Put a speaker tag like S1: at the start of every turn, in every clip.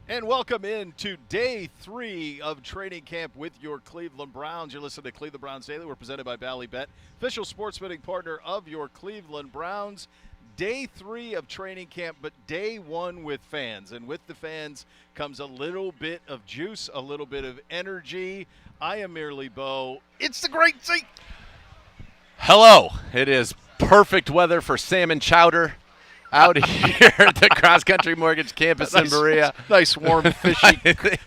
S1: And welcome in to day 3 of training camp with your Cleveland Browns. You're listening to Cleveland Browns Daily. We're presented by Ballybet, official sports betting partner of your Cleveland Browns. Day 3 of training camp, but day 1 with fans. And with the fans comes a little bit of juice, a little bit of energy. I am merely Bo. It's the great Z.
S2: Hello. It is perfect weather for salmon chowder out here at the Cross Country Mortgage Campus in Berea.
S1: Nice, warm, fishy,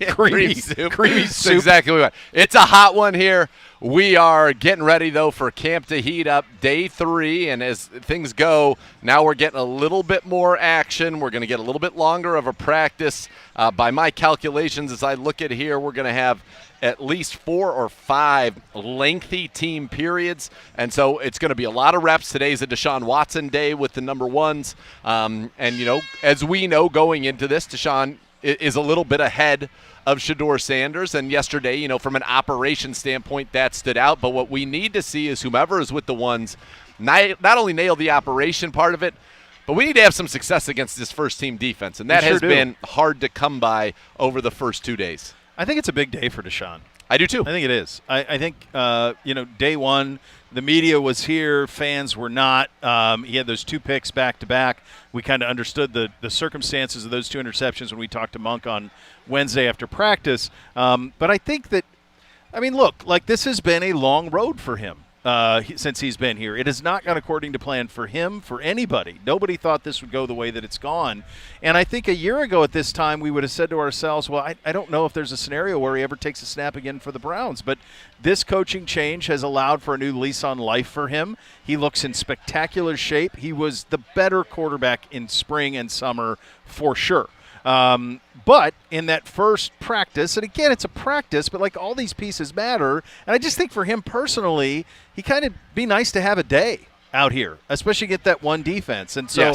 S1: creamy
S2: soup.
S1: Creamy
S2: That's
S1: soup.
S2: exactly what we want. It's a hot one here. We are getting ready, though, for camp to heat up day 3. And as things go, now we're getting a little bit more action. We're going to get a little bit longer of a practice. By my calculations, as I look at here, we're going to have at least 4 or 5 lengthy team periods. And so it's going to be a lot of reps. Today's a Deshaun Watson day with the number ones. And, you know, as we know going into this, Deshaun is a little bit ahead of Shedeur Sanders. And yesterday, you know, from an operation standpoint, that stood out. But what we need to see is whomever is with the ones not only nail the operation part of it, but we need to have some success against this first-team defense. And that has been hard to come by over the first 2 days.
S1: I think it's a big day for Deshaun.
S2: I do too.
S1: I think it is. I think, day 1, the media was here, fans were not. He had those 2 picks back-to-back. We kind of understood the circumstances of those 2 interceptions when we talked to Monk on Wednesday after practice. But I think that, look, like this has been a long road for him. Since he's been here. It has not gone according to plan for him, for anybody. Nobody thought this would go the way that it's gone. And I think a year ago at this time we would have said to ourselves, well, I don't know if there's a scenario where he ever takes a snap again for the Browns. But this coaching change has allowed for a new lease on life for him. He looks in spectacular shape. He was the better quarterback in spring and summer for sure. But in that first practice, and again, it's a practice, but like all these pieces matter. And I just think for him personally, he kind of be nice to have a day out here, especially get that one defense. And so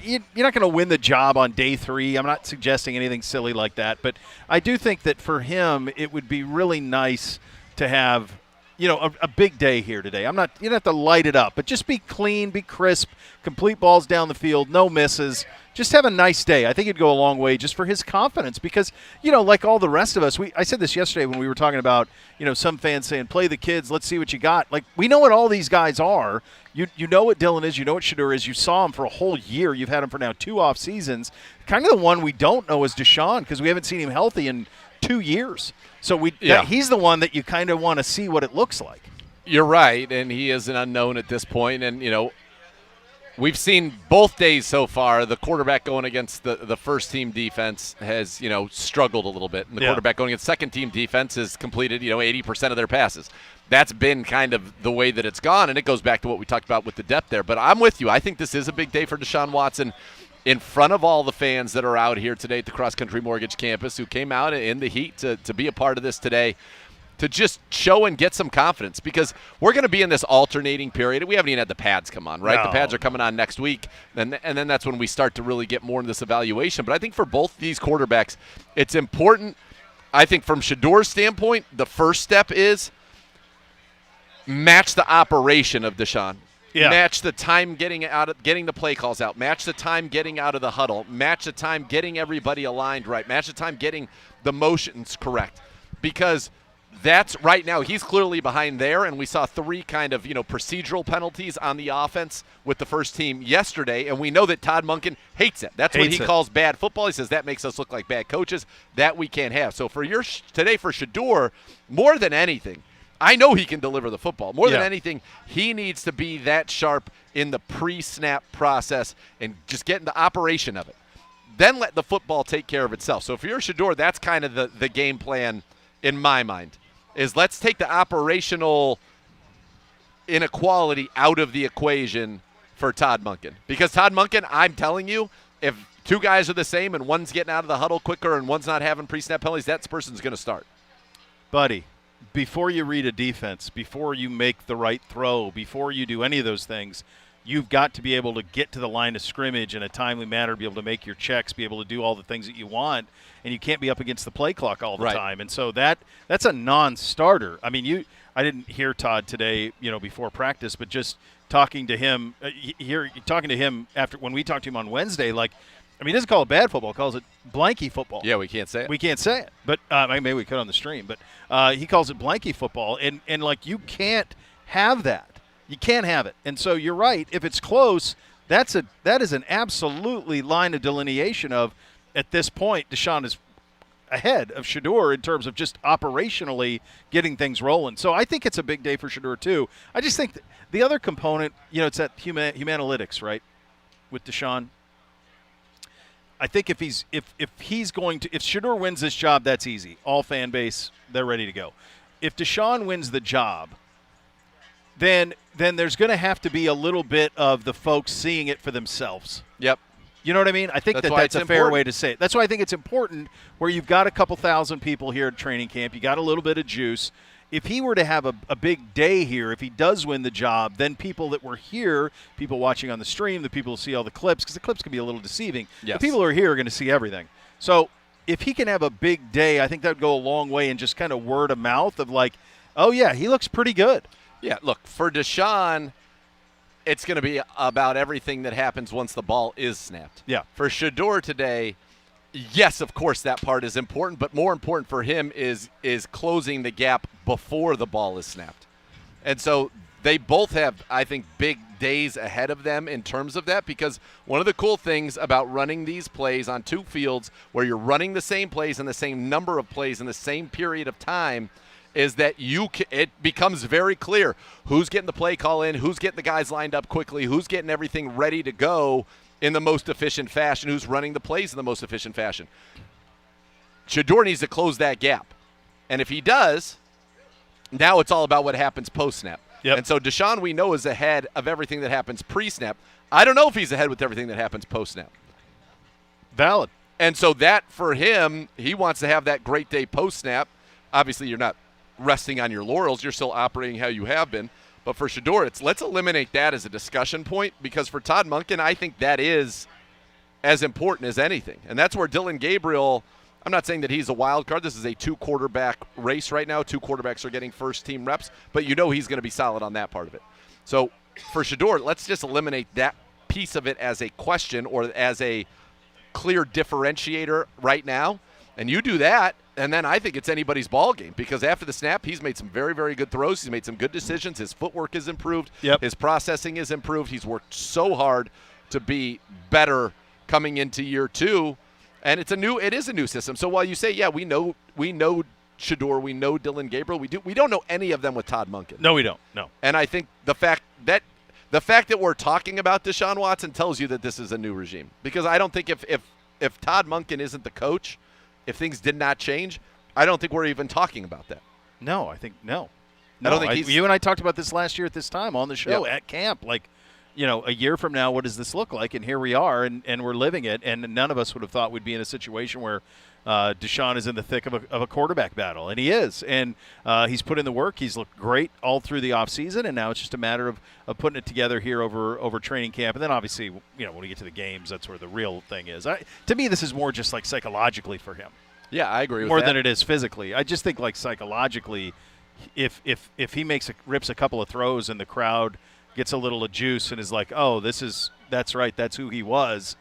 S1: you're not going to win the job on day 3. I'm not suggesting anything silly like that. But I do think that for him, it would be really nice to have, a big day here today. You don't have to light it up, but just be clean, be crisp, complete balls down the field, no misses. Just have a nice day. I think it'd go a long way just for his confidence because, like all the rest of us, I said this yesterday when we were talking about, some fans saying, play the kids, let's see what you got. Like, we know what all these guys are. You know what Dylan is. You know what Shedeur is. You saw him for a whole year. You've had him for now 2 off seasons. Kind of the one we don't know is Deshaun because we haven't seen him healthy in 2 years. So he's the one that you kind of want to see what it looks like.
S2: You're right, and he is an unknown at this point. And, we've seen both days so far. The quarterback going against the first-team defense has, struggled a little bit. And the quarterback going against second-team defense has completed, 80% of their passes. That's been kind of the way that it's gone, and it goes back to what we talked about with the depth there. But I'm with you. I think this is a big day for Deshaun Watson in front of all the fans that are out here today at the Cross Country Mortgage Campus who came out in the heat to be a part of this today, to just show and get some confidence because we're going to be in this alternating period. We haven't even had the pads come on, right?
S1: No.
S2: The pads are coming on next week, and then that's when we start to really get more in this evaluation. But I think for both these quarterbacks, it's important. I think from Shedeur's standpoint, the first step is match the operation of Deshaun.
S1: Yeah.
S2: Match the time getting the play calls out. Match the time getting out of the huddle. Match the time getting everybody aligned right. Match the time getting the motions correct. Because that's right now, he's clearly behind there, and we saw 3 kind of, procedural penalties on the offense with the first team yesterday, and we know that Todd Monken hates it. That's what he calls bad football. He says that makes us look like bad coaches. That we can't have. So today for Shedeur, more than anything, I know he can deliver the football. More than anything, he needs to be that sharp in the pre-snap process and just get in the operation of it. Then let the football take care of itself. So if you're Shedeur, that's kind of the game plan in my mind, is let's take the operational inequality out of the equation for Todd Monken. Because Todd Monken, I'm telling you, if 2 guys are the same and one's getting out of the huddle quicker and one's not having pre-snap penalties, that person's going to start.
S1: Buddy, before you read a defense, before you make the right throw, before you do any of those things, you've got to be able to get to the line of scrimmage in a timely manner, be able to make your checks, be able to do all the things that you want, and you can't be up against the play clock all the time. And so that's a non-starter. I didn't hear Todd today, before practice, but just talking to him, after when we talked to him on Wednesday, like I mean, he doesn't call it bad football. He calls it blanky football.
S2: Yeah, we can't say it.
S1: We can't say it, but maybe we could on the stream. But he calls it blanky football, and like you can't have that. You can't have it. And so you're right. If it's close, that is an absolutely line of delineation of at this point Deshaun is ahead of Shedeur in terms of just operationally getting things rolling. So I think it's a big day for Shedeur too. I just think the other component, it's that humanalytics, right, with Deshaun. I think if Shedeur wins this job, that's easy. All fan base, they're ready to go. If Deshaun wins the job, then there's going to have to be a little bit of the folks seeing it for themselves.
S2: Yep.
S1: You know what I mean? I think that's a fair way to say it. That's why I think it's important where you've got a couple thousand people here at training camp. You got a little bit of juice. If he were to have a big day here, if he does win the job, then people that were here, people watching on the stream, the people who see all the clips, because the clips can be a little deceiving.
S2: Yes.
S1: The people who are here are going to see everything. So if he can have a big day, I think that would go a long way in just kind of word of mouth of like, oh, yeah, he looks pretty good.
S2: Yeah, look, for Deshaun, it's going to be about everything that happens once the ball is snapped.
S1: Yeah.
S2: For Shedeur today, yes, of course that part is important, but more important for him is closing the gap before the ball is snapped. And so they both have, I think, big days ahead of them in terms of that, because one of the cool things about running these plays on two fields where you're running the same plays and the same number of plays in the same period of time is that it becomes very clear who's getting the play call in, who's getting the guys lined up quickly, who's getting everything ready to go in the most efficient fashion, who's running the plays in the most efficient fashion. Shedeur needs to close that gap. And if he does, now it's all about what happens post-snap.
S1: Yep.
S2: And so Deshaun, we know, is ahead of everything that happens pre-snap. I don't know if he's ahead with everything that happens post-snap.
S1: Valid.
S2: And so that, for him, he wants to have that great day post-snap. Obviously, you're not resting on your laurels. You're still operating how you have been. But for Shedeur, let's eliminate that as a discussion point, because for Todd Monken, I think that is as important as anything. And that's where Dillon Gabriel, I'm not saying that he's a wild card. This is a two-quarterback race right now. Two quarterbacks are getting first-team reps, but you know he's going to be solid on that part of it. So for Shedeur, let's just eliminate that piece of it as a question or as a clear differentiator right now. And you do that, and then I think it's anybody's ball game, because after the snap, he's made some very, very good throws. He's made some good decisions. His footwork is improved.
S1: Yep.
S2: His processing is improved. He's worked so hard to be better coming into year two, and it is a new system. So while you say, yeah, we know Shedeur, we know Dillon Gabriel, we don't know any of them with Todd Monken.
S1: No, we don't. No.
S2: And I think the fact that we're talking about Deshaun Watson tells you that this is a new regime, because I don't think if Todd Monken isn't the coach, if things did not change, I don't think we're even talking about that.
S1: No, I think no.
S2: I don't think
S1: you and I talked about this last year at this time on the show
S2: Yep.
S1: at camp. Like, a year from now, what does this look like? And here we are, and we're living it. And none of us would have thought we'd be in a situation where Deshaun is in the thick of a quarterback battle, and he is. And he's put in the work. He's looked great all through the offseason, and now it's just a matter of putting it together here over training camp. And then obviously, when we get to the games, that's where the real thing is. To me, this is more just like psychologically for him.
S2: Yeah, I agree with
S1: more
S2: that.
S1: than it is physically. I just think like psychologically, if he rips a couple of throws and the crowd gets a little of juice and is like, oh, that's right, that's who he was,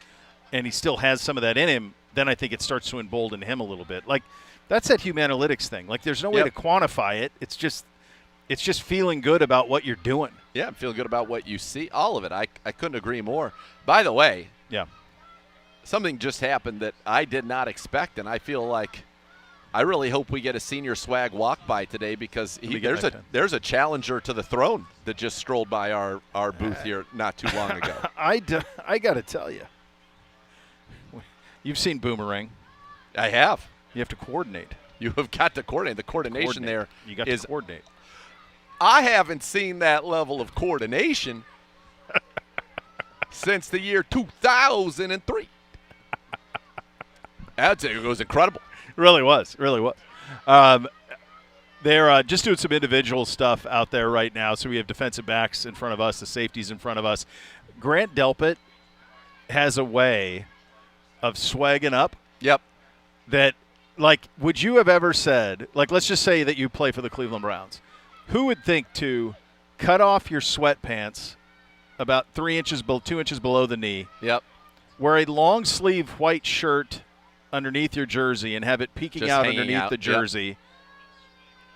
S1: and he still has some of that in him, then I think it starts to embolden him a little bit. Like, that's that humanalytics thing. Like, there's no way to quantify it. It's just feeling good about what you're doing.
S2: Yeah, feel good about what you see. All of it. I couldn't agree more. By the way, something just happened that I did not expect, and I feel like I really hope we get a senior swag walk by today, because there's a challenger to the throne that just strolled by our booth here not too long ago.
S1: I got to tell you, you've seen Boomerang.
S2: I have.
S1: You have to coordinate.
S2: You have got to coordinate. The coordination there
S1: you got to coordinate.
S2: I haven't seen that level of coordination since the year 2003. It was incredible.
S1: It really was. They're just doing some individual stuff out there right now. So we have defensive backs in front of us, the safeties in front of us. Grant Delpit has a way of swagging up.
S2: Yep.
S1: That, like, would you have ever said, like, let's just say that you play for the Cleveland Browns. Who would think to cut off your sweatpants about 2 inches below the knee?
S2: Yep.
S1: wear a long sleeve white shirt underneath your jersey and have it peeking
S2: Just
S1: out
S2: hanging
S1: underneath
S2: out,
S1: the
S2: yep.
S1: jersey.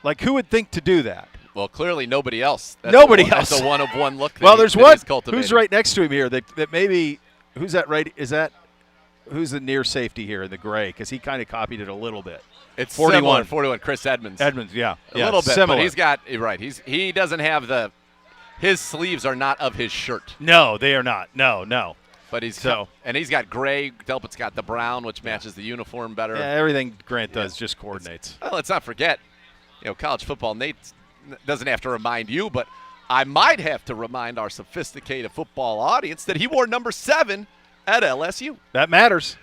S1: Like, who would think to do that?
S2: Well, clearly nobody else.
S1: Nobody
S2: That's
S1: else.
S2: a one-of-one look.
S1: Well, there's
S2: that
S1: one.
S2: he's cultivating.
S1: Who's right next to him here that maybe – who's that right – is that – who's the near safety here in the gray? Because he kind of copied it a little bit.
S2: It's
S1: 41.
S2: similar, 41. Chris Edmonds.
S1: Edmonds, yeah.
S2: A little bit,
S1: similar.
S2: but he's got – right. He doesn't have the – his sleeves are not of his shirt.
S1: No, they are not. No.
S2: But he's he's got gray. Delpit's got the brown, which matches the uniform better.
S1: Yeah, everything Grant does just coordinates.
S2: Well, let's not forget, college football. Nate doesn't have to remind you, but I might have to remind our sophisticated football audience that he wore number 7 at LSU.
S1: That matters.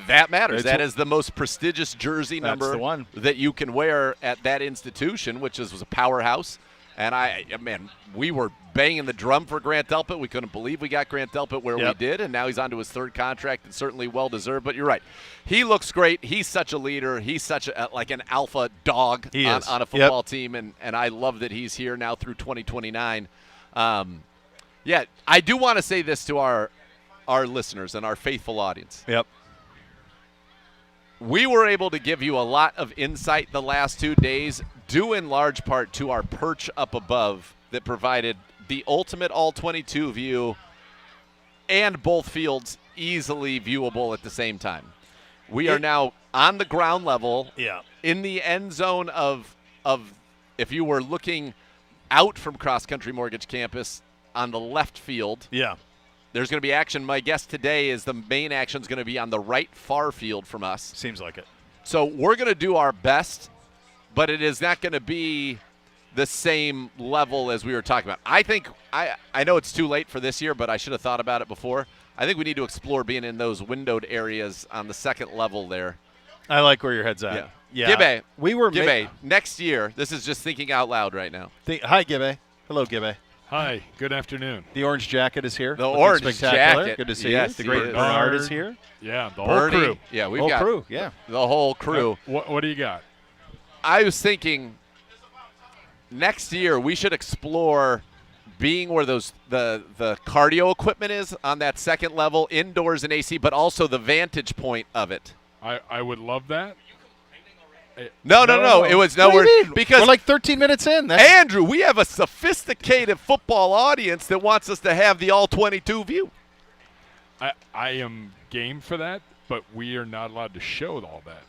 S2: That matters. That is the most prestigious jersey
S1: That's
S2: number
S1: the one.
S2: that you can wear at that institution, which was a powerhouse. And we were banging the drum for Grant Delpit. We couldn't believe we got Grant Delpit where we did, and now he's on to his 3rd contract, and certainly well-deserved. But you're right. He looks great. He's such a leader. He's such like an alpha dog on a football team, and I love that he's here now through 2029. I do want to say this to our listeners and our faithful audience.
S1: Yep.
S2: We were able to give you a lot of insight the last 2 days, due in large part to our perch up above that provided the ultimate all-22 view and both fields easily viewable at the same time. We are now on the ground level in the end zone of if you were looking out from Cross Country Mortgage Campus on the left field.
S1: Yeah.
S2: There's going to be action. My guess today is the main action is going to be on the right far field from us.
S1: Seems like it.
S2: So we're going to do our best, but it is not going to be the same level as we were talking about. I think I know it's too late for this year, but I should have thought about it before. I think we need to explore being in those windowed areas on the 2nd level there.
S1: I like where your head's at. Yeah.
S2: Gibbe.
S1: We were
S2: Gibbe. Next year, this is just thinking out loud right now.
S1: Hi, Gibbe. Hello, Gibbe.
S3: Hi, good afternoon.
S1: The orange jacket is here.
S2: The orange
S1: spectacular.
S2: jacket.
S1: Good to see
S2: Yes,
S1: you. The great
S2: he is.
S1: Bernard is here.
S3: Yeah, the
S2: Bernie.
S3: whole crew.
S2: Yeah, we've
S1: Whole
S2: got
S1: crew. Yeah.
S2: the whole crew.
S3: What do you got?
S2: I was thinking next year we should explore being where the cardio equipment is on that 2nd level, indoors in AC, but also the vantage point of it.
S3: I would love that.
S2: No. It was
S1: What do you mean?
S2: because
S1: we're like 13 minutes in.
S2: Andrew, we have a sophisticated football audience that wants us to have the all-22 view.
S3: I am game for that, but we are not allowed to show all that.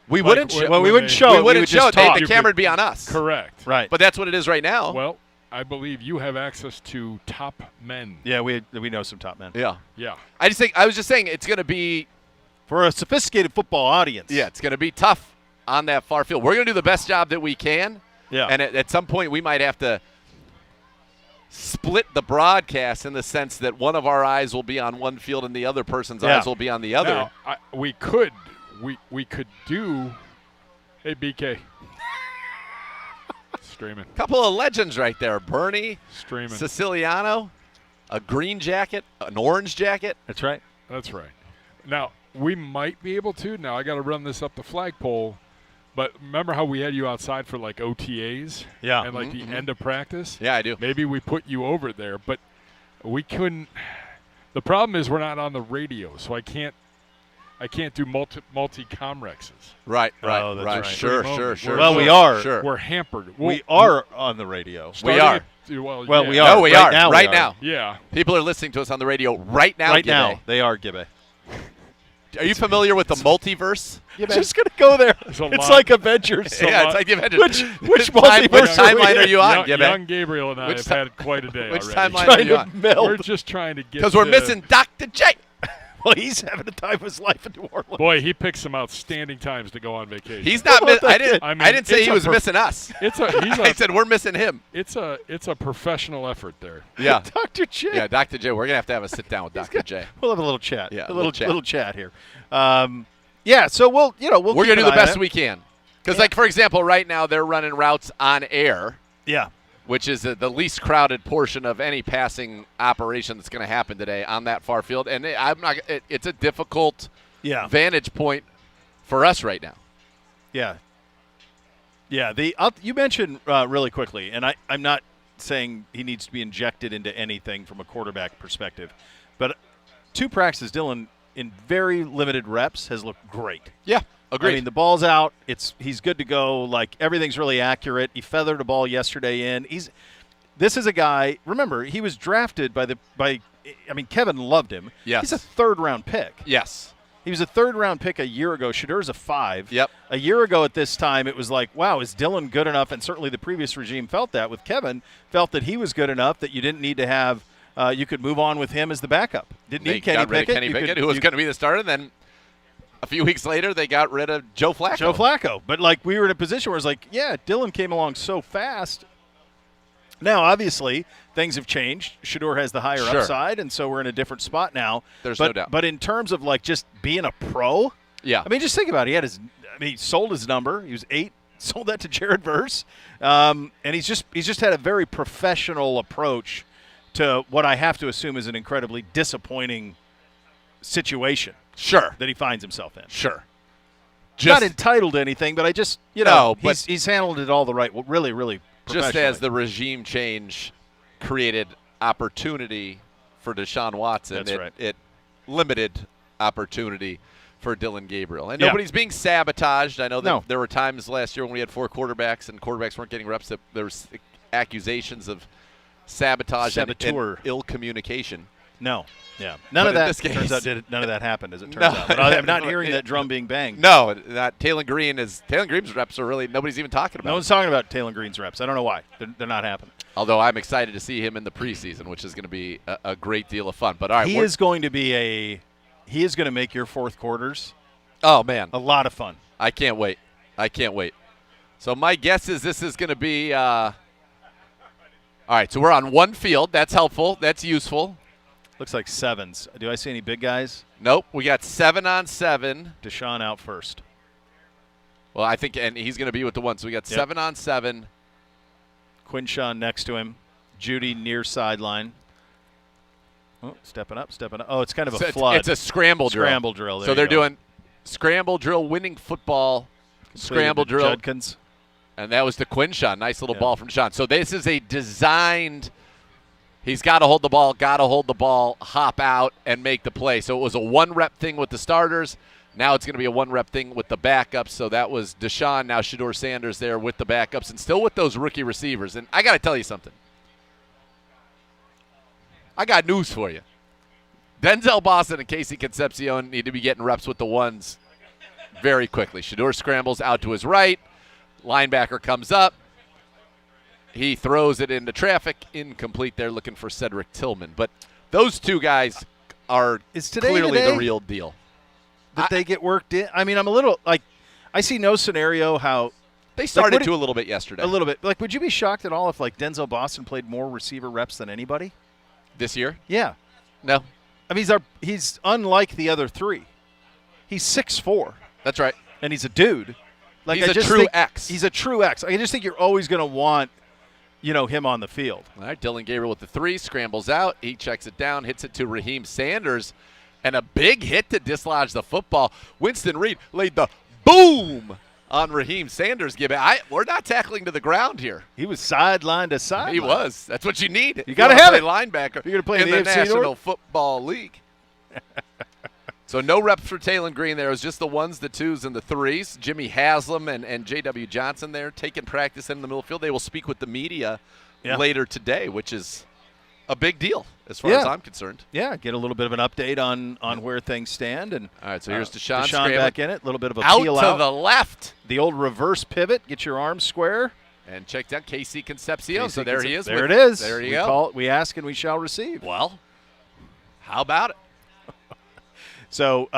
S2: We wouldn't show.
S1: Well, we wouldn't show it.
S2: We wouldn't
S1: would
S2: show
S1: just
S2: it.
S1: talk.
S2: The camera would be on us.
S3: Correct.
S1: Right.
S2: But that's what it is right now.
S3: Well, I believe you have access to top men.
S1: Yeah, we know some top men.
S2: Yeah.
S3: Yeah.
S2: I was just saying it's going to be
S1: For a sophisticated football audience.
S2: Yeah, it's going to be tough on that far field. We're going to do the best job that we can.
S1: Yeah.
S2: And at some point we might have to split the broadcast in the sense that one of our eyes will be on one field and the other person's eyes will be on the other.
S3: Now, we could do. Hey, BK. Streaming.
S2: Couple of legends right there. Bernie,
S3: Streaming.
S2: Siciliano, a green jacket, an orange jacket.
S1: That's right.
S3: That's right. Now, we might be able to. Now, I got to run this up the flagpole. But remember how we had you outside for like OTAs?
S1: Yeah.
S3: And like the end of practice?
S2: Yeah, I do.
S3: Maybe we put you over there, but we couldn't. The problem is we're not on the radio, so I can't do multi-comrexes.
S2: Right.
S1: Oh, that's right.
S2: Sure.
S1: Well, we are.
S2: Sure.
S3: We're hampered.
S1: We are on the radio.
S2: We are.
S3: Well,
S1: Well, we
S3: yeah.
S1: are.
S2: No, we
S1: Right
S2: are.
S1: now we
S2: right
S1: are.
S2: now.
S3: Yeah.
S2: People are listening to us on the radio right now.
S1: Right
S2: Gibbe.
S1: now, they are, Gibbe.
S2: Are you familiar with the multiverse?
S1: Just going to go there.
S3: It's a
S1: It's
S3: lot.
S1: like Avengers.
S2: Yeah, it's like the Avengers.
S1: Which
S2: Time-
S1: multiverse
S2: which timeline are you on,
S3: young,
S2: Gibbe?
S3: young Gabriel and I
S2: Which
S3: have
S2: ti-
S3: had quite a day
S2: Which
S3: already.
S2: timeline are
S1: Trying
S2: you
S1: to
S2: on?
S1: meld.
S3: We're just trying to get
S2: Because we're missing Dr. J.
S1: Well, he's having the time of his life in New Orleans.
S3: Boy, he picked some outstanding times to go on vacation.
S2: He's not. I didn't.
S3: I mean,
S2: I didn't say
S3: it's
S2: he
S3: a
S2: was
S3: per-
S2: missing us.
S3: He's
S2: I
S3: a
S2: said we're missing him.
S3: it's a professional effort there.
S2: Yeah.
S1: Dr. J.
S2: Yeah, Dr. J. We're gonna have a sit down with Dr. J.
S1: We'll have a little chat.
S2: Yeah,
S1: a little
S2: little
S1: chat here. Yeah, so we'll
S2: We're
S1: keep
S2: gonna do
S1: an
S2: the
S1: eye
S2: best
S1: on it.
S2: we can. Because, like for example, right now they're running routes on air,
S1: Yeah.
S2: which is the least crowded portion of any passing operation that's going to happen today on that far field, and it's a difficult
S1: Yeah.
S2: vantage point for us right now.
S1: Yeah. Yeah. You mentioned really quickly, and I'm not saying he needs to be injected into anything from a quarterback perspective, but 2 practices, Dylan, in very limited reps, has looked great.
S2: Yeah, agreed.
S1: I mean, the ball's out. He's good to go. Like, everything's really accurate. He feathered a ball yesterday in. This is a guy, remember, he was drafted by Kevin loved him.
S2: Yes.
S1: He's a third-round pick.
S2: Yes.
S1: He was a third-round pick a year ago. Shadur's a 5.
S2: Yep.
S1: A year ago at this time, it was like, wow, is Dylan good enough? And certainly the previous regime felt that with Kevin, felt that he was good enough that you didn't need to have you could move on with him as the backup. Didn't need Kenny Pickett.
S2: Who was going to be the starter. Then a few weeks later, they got rid of Joe Flacco.
S1: But, like, we were in a position where it's like, yeah, Dylan came along so fast. Now, obviously, things have changed. Shador has the higher upside, and so we're in a different spot now.
S2: There's no doubt.
S1: But in terms of, like, just being a pro,
S2: yeah.
S1: I mean, just think about it. He sold his number. He was 8, sold that to Jared Verse. And he's just had a very professional approach to what I have to assume is an incredibly disappointing situation.
S2: Sure.
S1: That he finds himself in.
S2: Sure.
S1: Not entitled to anything, but I just, he's handled it all the right, really, really
S2: just as the regime change created opportunity for Deshaun Watson, it limited opportunity for Dylan Gabriel. And nobody's being sabotaged. I know that there were times last year when we had 4 quarterbacks and quarterbacks weren't getting reps that there was accusations of sabotage and ill communication.
S1: No. Yeah. None of that happened, as it turns out. But I'm not hearing that drum being banged.
S2: No, Taylor Green's reps are really nobody's even talking about.
S1: No one's talking about Taylor Green's reps. I don't know why. They're not happening.
S2: Although I'm excited to see him in the preseason, which is going to be a great deal of fun. But all right,
S1: he is going to make your fourth quarters.
S2: Oh man,
S1: a lot of fun.
S2: I can't wait. So my guess is this is going to be. All right, so we're on one field. That's helpful. That's useful.
S1: Looks like 7s. Do I see any big guys?
S2: Nope. We got 7-on-7.
S1: Deshaun out first.
S2: Well, I think, and he's going to be with the 1. So we got 7-on-7.
S1: Quinshawn next to him. Judy near sideline. Oh, stepping up. Oh, it's kind of a flood.
S2: It's a scramble
S1: drill.
S2: So they're doing scramble drill, winning football, scramble drill.
S1: Judkins.
S2: And that was the Quinshawn. Nice little ball from Deshaun. So this is a designed. He's got to hold the ball, hop out, and make the play. So it was a 1-rep thing with the starters. Now it's going to be a 1-rep thing with the backups. So that was Deshaun, now Shador Sanders there with the backups and still with those rookie receivers. And I got to tell you something. I got news for you. Denzel Boston and Casey Concepcion need to be getting reps with the 1s very quickly. Shador scrambles out to his right. Linebacker comes up. He throws it into traffic. Incomplete there, looking for Cedric Tillman. But those 2 guys are clearly the real deal.
S1: Did they get worked in? I mean, I'm a little, like, I see no scenario how.
S2: They started to a little bit yesterday.
S1: A little bit. Like, would you be shocked at all if, like, Denzel Boston played more receiver reps than anybody?
S2: This year?
S1: Yeah.
S2: No.
S1: I mean, he's unlike the other 3. He's 6'4".
S2: That's right.
S1: And he's a dude. Like,
S2: he's a true X.
S1: He's a true X. I just think you're always going to want, him on the field.
S2: All right, Dylan Gabriel with the 3, scrambles out. He checks it down, hits it to Raheem Sanders, and a big hit to dislodge the football. Winston Reed laid the boom on Raheem Sanders. We're not tackling to the ground here.
S1: He was sideline to sideline.
S2: He was. That's what you need.
S1: You got to have it.
S2: Linebacker.
S1: You're going to play
S2: in the National Football League. So no reps for Taylor Green there. It was just the 1s, the 2s, and the 3s. Jimmy Haslam and J.W. Johnson there taking practice in the middle field. They will speak with the media later today, which is a big deal as far as I'm concerned.
S1: Yeah, get a little bit of an update on where things stand. And
S2: all right, so here's Deshaun
S1: back in it. A little bit of a
S2: out
S1: peel
S2: to the left.
S1: The old reverse pivot. Get your arms square.
S2: And check down Casey Concepcion. So there he is.
S1: There it is.
S2: There you go.
S1: We ask and we shall receive.
S2: Well, how about it?
S1: So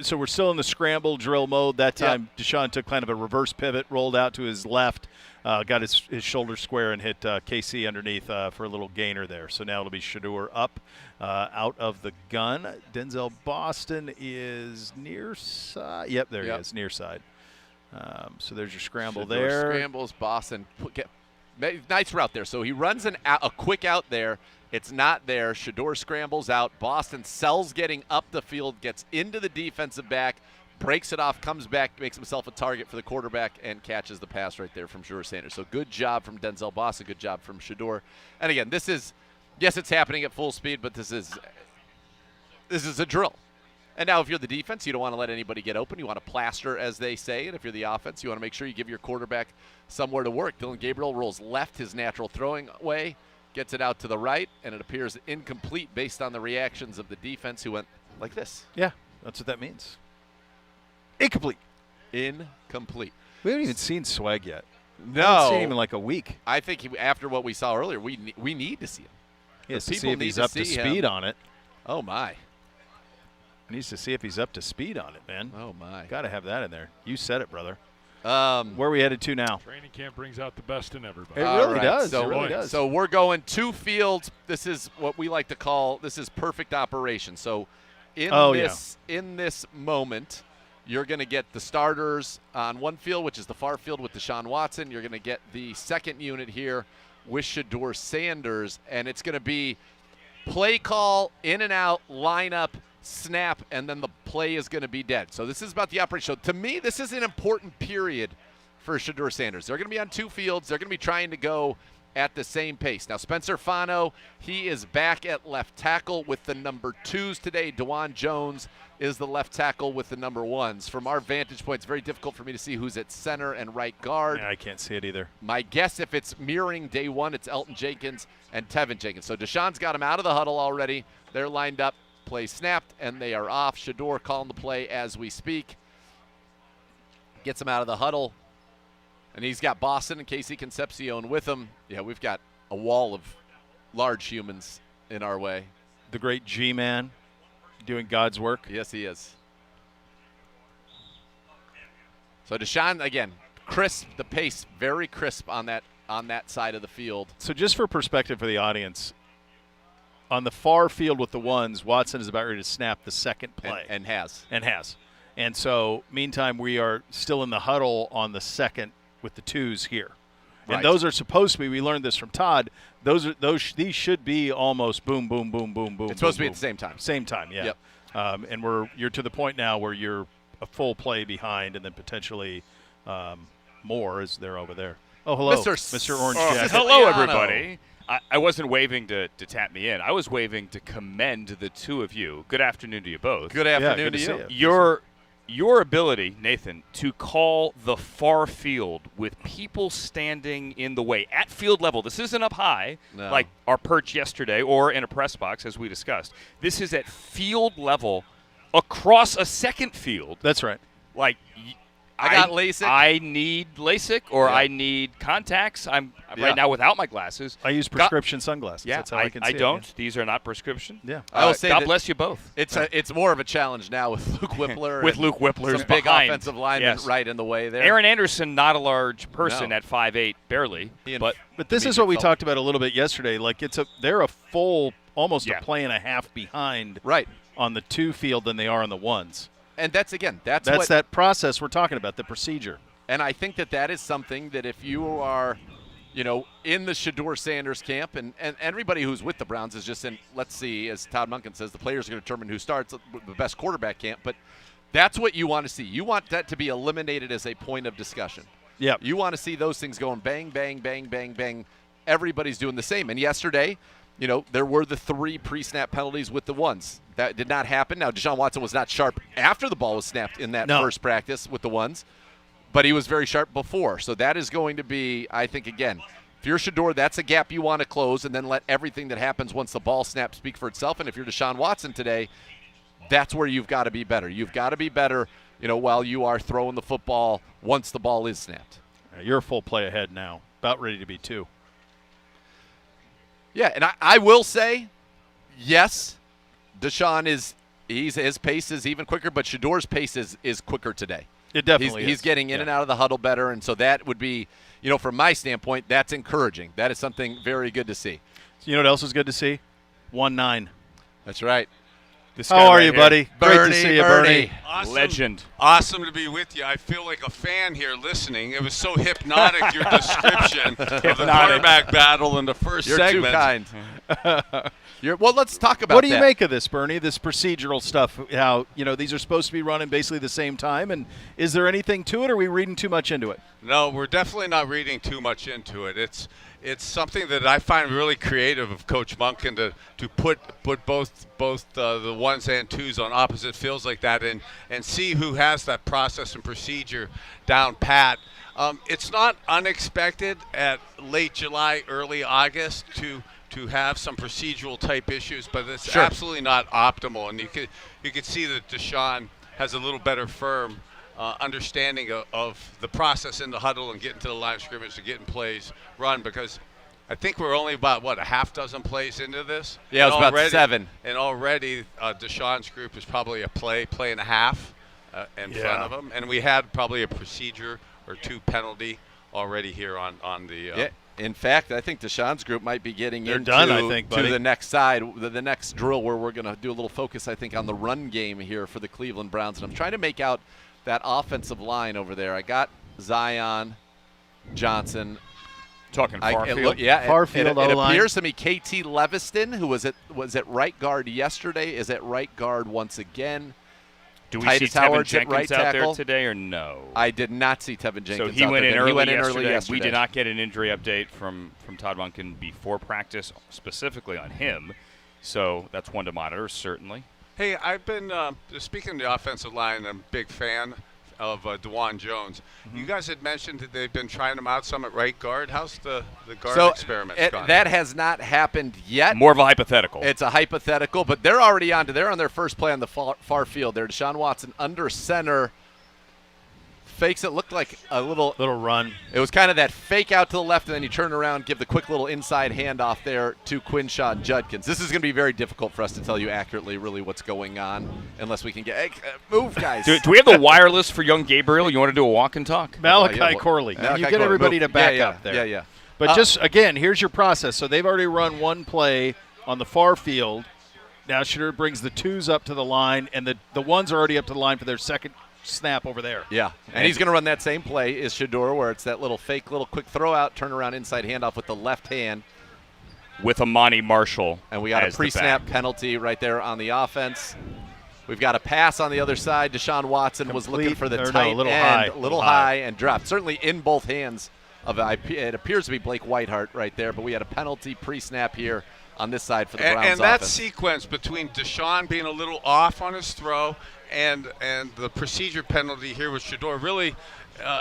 S1: so we're still in the scramble drill mode. That time Deshaun took kind of a reverse pivot, rolled out to his left, got his shoulder square and hit KC underneath for a little gainer there. So now it'll be Shador up out of the gun. Denzel Boston is near side. Yep, there he is, near side. So there's your scramble
S2: Shador
S1: there.
S2: Scrambles, Boston. Nice route there. So he runs a quick out there. It's not there. Shador scrambles out. Boston sells getting up the field, gets into the defensive back, breaks it off, comes back, makes himself a target for the quarterback, and catches the pass right there from Shador Sanders. So good job from Denzel Boston, good job from Shador. And again, this is, yes, it's happening at full speed, but this is this is a drill. And now if you're the defense, you don't want to let anybody get open. You want to plaster, as they say. And if you're the offense, you want to make sure you give your quarterback somewhere to work. Dylan Gabriel rolls left, his natural throwing way, gets it out to the right, and it appears incomplete based on the reactions of the defense who went like this.
S1: Yeah, that's what that means. Incomplete.
S2: Incomplete.
S1: We haven't even seen Swag yet.
S2: No.
S1: I haven't seen him in like a week.
S2: I think after what we saw earlier, we need to see him.
S1: Yes,
S2: The
S1: to see
S2: people
S1: if
S2: need
S1: he's
S2: to
S1: up to
S2: see
S1: speed
S2: him.
S1: on it.
S2: Oh, my.
S1: Needs to see if he's up to speed on it, man.
S2: Oh, my.
S1: Got to have that in there. You said it, brother. Where are we headed to now?
S3: Training camp brings out the best in everybody.
S1: It
S2: All
S1: really
S2: right,
S1: does.
S2: So,
S1: It really does.
S2: So we're going 2 fields. This is what we like to call, this is perfect operation. So in this moment, you're going to get the starters on one field, which is the far field with Deshaun Watson. You're going to get the second unit here with Shedeur Sanders, and it's going to be play call, in and out, lineup, snap, and then the play is going to be dead. So this is about the operation. So to me, this is an important period for Shedeur Sanders. They're going to be on 2 fields. They're going to be trying to go at the same pace. Now, Spencer Fano, he is back at left tackle with the number 2s today. DeJuan Jones is the left tackle with the number 1s. From our vantage point, it's very difficult for me to see who's at center and right guard.
S1: Yeah, I can't see it either.
S2: My guess, if it's mirroring day one, it's Elton Jenkins and Tevin Jenkins. So Deshaun's got him out of the huddle already. They're lined up, play snapped, and they are off. Shedeur calling the play as we speak. Gets him out of the huddle. And he's got Boston and Casey Concepcion with him. Yeah, we've got a wall of large humans in our way.
S1: The great G-Man doing God's work.
S2: Yes, he is. So Deshaun, again, crisp, the pace, very crisp on that side of the field.
S1: So just for perspective for the audience, on the far field with the 1s, Watson is about ready to snap the second play.
S2: And has.
S1: And so, meantime, we are still in the huddle on the second with the 2s here.
S2: Right.
S1: And those are supposed to be, we learned this from Todd, these should be almost boom, boom, boom, boom, boom.
S2: It's supposed to be
S1: boom.
S2: at the same time.
S1: Same time, yeah.
S2: Yep.
S1: And you're to the point now where you're a full play behind and then potentially more as they're over there. Oh, hello, Mr. Orange Jacket.
S4: Hello, everybody. I wasn't waving to tap me in. I was waving to commend the two of you. Good afternoon to you both.
S2: Good afternoon
S1: good to
S2: to
S1: see
S2: you.
S1: you.
S4: Your ability, Nathan, to call the far field with people standing in the way at field level. This isn't up high
S2: No.
S4: like our perch yesterday or in a press box as we discussed. This is at field level across a second field.
S1: That's right.
S4: Like
S2: I got LASIK.
S4: I need LASIK or
S2: Yeah.
S4: I need contacts. I'm
S2: Yeah.
S4: right now without my glasses.
S1: I use prescription sunglasses.
S4: Yeah,
S1: That's how I can see it,
S4: don't.
S1: yeah.
S4: These are not prescription.
S1: Yeah.
S2: I will say
S4: God
S2: that
S4: bless you both.
S2: it's more of a challenge now with Luke Whippler.
S4: With
S2: and
S4: Luke Whippler's
S2: some big
S4: behind.
S2: offensive linemen
S4: Yes.
S2: right in the way there.
S4: Aaron Anderson, not a large person
S2: No.
S4: at 5'8", barely.
S2: He
S4: But
S1: But this is what we talked about a little bit yesterday. Like they're a full, almost
S4: Yeah.
S1: a play and a half behind
S2: Right.
S1: on the 2 field than they are on the 1s.
S2: And that's
S1: That's
S2: what,
S1: that process we're talking about, the procedure.
S2: And I think that is something that if you are, in the Shedeur Sanders camp, and everybody who's with the Browns is just in, let's see, as Todd Monken says, the players are going to determine who starts, the best quarterback camp. But that's what you want to see. You want that to be eliminated as a point of discussion.
S1: Yeah.
S2: You want to see those things going bang, bang, bang, bang, bang. Everybody's doing the same. And yesterday, there were the 3 pre-snap penalties with the 1s. That did not happen. Now, Deshaun Watson was not sharp after the ball was snapped in that first practice with the 1s. But he was very sharp before. So that is going to be, I think, again, if you're Shedeur, that's a gap you want to close and then let everything that happens once the ball snaps speak for itself. And if you're Deshaun Watson today, that's where you've got to be better. You've got to be better, while you are throwing the football once the ball is snapped.
S1: You're a full play ahead now, about ready to be 2.
S2: Yeah, and I will say, yes, Deshaun his pace is even quicker, but Shadeur's pace is quicker today.
S1: It definitely
S2: He's getting in and out of the huddle better, and so that would be, from my standpoint, that's encouraging. That is something very good to see.
S1: You know what else is good to see? 1-9.
S2: That's right.
S1: How are you, buddy? Great
S2: Bernie,
S1: to see you, Bernie.
S5: Awesome.
S4: legend.
S5: Awesome to be with you. I feel like a fan here listening. It was so hypnotic, your description of the quarterback battle in the 1st
S2: You're
S5: segment.
S2: too kind. Well, let's talk about
S1: What do you
S2: that.
S1: make of this, Bernie? This procedural stuff? How these are supposed to be running basically the same time, and is there anything to it? Or are we reading too much into it?
S5: No, we're definitely not reading too much into it. It's something that I find really creative of Coach Monken to put both the ones and twos on opposite fields like that, and see who has that process and procedure down pat. It's not unexpected at late July, early August to have some procedural type issues, but it's absolutely not optimal. And you could see that Deshaun has a little better firm understanding of the process in the huddle and getting to the line of scrimmage and getting plays run, because I think we're only about, a half dozen plays into this?
S2: Yeah, it was about 7.
S5: And already Deshaun's group is probably a play and a half in front of him. And we had probably a procedure or 2 penalty already here on the
S2: In fact, I think Deshaun's group might be getting
S1: They're
S2: into
S1: done, I think,
S2: to
S1: buddy.
S2: the next side, the next drill, where we're going to do a little focus, I think, on the run game here for the Cleveland Browns. And I'm trying to make out that offensive line over there. I got Zion, Johnson.
S4: Talking far field.
S1: Far field,
S2: it
S1: O-line.
S2: appears to me KT Leviston, who was at right guard yesterday, is at right guard once again.
S4: Do we
S2: Titus
S4: see Tevin
S2: Howard's at
S4: Jenkins
S2: right
S4: out there
S2: tackle.
S4: today or no?
S2: I did not see Tevin Jenkins.
S4: So he
S2: out
S4: went
S2: there.
S4: in early
S2: He went in
S4: yesterday.
S2: early yesterday.
S4: We did not get an injury update from Todd Monken before practice specifically on him. So that's one to monitor, certainly.
S5: Hey, I've been speaking of the offensive line. I'm a big fan of DeJuan Jones. You guys had mentioned that they've been trying him out some at right guard. How's the guard experiment gone?
S2: That has not happened yet.
S4: More of a hypothetical.
S2: It's a hypothetical, but they're already on their first play on the far field there. Deshaun Watson under center, fakes it, looked like a little
S1: run.
S2: It was kind of that fake out to the left, and then you turn around, give the quick little inside handoff there to Quinshawn Judkins. This is going to be very difficult for us to tell you accurately really what's going on unless we can get move, guys.
S4: Do we have the wireless for young Gabriel? You want to do a walk and talk?
S1: Malachi Corley.
S2: Malachi
S1: You get
S2: Corley.
S1: everybody to back
S2: Yeah,
S1: up there.
S2: Yeah.
S1: But just, again, here's your process. So they've already run one play on the far field. Now Shedeur brings the twos up to the line, and the ones are already up to the line for their second snap over there.
S2: Yeah, and he's going to run that same play is Shedeur, where it's that little fake, little quick throw out, turn around inside handoff with the left hand.
S4: With Amani Marshall.
S2: And we got a
S4: as the
S2: pre-snap
S4: back.
S2: penalty right there on the offense. We've got a pass on the other side. Deshaun Watson was looking for the tight
S1: little
S2: end,
S1: high.
S2: little high, and dropped. Certainly in both hands of it appears to be Blake Whiteheart right there, but we had a penalty pre-snap here on this side for the Browns
S5: and that
S2: offense.
S5: sequence between Deshaun being a little off on his throw and the procedure penalty here with Shedeur really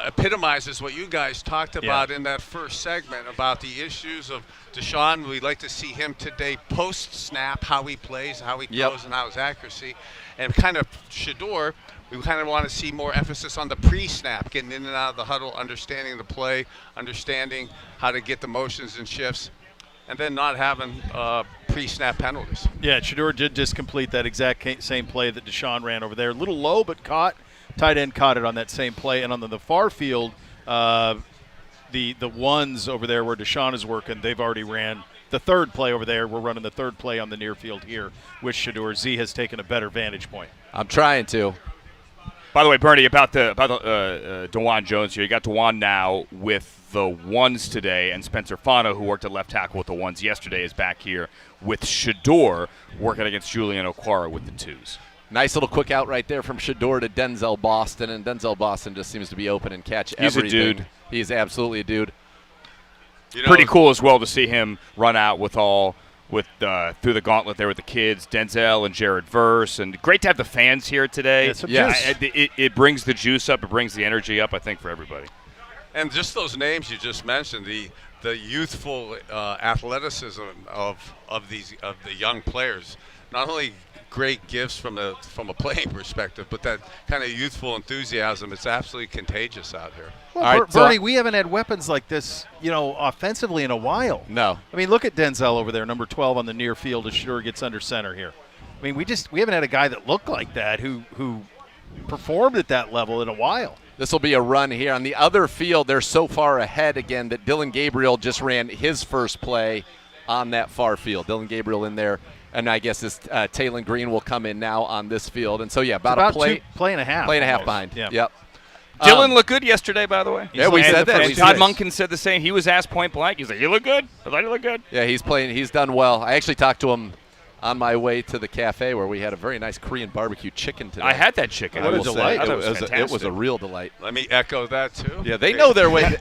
S5: epitomizes what you guys talked about in that first segment about the issues of Deshaun. We'd like to see him today post-snap, how he plays, how he throws, and how his accuracy. And kind of Shedeur, we kind of want to see more emphasis on the pre-snap, getting in and out of the huddle, understanding the play, understanding how to get the motions and shifts, and then not having pre-snap penalties.
S1: Yeah, Shedeur did just complete that exact same play that Deshaun ran over there. A little low, but caught. Tight end caught it on that same play. And on the far field, the ones over there where Deshaun is working, they've already ran the third play over there. We're running the third play on the near field here with Shedeur. Z has taken a better vantage point.
S2: I'm trying to.
S4: By the way, Bernie, about the DeJuan Jones here. You got DeJuan now with the ones today, and Spencer Fano, who worked at left tackle with the ones yesterday, is back here with Shedeur working against Julian Okwara with the twos.
S2: Nice little quick out right there from Shedeur to Denzel Boston, and Denzel Boston just seems to be open and catch
S4: He's
S2: everything.
S4: a dude.
S2: He's absolutely a dude.
S4: Pretty cool as well to see him run out through the gauntlet there with the kids, Denzel and Jared Verse, and great to have the fans here today. It brings the juice up, it brings the energy up, I think, for everybody.
S5: And just those names you just mentioned, the youthful athleticism of the young players, not only great gifts from a playing perspective, but that kind of youthful enthusiasm, it's absolutely contagious out here.
S1: Well,
S2: All right,
S1: Bernie, we haven't had weapons like this, offensively in a while.
S2: No.
S1: I mean, look at Denzel over there, number 12 on the near field as Shedeur gets under center here. I mean, we haven't had a guy that looked like that who performed at that level in a while.
S2: This will be a run here. On the other field, they're so far ahead again that Dylan Gabriel just ran his first play on that far field. Dylan Gabriel in there, and I guess this Taylon Green will come in now on this field. And so, about a play
S1: play and a half.
S2: Play and a half
S1: almost.
S2: behind.
S1: Yeah.
S2: Yep.
S4: Dylan looked good yesterday, by the way.
S2: Yeah, we
S4: And
S2: said that.
S4: and
S2: We
S4: Todd
S2: said-
S4: Monken said the same. He was asked point blank. He's like, "You look good." I thought you looked good.
S2: Yeah, he's playing. He's done well. I actually talked to him on my way to the cafe where we had a very nice Korean barbecue chicken today.
S4: I had that chicken.
S2: I
S1: What a
S2: will say,
S1: delight.
S4: I thought
S2: It was
S4: fantastic.
S2: a real delight.
S5: Let me echo that too.
S2: Yeah, they know their way.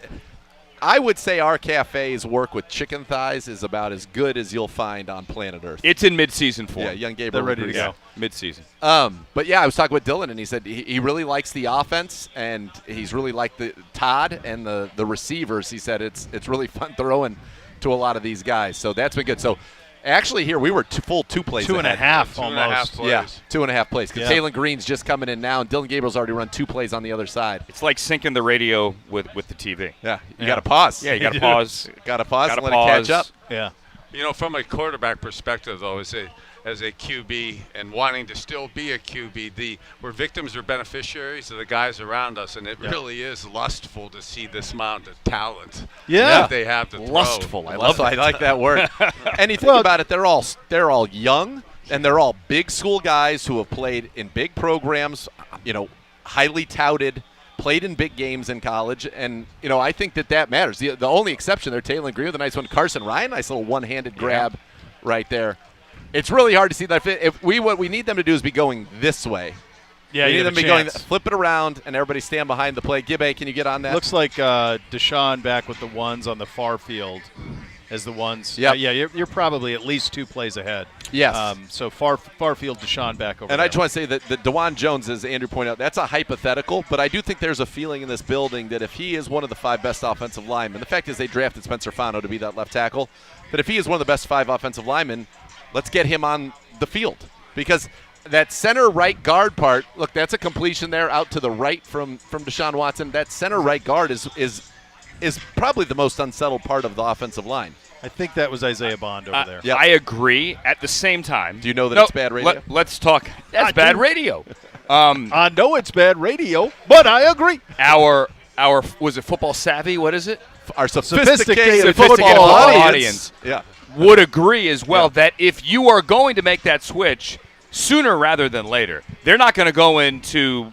S2: I would say our cafe's work with chicken thighs is about as good as you'll find on planet Earth.
S4: It's in mid-season form.
S2: Yeah, young Gabriel.
S1: They're ready to
S2: agrees.
S1: go.
S4: Mid-season.
S2: But yeah, I was talking with Dylan, and he said he really likes the offense, and he's really liked the Todd and the receivers. He said it's really fun throwing to a lot of these guys. So that's been good. So actually, here we were full 2 plays.
S1: Two and a
S2: ahead.
S1: half
S5: 2.5
S1: almost.
S5: plays.
S2: Yeah, 2.5 plays. Because
S1: Yeah.
S2: Taylon Green's just coming in now, and Dylan Gabriel's already run 2 plays on the other side.
S4: It's like syncing the radio with the TV.
S2: Yeah, you
S1: Yeah.
S2: got to pause.
S4: Yeah, you got to pause.
S2: got to pause
S4: Gotta
S2: and let
S4: pause.
S2: it catch up.
S1: Yeah.
S5: You know, from a quarterback perspective, though, as a QB and wanting to still be a QB, we're victims or beneficiaries of the guys around us, and it really is lustful to see this amount of talent
S1: Yeah.
S5: that they have to throw.
S4: Lustful. I love
S2: I like that word. And you think
S1: Well-
S2: about it, they're all young, and they're all big school guys who have played in big programs, highly touted, played in big games in college, and I think that matters. The only exception there, Taylor Green with a nice one, Carson Ryan, nice little one-handed grab right there. It's really hard to see that. What we need them to do is be going this way.
S1: Yeah,
S2: we
S1: you
S2: need
S1: have
S2: them
S1: a
S2: to be going,
S1: chance.
S2: flip it around, and everybody stand behind the play. Gibbe, can you get on that?
S1: Looks like Deshaun back with the ones on the far field as the ones.
S2: Yep.
S1: Yeah, you're probably at least 2 plays ahead.
S2: Yes.
S1: So far field, Deshaun back over
S2: And
S1: there.
S2: I just want to say that DeJuan Jones, as Andrew pointed out, that's a hypothetical, but I do think there's a feeling in this building that if he is one of the 5 best offensive linemen, the fact is they drafted Spencer Fano to be that left tackle, that if he is one of the best 5 offensive linemen, let's get him on the field. Because that center right guard part, look, that's a completion there out to the right from Deshaun Watson. That center right guard is probably the most unsettled part of the offensive line.
S1: I think that was Isaiah Bond over there.
S2: Yep.
S4: I agree. At the same time,
S2: Do you know that
S4: No,
S2: it's bad radio?
S4: Let's talk. That's
S1: I
S4: bad
S1: do.
S4: radio.
S1: I know it's bad radio, but I agree.
S4: Our was it Football Savvy? What is it?
S2: Our
S1: Sophisticated
S2: football
S1: football
S2: audience. Yeah.
S4: Would agree as well
S2: Yeah.
S4: that if you are going to make that switch sooner rather than later, they're not going to go into,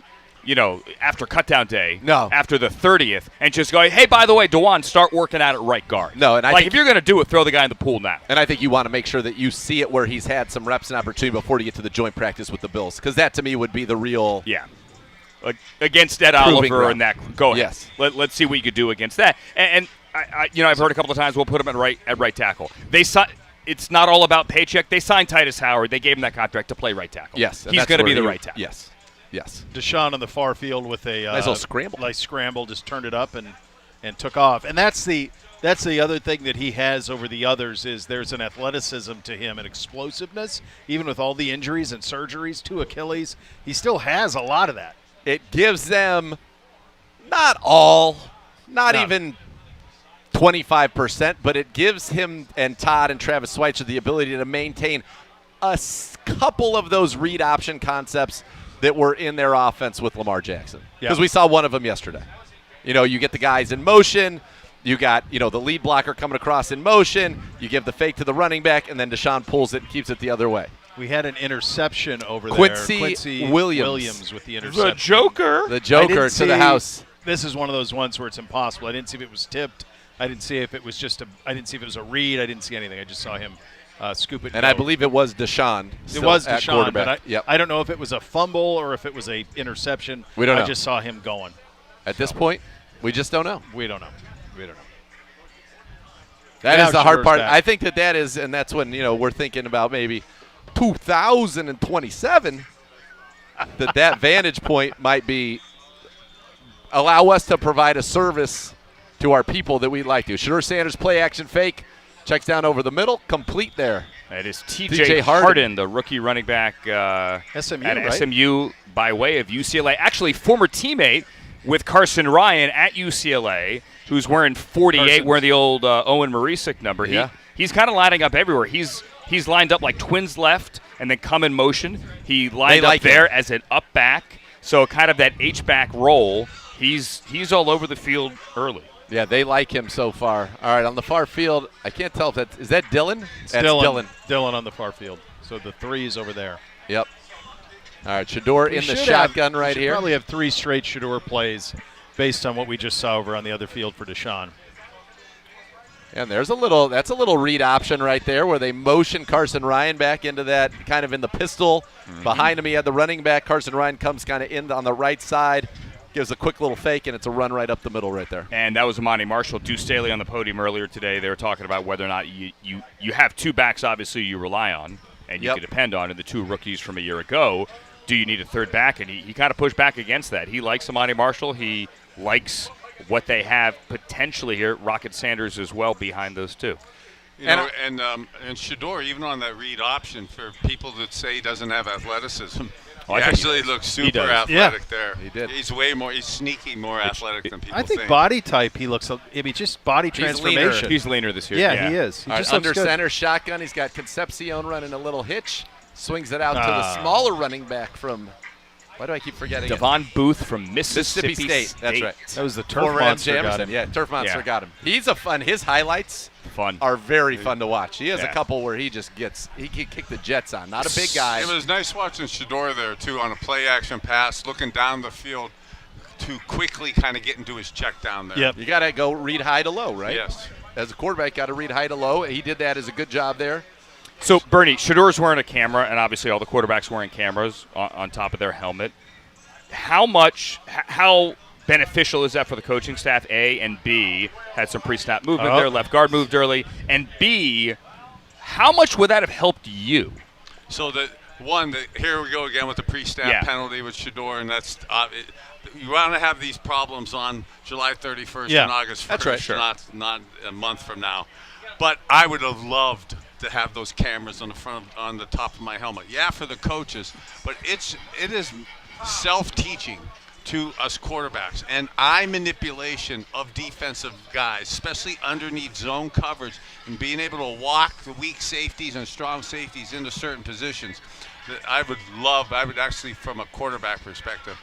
S4: after cutdown day,
S2: No.
S4: after the 30th, and just go, hey, by the way, DeJuan, start working out at right guard.
S2: No, and I think-
S4: if you're going to do it, throw the guy in the pool now.
S2: And I think you want to make sure that you see it where he's had some reps and opportunity before you get to the joint practice with the Bills, because that to me would be the real.
S4: Yeah. Against Ed
S2: Proving
S4: Oliver
S2: ground.
S4: and that. Go ahead.
S2: Yes.
S4: Let's see what you could do against that. And I've heard a couple of times we'll put him at right tackle. It's not all about paycheck. They signed Titus Howard. They gave him that contract to play right tackle.
S2: Yes, and
S4: He's
S2: that's
S4: going to
S2: where
S4: be the
S2: he-
S4: right tackle.
S2: Yes, yes.
S1: Deshaun on the far field with a
S2: Nice little scramble.
S1: Nice scramble, just turned it up and took off. And that's the other thing that he has over the others is there's an athleticism to him and explosiveness. Even with all the injuries and surgeries to Achilles, he still has a lot of that.
S2: It gives them not all, not
S1: No.
S2: even 25%, but it gives him and Todd and Travis Schweitzer the ability to maintain a couple of those read option concepts that were in their offense with Lamar Jackson. Because
S1: Yeah.
S2: we saw one of them yesterday. You get the guys in motion. You got, the lead blocker coming across in motion. You give the fake to the running back, and then Deshaun pulls it and keeps it the other way.
S1: We had an interception over
S2: Quincy
S1: there. Quincy
S2: Williams.
S1: with the interception.
S4: The Joker.
S2: The
S1: I
S2: Joker
S1: didn't
S2: to the
S1: see-
S2: house.
S1: This is one of those ones where it's impossible. I didn't see if it was tipped. I didn't see if it was I didn't see if it was a read. I didn't see anything. I just saw him scoop it.
S2: And I believe it was Deshaun.
S1: it
S2: still
S1: was
S2: at
S1: Deshaun,
S2: quarterback.
S1: but I don't know if it was a fumble or if it was a interception.
S2: We don't know.
S1: I just saw him going.
S2: At this point, we just don't know.
S1: We don't know. We don't know.
S2: That
S1: Now
S2: is the hard
S1: Shador's
S2: part.
S1: back.
S2: I think that is, and that's when we're thinking about maybe 2027. that vantage point might be allow us to provide a service to our people that we'd like to. Shador Sanders play action fake, checks down over the middle, complete there.
S4: It is
S2: TJ
S4: TJ
S2: Harden.
S4: Harden, the rookie running back
S1: SMU,
S4: at
S1: right?
S4: SMU by way of UCLA. Actually, former teammate with Carson Ryan at UCLA, who's wearing 48,
S1: Carson's-
S4: wearing the old Owen Marisic number.
S2: Yeah.
S4: He's kind of lining up everywhere. He's lined up like twins left and then come in motion. He lined
S2: like
S4: up there
S2: him.
S4: as an up back, so kind of that H-back role. He's all over the field early.
S2: Yeah, they like him so far. All right, on the far field, I can't tell if is that Dylan? That's Dylan.
S1: Dylan on the far field. So the 3 is over there.
S2: Yep. All right, Shador
S1: We
S2: in the
S1: should
S2: shotgun
S1: we
S2: right
S1: should
S2: here.
S1: Probably have 3 straight Shador plays. based on what we just saw over on the other field for Deshaun.
S2: And that's a little read option right there where they motion Carson Ryan back into that kind of in the pistol. Behind him he had the running back. Carson Ryan comes kind of in on the right side, gives a quick little fake, and it's a run right up the middle right there.
S4: And that was Amani Marshall. Deuce Staley on the podium earlier today. They were talking about whether or not you have two backs obviously you rely on and you can depend on, and the two rookies from a year ago. Do you need a third back? And he kind of pushed back against that. He likes Amani Marshall. He likes what they have potentially here. Rocket Sanders as well behind those two.
S5: And Shador, even on that read option, for people that say he doesn't have athleticism, he actually looks super athletic there.
S2: He did.
S5: He's sneaky more athletic than people
S1: I think
S5: think.
S1: body type, he looks. Just body transformation.
S4: He's leaner this year.
S1: Yeah, he is. He
S2: All
S1: just
S2: right,
S1: looks
S2: under
S1: good.
S2: center shotgun. He's got Concepcion running a little hitch. Swings it out to the smaller running back from. Why do I keep forgetting?
S4: Devon Booth from Mississippi
S2: State. That's right.
S1: That was the Turf
S2: Former
S1: Monster
S2: MJ
S1: got
S2: Emerson.
S1: him.
S2: Yeah, Turf Monster
S4: Yeah.
S2: got him. He's a fun. His highlights
S4: Fun.
S2: are very fun to watch. He has a
S4: Yeah.
S2: couple where he can kick the Jets on. Not a big guy.
S5: It was nice watching Shador there, too, on a play-action pass, looking down the field to quickly kind of get into his check down there.
S1: Yep.
S2: You got to go read high to low, right?
S5: Yes.
S2: As a quarterback, got to read high to low. He did that as a good job there.
S4: So, Bernie, Shador's wearing a camera, and obviously all the quarterbacks wearing cameras on top of their helmet. How beneficial is that for the coaching staff, A, and B, had some pre-snap movement there, left guard moved early, and B, how much would that have helped you?
S5: So, here we go again with the pre-snap penalty with Shador, and that's you want to have these problems on July 31st and August 1st,
S2: That's right, sure.
S5: not a month from now. But I would have loved to have those cameras on the top of my helmet. Yeah, for the coaches, but it is self-teaching to us quarterbacks and eye manipulation of defensive guys, especially underneath zone coverage, and being able to walk the weak safeties and strong safeties into certain positions. That I would actually, from a quarterback perspective,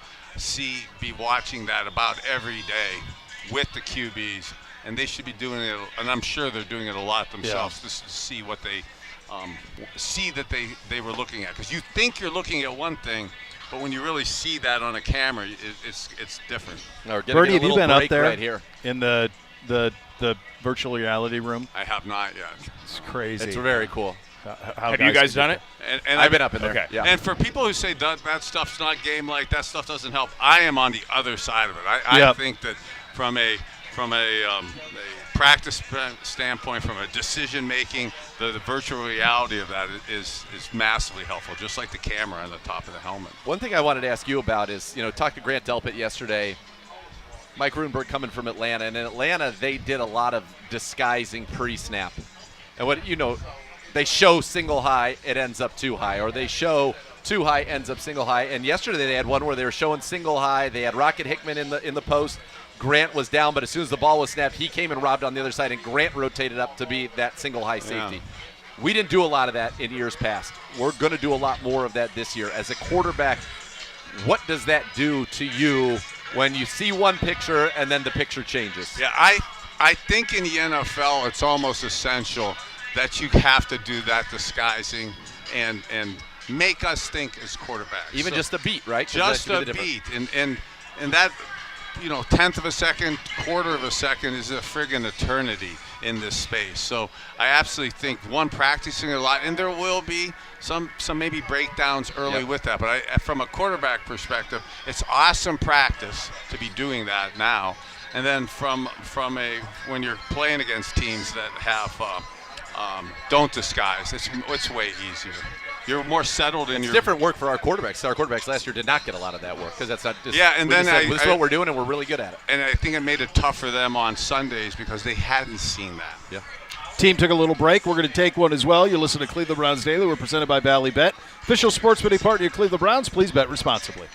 S5: be watching that about every day with the QBs, and they should be doing it, and I'm sure they're doing it a lot themselves, just to see what they see that they were looking at. Because you think you're looking at one thing, but when you really see that on a camera, it's different.
S1: Bernie, have you been up there
S2: right here
S1: in the virtual reality room?
S5: I have not yet.
S1: It's crazy.
S2: It's very cool.
S1: How
S4: Have you guys done it?
S5: And
S2: I've been up in there.
S4: Okay.
S2: Yeah.
S5: And for people who say that stuff's not game-like, that stuff doesn't help, I am on the other side of it. I think that from a practice standpoint, from a decision-making, the virtual reality of that is massively helpful, just like the camera on the top of the helmet.
S2: One thing I wanted to ask you about is, talked to Grant Delpit yesterday. Mike Rudenberg coming from Atlanta, and in Atlanta they did a lot of disguising pre-snap. And they show single high, it ends up too high, or they show too high, ends up single high. And yesterday they had one where they were showing single high. They had Rocket Hickman in the post. Grant was down, but as soon as the ball was snapped, he came and robbed on the other side, and Grant rotated up to be that single high safety.
S5: Yeah.
S2: We didn't do a lot of that in years past. We're going to do a lot more of that this year. As a quarterback, what does that do to you when you see one picture and then the picture changes?
S5: Yeah, I think in the NFL it's almost essential that you have to do that disguising and make us think as quarterbacks.
S2: Even just a beat, right?
S5: Just a beat. And that, tenth of a second, quarter of a second is a friggin' eternity in this space. So I absolutely think, practicing a lot, and there will be some maybe breakdowns early with that. But from a quarterback perspective, it's awesome practice to be doing that now. And then when you're playing against teams that have don't disguise, it's way easier. You're more settled in
S2: It's different work for our quarterbacks. Our quarterbacks last year did not get a lot of that work because that's not just.
S5: Yeah, and then
S2: this is what we're doing, and we're really good at it.
S5: And I think it made it tough for them on Sundays because they hadn't seen that.
S2: Yeah.
S1: Team took a little break. We're going to take one as well. You listen to Cleveland Browns Daily. We're presented by Bally Bet, official sports betting partner of Cleveland Browns. Please bet responsibly.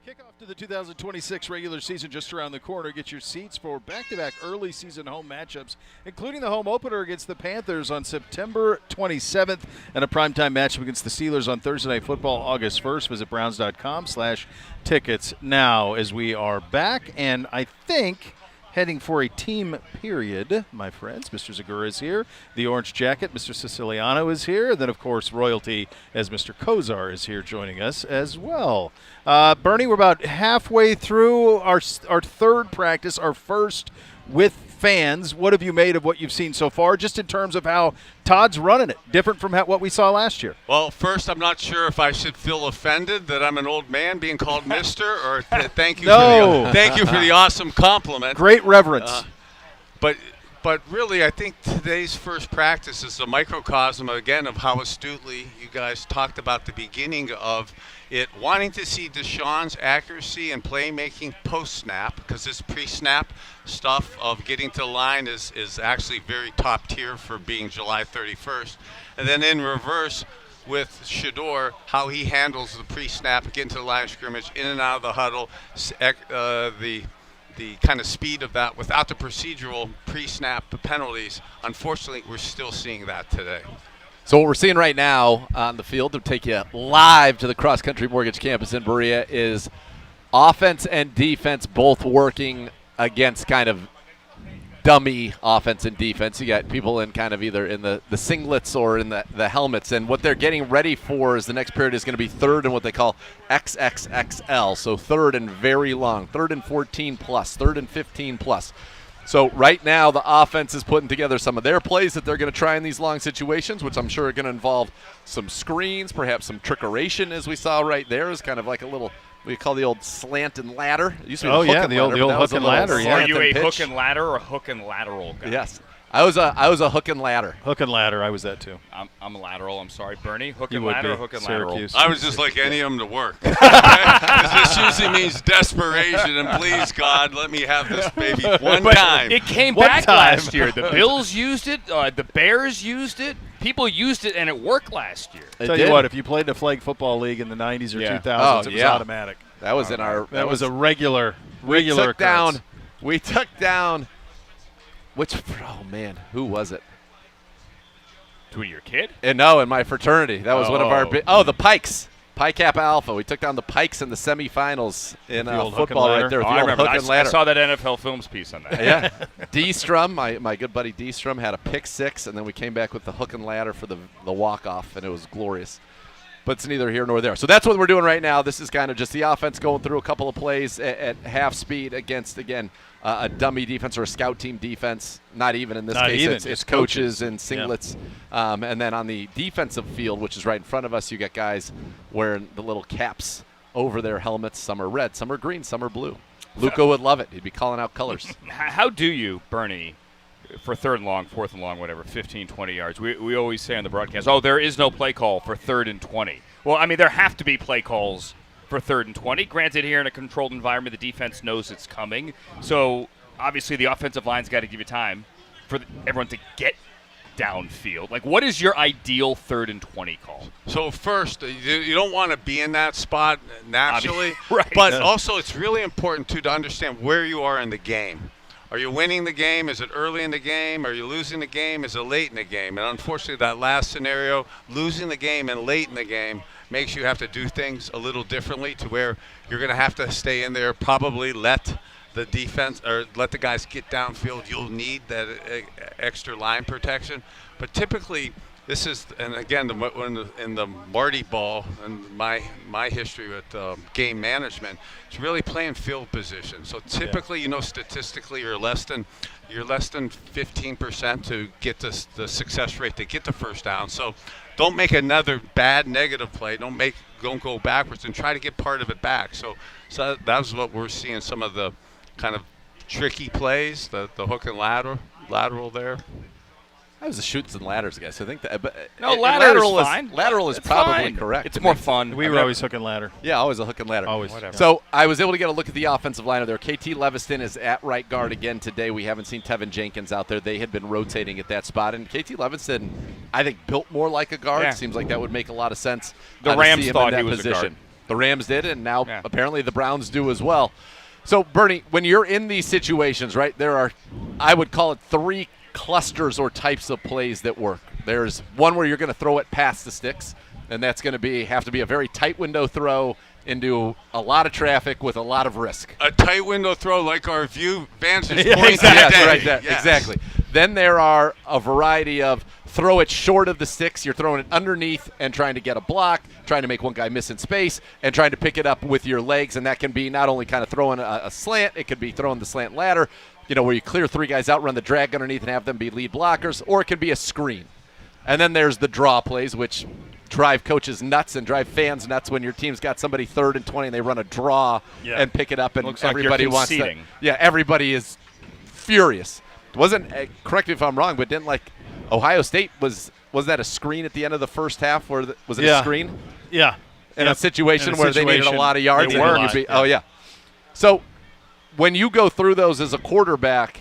S1: Kickoff to the 2026 regular season just around the corner. Get your seats for back-to-back early season home matchups, including the home opener against the Panthers on September 27th and a primetime matchup against the Steelers on Thursday Night Football August 1st. Visit browns.com/tickets now as we are back, and I think heading for a team period, my friends. Mr. Zagura is here. The Orange Jacket, Mr. Siciliano, is here. And then, of course, royalty as Mr. Kosar is here joining us as well. Bernie, we're about halfway through our third practice, our first with fans. What have you made of what you've seen so far, just in terms of how Todd's running it, different from what we saw last year?
S5: Well, first, I'm not sure if I should feel offended that I'm an old man being called Mister, or thank you.
S1: No.
S5: Thank you for the awesome compliment.
S1: Great reverence.
S5: But really, I think today's first practice is a microcosm, again, of how astutely you guys talked about the beginning of it, wanting to see Deshaun's accuracy and playmaking post-snap, because this pre-snap stuff of getting to the line is actually very top tier for being July 31st. And then in reverse with Shedeur, how he handles the pre-snap, getting to the line of scrimmage, in and out of the huddle, the kind of speed of that without the procedural pre-snap penalties. Unfortunately, we're still seeing that today.
S2: So what we're seeing right now on the field, to take you live to the Cross Country Mortgage Campus in Berea, is offense and defense both working against kind of dummy offense and defense. You got people in kind of either in the singlets or in the helmets, and what they're getting ready for is the next period is going to be third and what they call XXXL, so third and very long, third and 14 plus, third and 15 plus. So right now the offense is putting together some of their plays that they're going to try in these long situations, which I'm sure are going to involve some screens, perhaps some trickeration, as we saw right there, is kind of like a little, we call the old slant and ladder. It used to be the hook and
S1: the old hook and ladder. Yeah.
S4: Are you a hook and ladder or a hook and lateral guy?
S2: Yes. I was a hook and ladder.
S1: Hook and ladder, I was that too.
S4: I'm a lateral. I'm sorry, Bernie. Hook
S1: You
S4: and
S1: would
S4: ladder,
S1: be.
S4: or hook and
S1: Syracuse.
S4: lateral.
S5: I was just like any of them to work. Because this usually means desperation, and please, God, let me have this baby one time.
S4: It came
S1: One
S4: back
S1: time.
S4: last year. The Bills used it. The Bears used it. People used it, and it worked last year.
S1: Tell you what, if you played in a flag football league in the 90s or
S4: Yeah.
S1: 2000s, it was
S2: yeah.
S1: automatic.
S2: That was in our.
S1: That was a regular
S2: We took
S1: occurrence.
S2: down. We took down. Which? Oh man, who was it?
S4: To your kid?
S2: And no, in my fraternity. That was one of our.
S4: Oh.
S2: The Pikes. Pi Kappa Alpha. We took down the Pikes in the semifinals in
S1: The old hook and
S2: football right
S1: ladder.
S2: there. With
S4: Oh,
S2: the
S4: I
S2: old
S4: remember.
S2: hook and
S4: I
S2: ladder.
S4: saw that NFL Films piece on that.
S2: Yeah. D-Strum, my good buddy D-Strum, had a pick six, and then we came back with the hook and ladder for the walk-off, and it was glorious. But it's neither here nor there. So that's what we're doing right now. This is kind of just the offense going through a couple of plays at half speed against, again, a dummy defense or a scout team defense. Not even in this
S1: Not
S2: case.
S1: even,
S2: It's
S1: just
S2: coaches
S1: coaches.
S2: and singlets. And then on the defensive field, which is right in front of us, you got guys wearing the little caps over their helmets. Some are red, some are green, some are blue. Luca would love it. He'd be calling out colors.
S4: How do you, Bernie, for third and long, fourth and long, whatever, 15, 20 yards, we always say on the broadcast, there is no play call for third and 20. Well, I mean, there have to be play calls for third and 20. Granted, here in a controlled environment, the defense knows it's coming. So, obviously, the offensive line's got to give you time for everyone to get downfield. Like, what is your ideal third and 20 call?
S5: So first, you don't want to be in that spot naturally,
S4: Right.
S5: but also it's really important to understand where you are in the game. Are you winning the game? Is it early in the game? Are you losing the game? Is it late in the game? And unfortunately, that last scenario, losing the game and late in the game, makes you have to do things a little differently, to where you're going to have to stay in there, probably let the defense or let the guys get downfield. You'll need that extra line protection. But typically, this is, and again, in the Marty ball and my history with game management, it's really playing field position. So typically, statistically, you're less than 15% to get the success rate to get the first down. So don't make another bad negative play. Don't go backwards, and try to get part of it back. So that's what we're seeing. Some of the kind of tricky plays, the hook and lateral there.
S2: I was a shoots and ladders guy, so I think that. But
S4: Lateral is fine.
S2: Lateral is
S4: It's
S2: probably
S4: fine.
S2: correct.
S4: It's more fun.
S1: We were always hook and ladder.
S2: Yeah, always a hook and ladder.
S1: Always.
S4: Whatever.
S2: So I was able to get a look at the offensive line there. KT Leviston is at right guard again today. We haven't seen Tevin Jenkins out there. They had been rotating at that spot. And KT Leviston, I think, built more like a guard.
S4: Yeah.
S2: Seems like that would make a lot of sense.
S4: The
S2: to
S4: Rams
S2: see him
S4: thought
S2: in
S4: he
S2: that
S4: was a
S2: position.
S4: guard.
S2: The Rams did, and now
S4: Yeah.
S2: apparently the Browns do as well. So, Bernie, when you're in these situations, right, there are, I would call it 3 clusters or types of plays that work. There's one where you're going to throw it past the sticks, and that's going to have to be a very tight window throw into a lot of traffic with a lot of risk.
S5: A tight window throw like our view vantage
S1: Yeah,
S5: point
S1: exactly.
S5: today.
S2: Right there.
S5: Yes.
S2: Exactly. Then there are a variety of throw it short of the sticks. You're throwing it underneath and trying to get a block, trying to make one guy miss in space, and trying to pick it up with your legs. And that can be not only kind of throwing a slant, it could be throwing the slant ladder, where you clear 3 guys out, run the drag underneath, and have them be lead blockers, or it can be a screen. And then there's the draw plays, which drive coaches nuts and drive fans nuts when your team's got somebody 3rd and 20 and they run a draw and pick it up, and
S4: Looks like you're
S2: everybody wants to.
S4: conceding.
S2: Yeah, everybody is furious. It wasn't, correct me if I'm wrong, but didn't Ohio State was that a screen at the end of the first half? Was it a screen?
S1: Yeah.
S2: In a situation where they needed a lot of yards.
S1: They
S2: and
S1: worked.
S2: Oh, yeah. So when you go through those as a quarterback,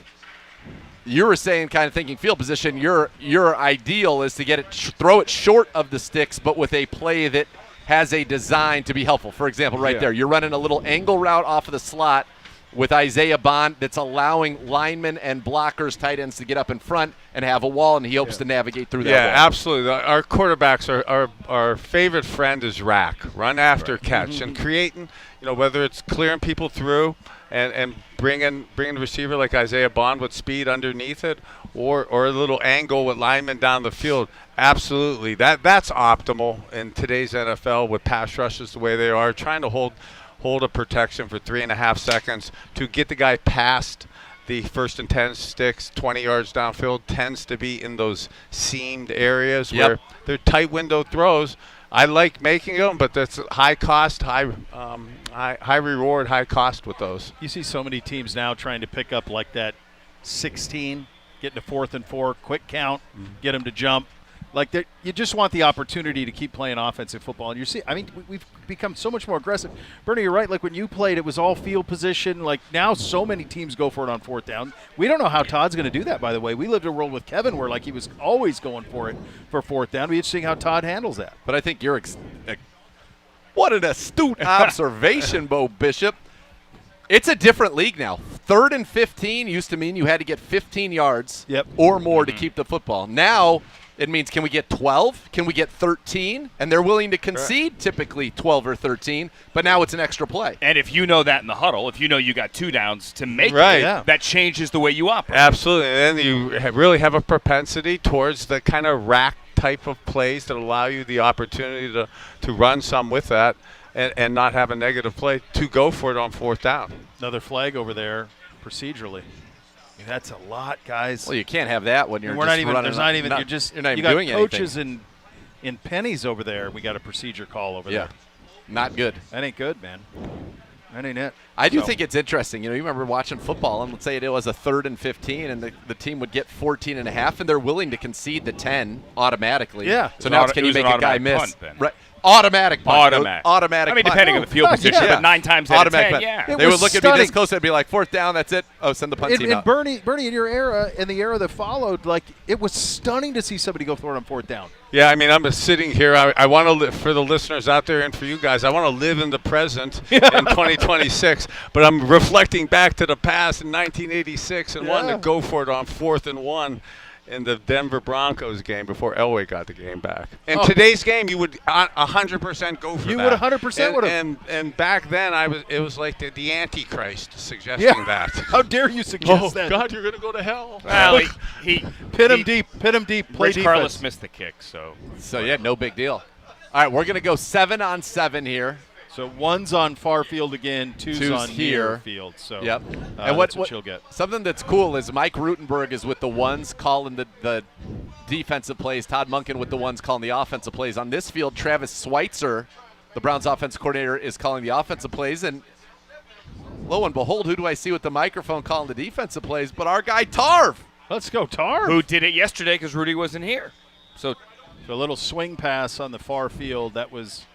S2: you were saying, kind of thinking field position, your ideal is to get it, throw it short of the sticks, but with a play that has a design to be helpful. For example, there, you're running a little angle route off of the slot with Isaiah Bond that's allowing linemen and blockers, tight ends to get up in front and have a wall, and he hopes to navigate through that wall.
S5: Yeah, absolutely. Our quarterbacks our favorite friend is rack, run after catch, and creating, whether it's clearing people through and bringing the receiver like Isaiah Bond with speed underneath it, or a little angle with linemen down the field. Absolutely, that's optimal in today's NFL with pass rushes the way they are, trying to hold a protection for 3.5 seconds to get the guy past the 1st and 10 sticks, 20 yards downfield, tends to be in those seamed areas where they're tight window throws. I like making them, but that's high cost, high reward, high cost with those.
S1: You see so many teams now trying to pick up like that 16, get into 4th and 4, quick count, get them to jump. You just want the opportunity to keep playing offensive football. And we've become so much more aggressive. Bernie, you're right. When you played, it was all field position. Now so many teams go for it on 4th down. We don't know how Todd's going to do that, by the way. We lived in a world with Kevin where, he was always going for it for 4th down. It'll be interesting how Todd handles that.
S2: But I think you're what an astute observation, Bo Bishop. It's a different league now. 3rd and 15 used to mean you had to get 15 yards or more to keep the football. Now it means, can we get 12? Can we get 13? And they're willing to concede typically 12 or 13, but now it's an extra play.
S4: And if you know that in the huddle, if you know you got 2 downs to make
S5: Right.
S4: that changes the way you operate.
S5: Absolutely, and then you really have a propensity towards the kind of rack type of plays that allow you the opportunity to run some with that and not have a negative play to go for it on 4th down.
S1: Another flag over there procedurally. That's a lot, guys.
S2: Well, you can't have that when you're
S1: we're
S2: just
S1: not even.
S2: running.
S1: There's not even.
S2: You're not even
S1: got
S2: doing
S1: coaches
S2: anything.
S1: in pennies over there. We got a procedure call over there.
S2: Not good.
S1: That ain't good, man. That ain't it.
S2: I do think it's interesting. You remember watching football, and let's say it was a 3rd and 15, and the team would get 14 and a half, and they're willing to concede the 10 automatically.
S1: Yeah.
S2: So now can you make a guy miss?
S4: Punt, then.
S2: Right. Automatic punt.
S4: Automatic. I mean,
S2: punt.
S4: depending on the field position, but 9 times out of 10,
S2: They
S1: It
S2: would
S1: was
S2: look at me this
S1: stunning.
S2: close and be like, 4th down, that's it. Oh, send the punt team out.
S1: Bernie, in your era, in the era that followed, it was stunning to see somebody go for it on 4th down.
S5: Yeah, I mean, I'm just sitting here. I want to for the listeners out there and for you guys, I want to live in the present in 2026. But I'm reflecting back to the past in 1986 and wanting to go for it on 4th and 1 in the Denver Broncos game before Elway got the game back. In today's game, you would 100% go for that.
S1: You would 100% would have.
S5: And back then, it was like the Antichrist suggesting that.
S1: How dare you suggest that?
S5: God, you're going to go to hell.
S4: Well, he
S1: Pit him deep. Play
S4: Rich
S1: defense.
S4: Carlos missed the kick, so
S2: No big deal. All right, we're going to go 7 on 7 here.
S1: So 1's on far field again, 2's on near field. So
S2: and
S1: that's what you'll get.
S2: Something that's cool is Mike Rutenberg is with the 1s calling the defensive plays. Todd Monken with the 1s calling the offensive plays. On this field, Travis Schweitzer, the Browns offensive coordinator, is calling the offensive plays. And lo and behold, who do I see with the microphone calling the defensive plays? But our guy Tarv.
S1: Let's go, Tarv.
S4: who did it yesterday because Rudy wasn't here. So
S1: a little swing pass on the far field. That was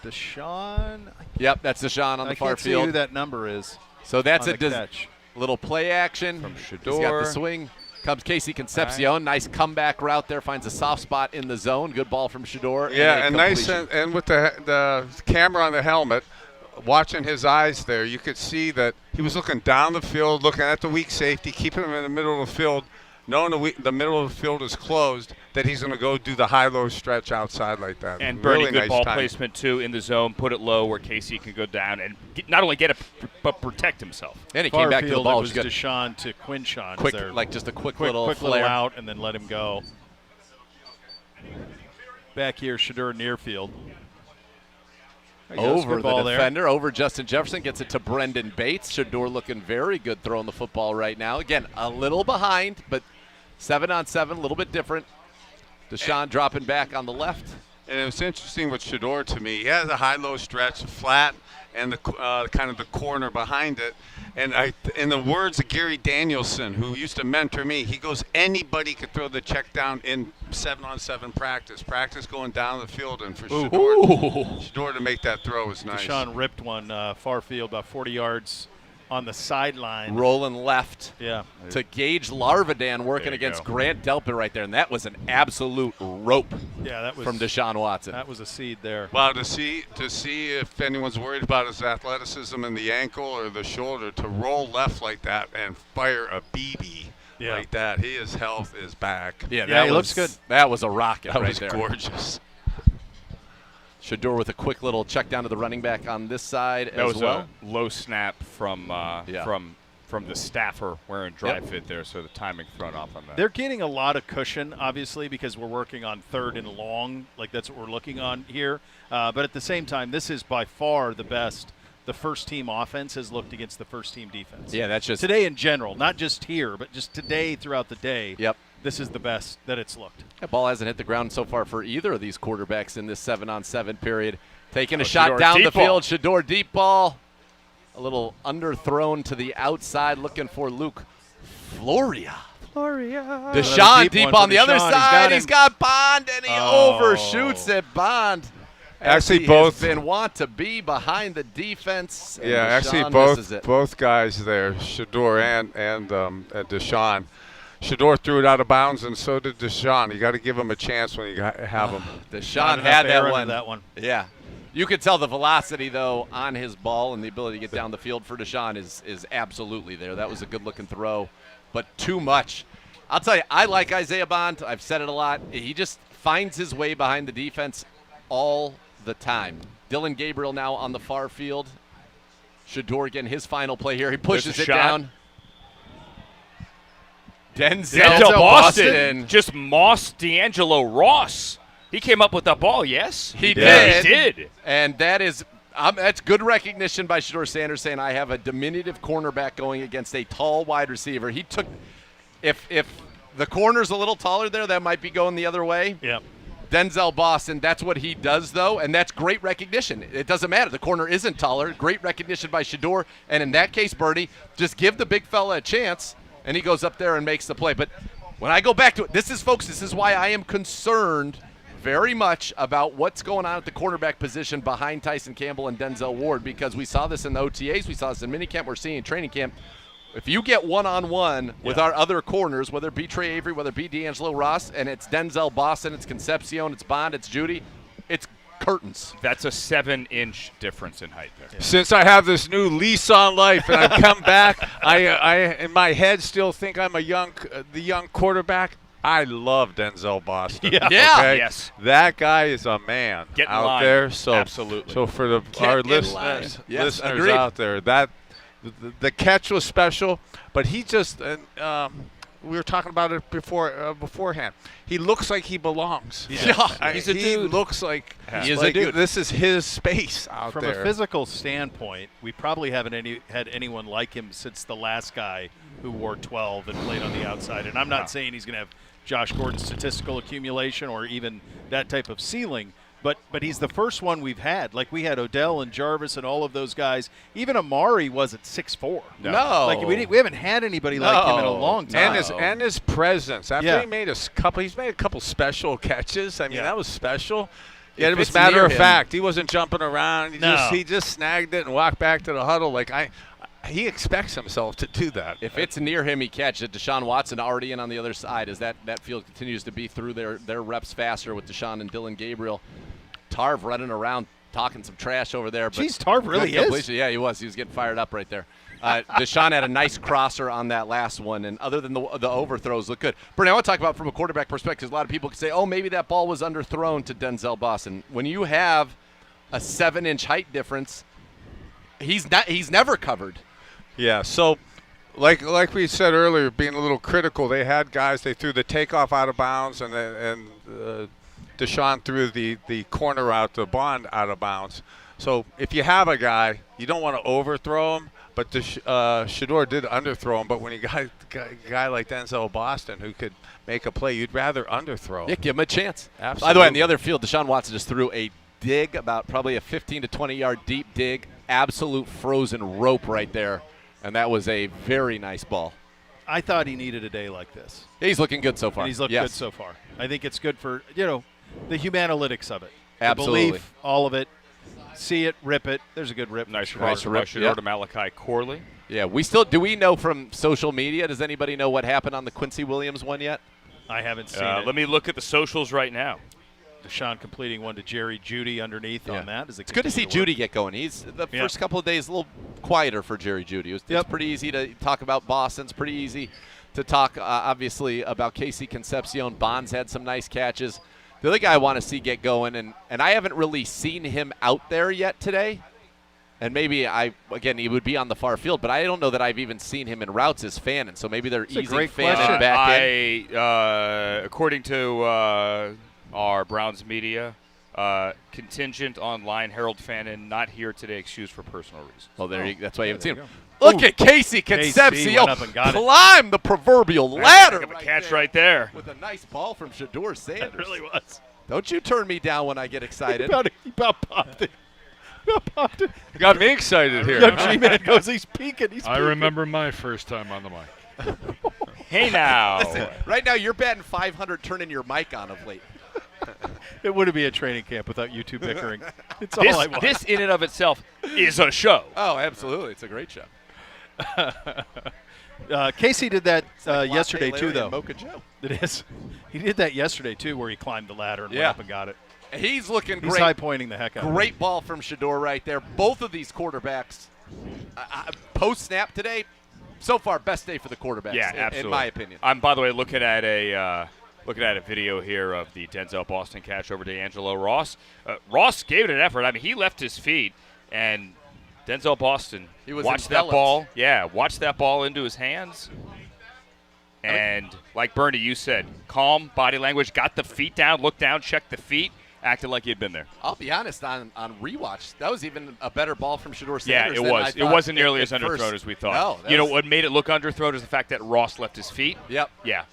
S1: Deshaun.
S2: Yep, that's Deshaun on the far
S1: I can't see
S2: field.
S1: who that number is.
S2: So that's
S1: on
S2: a
S1: the catch.
S2: little play action
S4: From
S2: He's got
S4: Shador.
S2: the swing. Comes Casey Concepcion. Nice comeback route there. Finds a soft spot in the zone. Good ball from Shador.
S5: Yeah, and nice,
S2: completion.
S5: and with the camera on the helmet, watching his eyes there, you could see that he was looking down the field, looking at the weak safety, keeping him in the middle of the field, knowing the middle of the field is closed, that he's going to go do the high-low stretch outside like that.
S4: And Bernie,
S5: really
S4: good
S5: nice
S4: ball
S5: timing.
S4: placement, too, in the zone. Put it low where Casey can go down and not only get it, but protect himself.
S2: And he
S1: Far
S2: came back to the
S1: field,
S2: ball.
S1: It was
S2: good.
S1: Deshaun to Quinshon.
S2: Quick,
S1: There.
S2: like just a quick
S1: quick
S2: little
S1: little
S2: flare.
S1: out and then let him go. Back here, Shador near field. There he goes.
S2: Over
S1: Good
S2: the
S1: ball there.
S2: defender, over Justin Jefferson, gets it to Brendan Bates. Shador looking very good throwing the football right now. Again, a little behind, but 7-on-7, a little bit different. Deshaun dropping back on the left.
S5: And it was interesting with Shador to me. He has a high-low stretch, flat, and the kind of the corner behind it. And in the words of Gary Danielson, who used to mentor me, he goes, anybody could throw the check down in 7-on-7 practice. Practice going down the field, and for Shador to make that throw was nice.
S1: Deshaun ripped one far field, about 40 yards on the sideline.
S2: Rolling left
S1: Yeah.
S2: to Gage Larvadan working
S4: There you
S2: against
S4: go.
S2: Grant Delpit right there. And that was an absolute rope
S1: Yeah, that was
S2: from Deshaun Watson.
S1: That was a seed there.
S5: Well, to see if anyone's worried about his athleticism in the ankle or the shoulder, to roll left like that and fire a BB
S1: Yeah.
S5: like that, his health is back.
S2: Yeah,
S1: Yeah,
S2: that
S1: he
S2: was,
S1: looks good.
S2: That was a rocket
S5: That
S2: right
S5: was
S2: there.
S5: gorgeous.
S2: Shador with a quick little check down to the running back on this side
S4: That
S2: as
S4: was
S2: well.
S4: a low snap from the staffer wearing dry
S2: Yep.
S4: fit there, so the timing thrown off on that.
S1: They're getting a lot of cushion, obviously, because we're working on third and long. Like, that's what we're looking on here. But at the same time, this is by far the best the first-team offense has looked against the first-team defense.
S2: Yeah, that's just
S1: Today in general, not just here, but just today throughout the day.
S2: Yep.
S1: This is the best that it's looked.
S2: That ball hasn't hit the ground so far for either of these quarterbacks in this 7-on-7 period. Taking a shot
S4: Shador,
S2: down
S4: deep
S2: the
S4: ball.
S2: field. Shador deep ball. A little underthrown to the outside, looking for Luke Floria. Deshaun
S1: deep
S2: deep
S1: one
S2: on
S1: for
S2: the other
S1: Deshaun. He's
S2: side.
S1: got
S2: He's
S1: him.
S2: got Bond, and he
S1: Oh.
S2: overshoots it. Bond. as
S5: Actually,
S2: he
S5: both-
S2: has been want to be behind the defense. And
S5: Yeah, actually,
S2: Deshaun misses it.
S5: both guys there, Shador and Deshaun. Shador threw it out of bounds, and so did Deshaun. You got to give him a chance when you have him.
S2: Deshaun
S1: Not enough
S2: had
S1: air
S2: that
S1: under
S2: one.
S1: that one.
S2: Yeah. You could tell the velocity, though, on his ball and the ability to get down the field for Deshaun is absolutely there. That was a good-looking throw, but too much. I'll tell you, I like Isaiah Bond. I've said it a lot. He just finds his way behind the defense all the time. Dylan Gabriel now on the far field. Shador getting his final play here. He pushes
S4: There's
S2: it
S4: a shot.
S2: down.
S4: Denzel Boston just mossed D'Angelo Ross. He came up with the ball, yes?
S2: He
S4: Yeah,
S2: did.
S4: he did.
S2: And that's good recognition by Shador Sanders saying, I have a diminutive cornerback going against a tall wide receiver. He took – if the corner's a little taller there, that might be going the other way.
S1: Yeah.
S2: Denzel Boston, that's what he does, though, and that's great recognition. It doesn't matter. The corner isn't taller. Great recognition by Shador. And in that case, Bernie, just give the big fella a chance, and he goes up there and makes the play. But when I go back to it, this is why I am concerned very much about what's going on at the cornerback position behind Tyson Campbell and Denzel Ward, because we saw this in the OTAs. We saw this in minicamp. We're seeing in training camp. If you get one-on-one with our other corners, whether it be Trey Avery, whether it be D'Angelo Ross, and it's Denzel Boston, it's Concepcion, it's Bond, it's Judy, it's curtains.
S4: That's a 7-inch difference in height there.
S5: Since I have this new lease on life and I've come back, I in my head still think I'm the young quarterback. I love Denzel Boston.
S2: Yeah.
S5: Okay?
S4: Yes.
S5: That guy is a man
S4: Get in
S5: out
S4: line.
S5: there. So
S4: Absolutely.
S5: So for
S2: Can't
S5: our
S2: get in line.
S5: listeners,
S2: Yes, agreed.
S5: out there, that the catch was special, but he just we were talking about it beforehand. He looks like he belongs.
S2: Yeah.
S4: He's a
S5: he
S4: dude.
S5: looks like
S2: He is a
S5: like
S2: dude.
S5: This is his space out
S1: From
S5: there.
S1: a physical standpoint, we probably haven't had anyone like him since the last guy who wore 12 and played on the outside. And I'm not saying he's going to have Josh Gordon's statistical accumulation or even that type of ceiling, but he's the first one we've had. Like, we had Odell and Jarvis and all of those guys. Even Amari wasn't 6'4".
S2: No.
S1: Like, we haven't had anybody like him in a long time.
S5: And his presence. After
S1: Yeah.
S5: he's made a couple special catches. I mean,
S1: Yeah.
S5: that was special.
S2: If
S5: Yeah, it was
S2: it's
S5: matter
S2: near
S5: of
S2: him-
S5: fact. He wasn't jumping around.
S1: No.
S5: He just snagged it and walked back to the huddle. Like he expects himself to do that.
S2: If it's near him, he catches it. Deshaun Watson already in on the other side as that field continues to be through their reps faster with Deshaun and Dylan Gabriel. Tarv running around talking some trash over there. But
S1: Jeez, Tarv really is?
S2: completion. Yeah, he was. He was getting fired up right there. Deshaun had a nice crosser on that last one, and other than the overthrows, look good. Bernie, I want to talk about from a quarterback perspective. A lot of people can say, oh, maybe that ball was underthrown to Denzel Boston. When you have a 7-inch height difference, he's never covered.
S5: Yeah, so like we said earlier, being a little critical, they had guys, they threw the takeoff out of bounds, and Deshaun threw the corner out, the bond out of bounds. So if you have a guy, you don't want to overthrow him, but Shedeur did underthrow him. But when you got a guy like Denzel Boston who could make a play, you'd rather underthrow him.
S2: Yeah, give him a chance.
S5: Absolutely.
S2: By the way, on the other field, Deshaun Watson just threw a dig, about probably a 15 to 20-yard deep dig, absolute frozen rope right there. And that was a very nice ball.
S1: I thought he needed a day like this.
S2: He's looking good so far.
S1: And he's looked good so far. I think it's good for, the humananalytics of it.
S2: Absolutely.
S1: The belief, all of it. See it, rip it. There's a good rip.
S4: Nice
S2: Nice
S4: rip.
S2: rip,
S4: Shedeur
S2: yeah.
S4: to Malachi Corley.
S2: Yeah, do we know from social media, does anybody know what happened on the Quincy Williams one yet?
S1: I haven't seen it.
S4: Let me look at the socials right now.
S1: Deshaun completing one to Jerry Judy underneath on that.
S2: It's good to see Judy get going. He's the first couple of days a little quieter for Jerry Judy. It's pretty easy to talk about Boston. It's pretty easy to talk, obviously, about Casey Concepcion. Bonds had some nice catches. The other guy I want to see get going, and I haven't really seen him out there yet today. And maybe he would be on the far field, but I don't know that I've even seen him in routes as Fannin. So maybe they're easing Fannin back in.
S4: According to our Browns media, contingent online, Harold Fannin not here today, excused for personal reasons.
S2: Well, that's why you haven't seen him.
S1: Go.
S2: Look at Casey Concepcion
S1: went up and got it.
S2: climb the proverbial ladder.
S4: Heck of a catch right there.
S2: With a nice ball from Shedeur Sanders.
S1: It really was.
S2: Don't you turn me down when I get excited.
S1: He about popped it.
S5: Got me excited here.
S1: Young G-Man goes, he's peeking.
S3: I remember my first time on the mic.
S4: Hey now.
S2: Listen, right now you're batting 500 turning your mic on of late.
S1: It wouldn't be a training camp without you two bickering. It's all I want.
S4: This in and of itself is a show.
S2: Oh, absolutely. It's a great show.
S1: Casey did that
S2: Like
S1: yesterday,
S2: Latte
S1: too,
S2: Larry
S1: though.
S2: and Mocha Joe.
S1: It is. He did that yesterday, too, where he climbed the ladder and went up and got it.
S2: He's looking
S1: He's
S2: great.
S1: high-pointing the heck out of it.
S2: Great ball from Shedeur right there. Both of these quarterbacks, post-snap today, so far, best day for the quarterbacks,
S4: Yeah, absolutely.
S2: in my opinion.
S4: I'm, by the way, looking at a video here of the Denzel Boston catch over to Angelo Ross. Ross gave it an effort. I mean, he left his feet, and Denzel Boston watched that ball. Yeah, watched that ball into his hands. And like Bernie, you said, calm body language, got the feet down, looked down, checked the feet, acted like he had been there.
S2: I'll be honest, on rewatch, that was even a better ball from Shedeur Sanders.
S4: Yeah, it
S2: than I
S4: was. It
S2: thought
S4: wasn't nearly
S2: at
S4: as underthrown
S2: first.
S4: as we thought.
S2: No,
S4: what made it look underthrown is the fact that Ross left his feet.
S2: Yep.
S4: Yeah.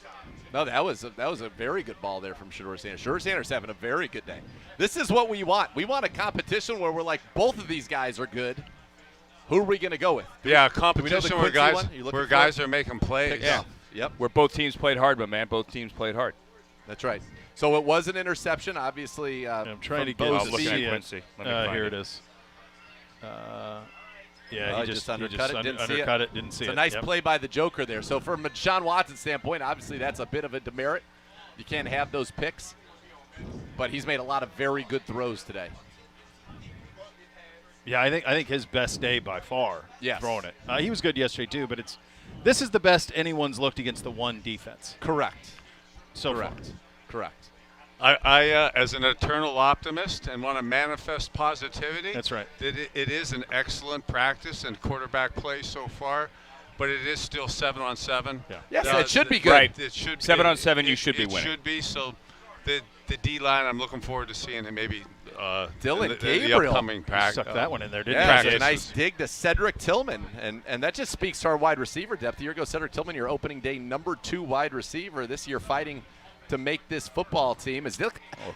S2: No, that was a very good ball there from Shedeur Sanders. Shedeur Sanders having a very good day. This is what we want. We want a competition where we're like, both of these guys are good. Who are we going to go with?
S5: Yeah,
S2: Do we know the
S5: competition where
S2: Quincy one? You looking
S5: where
S2: for
S5: guys
S2: it?
S5: are making plays.
S2: Yeah. Yep.
S4: Where both teams played hard, but, man, both teams played hard.
S2: That's right. So it was an interception, obviously.
S1: I'm trying to
S2: from
S1: get
S2: both
S4: I'm looking at
S2: speed.
S4: Quincy. Let me find
S1: Here it is. Yeah,
S2: He just undercut it. Didn't see it.
S1: Didn't see
S2: It's
S1: it.
S2: a nice
S1: Yep.
S2: play by the Joker there. So from a Deshaun Watson standpoint, obviously that's a bit of a demerit. You can't have those picks. But he's made a lot of very good throws today.
S1: Yeah, I think his best day by far.
S2: Yes.
S1: Throwing it. He was good yesterday too, but this is the best anyone's looked against the one defense.
S2: Correct.
S1: So
S2: Correct.
S1: far.
S2: Correct.
S5: I as an eternal optimist and want to manifest positivity.
S1: That's right.
S5: That it is an excellent practice and quarterback play so far, but it is still 7-on-7.
S1: Yeah.
S2: Yes, it should be good.
S4: Right.
S5: It should
S4: 7-on-7, you should be
S5: it
S4: winning.
S5: It should be. So the D line, I'm looking forward to seeing him maybe
S2: Dylan
S5: in the
S2: Gabriel.
S5: upcoming pack.
S1: Stuck that one in there, didn't
S2: Yeah,
S1: he?
S2: it's a
S5: practices.
S2: nice dig to Cedric Tillman, and that just speaks to our wide receiver depth. A year ago, Cedric Tillman, your opening day #2 wide receiver. This year, fighting to make this football team.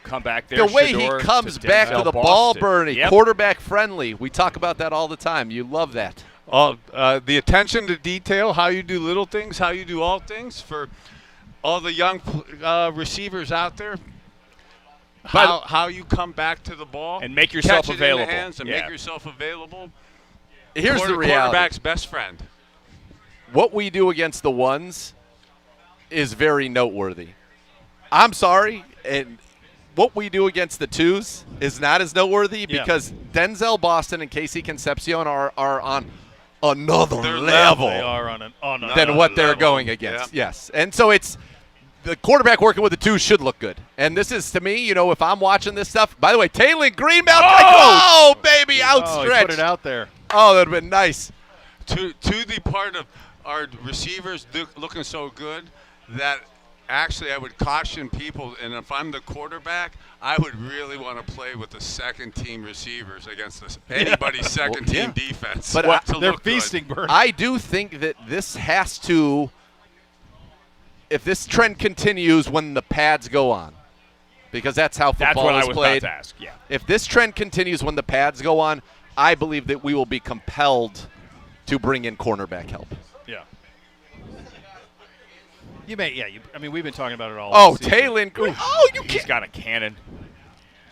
S4: Come back there.
S2: The way
S4: Shedeur
S2: he comes
S4: to
S2: back to
S4: Denzel
S2: the ball,
S4: Boston.
S2: Bernie,
S4: Yep.
S2: quarterback friendly. We talk about that all the time. You love that.
S5: The attention to detail, how you do little things, how you do all things for all the young receivers out there. How you come back to the ball
S4: And make yourself
S5: catch it
S4: available.
S5: in the hands and
S4: Yeah.
S5: make yourself available.
S2: Here's the reality.
S5: Quarterback's best friend.
S2: What we do against the ones is very noteworthy. I'm sorry, and what we do against the twos is not as noteworthy because Denzel Boston and Casey Concepcion are on another level
S1: They are on
S2: than what they're going against.
S5: Yeah.
S2: Yes, and so it's the quarterback working with the twos should look good. And this is, to me, if I'm watching this stuff. By the way, Taylor Greenbelt. Oh, baby, outstretched.
S1: Oh, he put it out there.
S2: Oh, that would have been nice.
S5: To the part of our receivers looking so good that actually I would caution people, and if I'm the quarterback, I would really want to play with the second-team receivers against anybody's second-team defense.
S2: But
S1: they're feasting, Bernie.
S2: I do think that this has to, if this trend continues when the pads go on, because that's how
S4: That's
S2: football
S4: what I
S2: is
S4: was
S2: played.
S4: about to ask. Yeah.
S2: If this trend continues when the pads go on, I believe that we will be compelled to bring in cornerback help.
S1: Yeah. You may, yeah. We've been talking about it all.
S2: Oh,
S1: season.
S2: Taylor Green. Oh, you
S4: He's
S2: can't.
S4: got a cannon,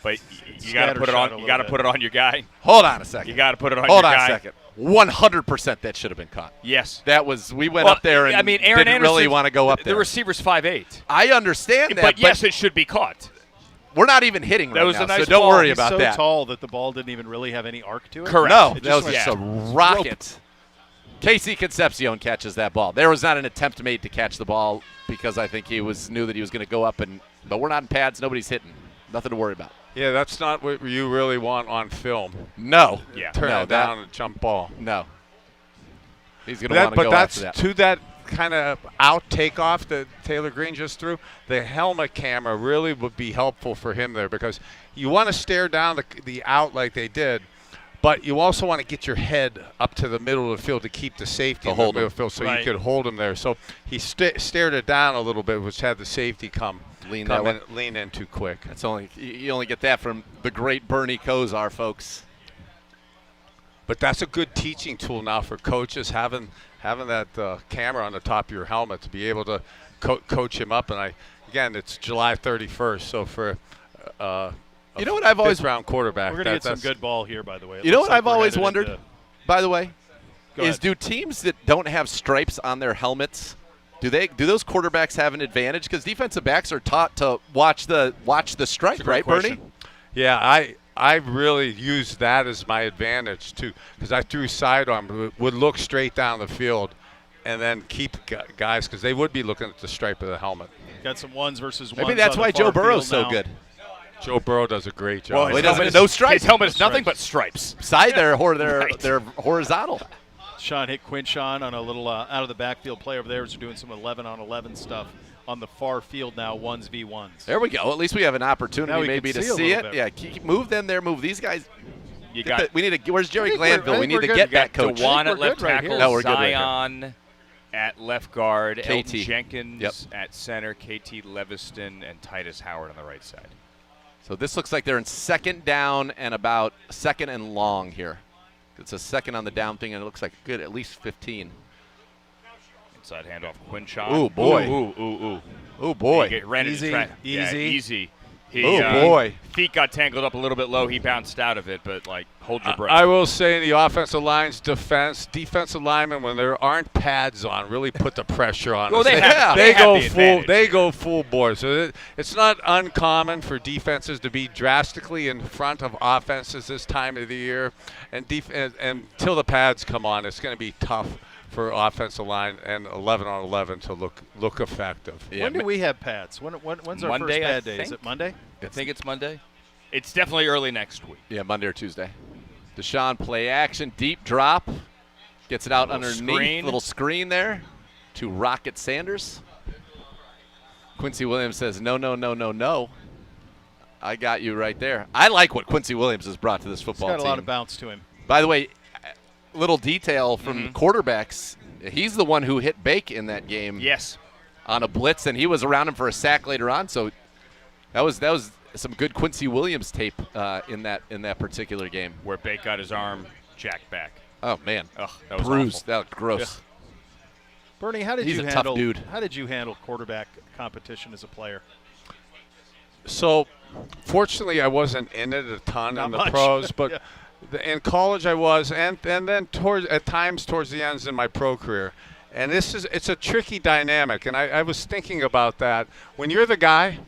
S4: but you got to put it
S1: Scattershot a
S4: on. You
S1: little
S4: got to
S1: bit.
S4: put it on your guy.
S2: Hold on a second.
S4: You got to put it on
S2: Hold
S4: your
S2: on
S4: guy.
S2: a second. 100% that should have been caught.
S4: Yes.
S2: That was, we went up there and
S4: Aaron
S2: didn't
S4: Anderson,
S2: really want to go up
S4: the
S2: there.
S4: receiver's 5'8".
S2: I understand that,
S4: But yes, it should be caught.
S2: we're not even hitting right
S4: was
S2: now,
S4: a nice
S2: so don't
S4: ball.
S2: worry
S1: He's
S2: about
S1: so
S2: that.
S1: tall that the ball didn't even really have any arc to it.
S4: Correct.
S2: No,
S1: It
S2: that was
S1: just
S2: just
S1: went
S2: a rocket. Casey Concepcion catches that ball. There was not an attempt made to catch the ball because I think he knew that he was going to go up, but we're not in pads. Nobody's hitting. Nothing to worry about.
S5: Yeah, that's not what you really want on film.
S2: No.
S4: Yeah.
S5: Turn
S2: No,
S5: it down and jump ball.
S2: No. He's going to want to
S5: But
S2: go
S5: that's
S2: after that.
S5: to that kind of out takeoff that Taylor Green just threw. The helmet camera really would be helpful for him there because you want to stare down the out like they did, but you also want to get your head up to the middle of the field to keep the safety
S2: To
S5: in the
S2: hold
S5: middle
S2: him.
S5: of the field so
S1: Right.
S5: you could hold him there. So he stared it down a little bit, which had the safety lean in too quick.
S2: That's you only get that from the great Bernie Kosar, folks.
S5: But that's a good teaching tool now for coaches, having that camera on the top of your helmet to be able to coach him up. And again, it's July 31st, so for
S2: You know what I've always
S5: round quarterback,
S1: We're going to get some good ball here, by the way. It
S2: You know
S1: looks
S2: what
S1: like
S2: I've
S1: we're
S2: always
S1: headed
S2: wondered,
S1: into-
S2: by the way,
S1: Go
S2: is
S1: ahead.
S2: do teams that don't have stripes on their helmets, do those quarterbacks have an advantage? Because defensive backs are taught to watch the stripe,
S4: That's a great
S2: right,
S4: question.
S2: Bernie?
S5: Yeah, I really used that as my advantage too, because I threw sidearm, would look straight down the field, and then keep guys because they would be looking at the stripe of the helmet.
S1: Got some ones versus ones.
S2: Maybe that's
S1: on the
S2: why
S1: far
S2: Joe Burrow's
S1: field
S2: so
S1: now.
S2: good.
S5: Joe Burrow does a great job.
S4: Well,
S2: he
S4: his
S2: doesn't-
S4: helmet
S2: no
S4: is-
S2: stripes.
S4: His helmet is
S1: No
S4: nothing
S1: stripes.
S4: but stripes.
S2: Side they're
S4: Right.
S2: horizontal.
S1: Sean hit Quinshon on a little out of the backfield play over there. They're doing some 11-on-11 stuff on the far field now, 1v1s.
S2: There we go. At least we have an opportunity
S1: Now we
S2: maybe
S1: can
S2: to
S1: see a
S2: see
S1: little
S2: it.
S1: bit.
S2: Yeah, move them there. Move these guys.
S4: You
S2: Get
S4: got
S2: we need to. Where's Jerry
S1: I think we're-
S2: Glanville?
S1: I
S2: We
S1: think
S2: need
S1: we're
S2: to
S1: good.
S2: get
S4: you got
S2: that coach.
S4: Dewan
S1: We're
S4: at left
S1: good right
S4: tackle,
S1: here.
S2: No, we're good right here.
S4: Zion at left guard, Elton
S2: KT.
S4: Jenkins
S2: Yep.
S4: at center, KT Leviston, and Titus Howard on the right side.
S2: So this looks like they're in second down and about second and long here. It's a second on the down thing, and it looks like good at least 15.
S4: Inside handoff, Quinshon.
S2: Ooh, boy.
S4: Ooh.
S2: Oh boy.
S4: He ran into
S1: Easy,
S4: track. Yeah,
S1: easy.
S4: easy. He,
S2: Oh, boy.
S4: Feet got tangled up a little bit low. He bounced out of it, but hold your breath.
S5: I will say the offensive line's defensive linemen, when there aren't pads on, really put the pressure on.
S4: Well,
S5: us.
S4: they have-
S5: they
S4: they have
S5: go
S4: the
S5: full.
S4: advantage.
S5: They go full bore. So it's not uncommon for defenses to be drastically in front of offenses this time of the year, and until the pads come on, it's going to be tough for offensive line and 11-on-11 to look effective.
S2: Yeah,
S1: When do we have pads? When's our
S4: Monday,
S1: first
S4: I
S1: pad day? Is
S4: think.
S1: it Monday?
S4: I think it's Monday. It's definitely early next week.
S2: Yeah, Monday or Tuesday. Deshaun play action, deep drop. Gets it out
S4: Little
S2: underneath.
S4: screen.
S2: Little screen there to Rocket Sanders. Quincy Williams says, no. I got you right there. I like what Quincy Williams has brought to this
S1: He's
S2: football
S1: got a
S2: team.
S1: lot of bounce to him.
S2: By the way, little detail from quarterbacks. He's the one who hit Bake in that game
S4: Yes.
S2: on a blitz, and he was around him for a sack later on. So that was some good Quincy Williams tape in that particular game.
S4: Where Bake got his arm jacked back.
S2: Oh man,
S4: Ugh, that was
S2: bruised.
S4: awful.
S2: That looked gross.
S4: Ugh.
S1: Bernie, how did
S2: He's
S1: you
S2: a tough
S1: handle?
S2: dude.
S1: How did you handle quarterback competition as a player?
S5: So, fortunately, I wasn't in it a ton
S1: Not
S5: in the
S1: much.
S5: pros, but
S1: Yeah.
S5: In college I was, and then at times towards the ends in my pro career. And it's a tricky dynamic, and I was thinking about that. When you're the guy,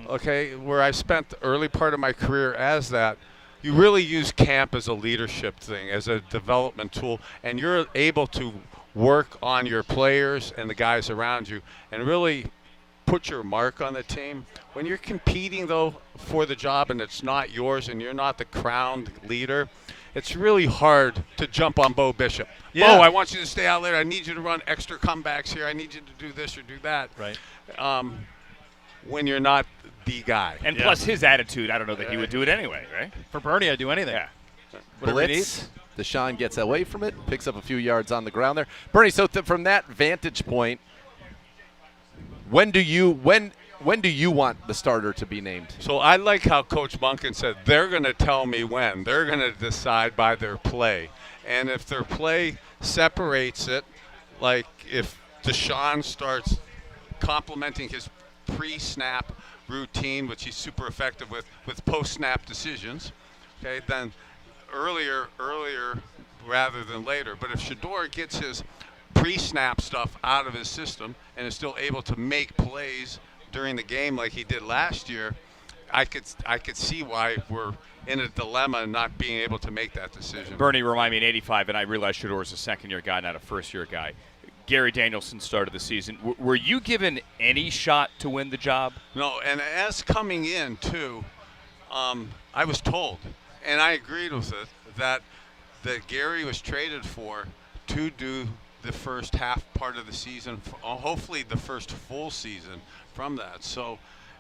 S5: okay, where I spent the early part of my career as that, you really use camp as a leadership thing, as a development tool, and you're able to work on your players and the guys around you and really put your mark on the team. When you're competing, though, for the job and it's not yours and you're not the crowned leader, it's really hard to jump on Bo Bishop.
S1: Yeah.
S5: Bo, I want you to stay out later. I need you to run extra comebacks here. I need you to do this or do that.
S1: Right.
S5: When you're not the guy.
S4: And plus his attitude, I don't know that he would do it anyway, right?
S1: For Bernie, I'd do anything.
S4: Yeah.
S1: Whatever he
S2: Blitz.
S1: needs.
S2: Deshaun gets away from it, picks up a few yards on the ground there. Bernie, so from that vantage point, when do you want the starter to be named?
S5: So I like how Coach Monken said they're going to tell me when. They're going to decide by their play. And if their play separates it, like if Deshaun starts complementing his pre-snap routine, which he's super effective with post-snap decisions, okay, then earlier rather than later. But if Shador gets his pre-snap stuff out of his system and is still able to make plays during the game like he did last year, I could see why we're in a dilemma not being able to make that decision.
S4: Bernie, remind me, in '85, and I realize Shador's a second-year guy, not a first-year guy. Gary Danielson started the season. Were you given any shot to win the job?
S5: No, and as coming in, too, I was told, and I agreed with it, that Gary was traded for to do the first half part of the season, hopefully the first full season from that. So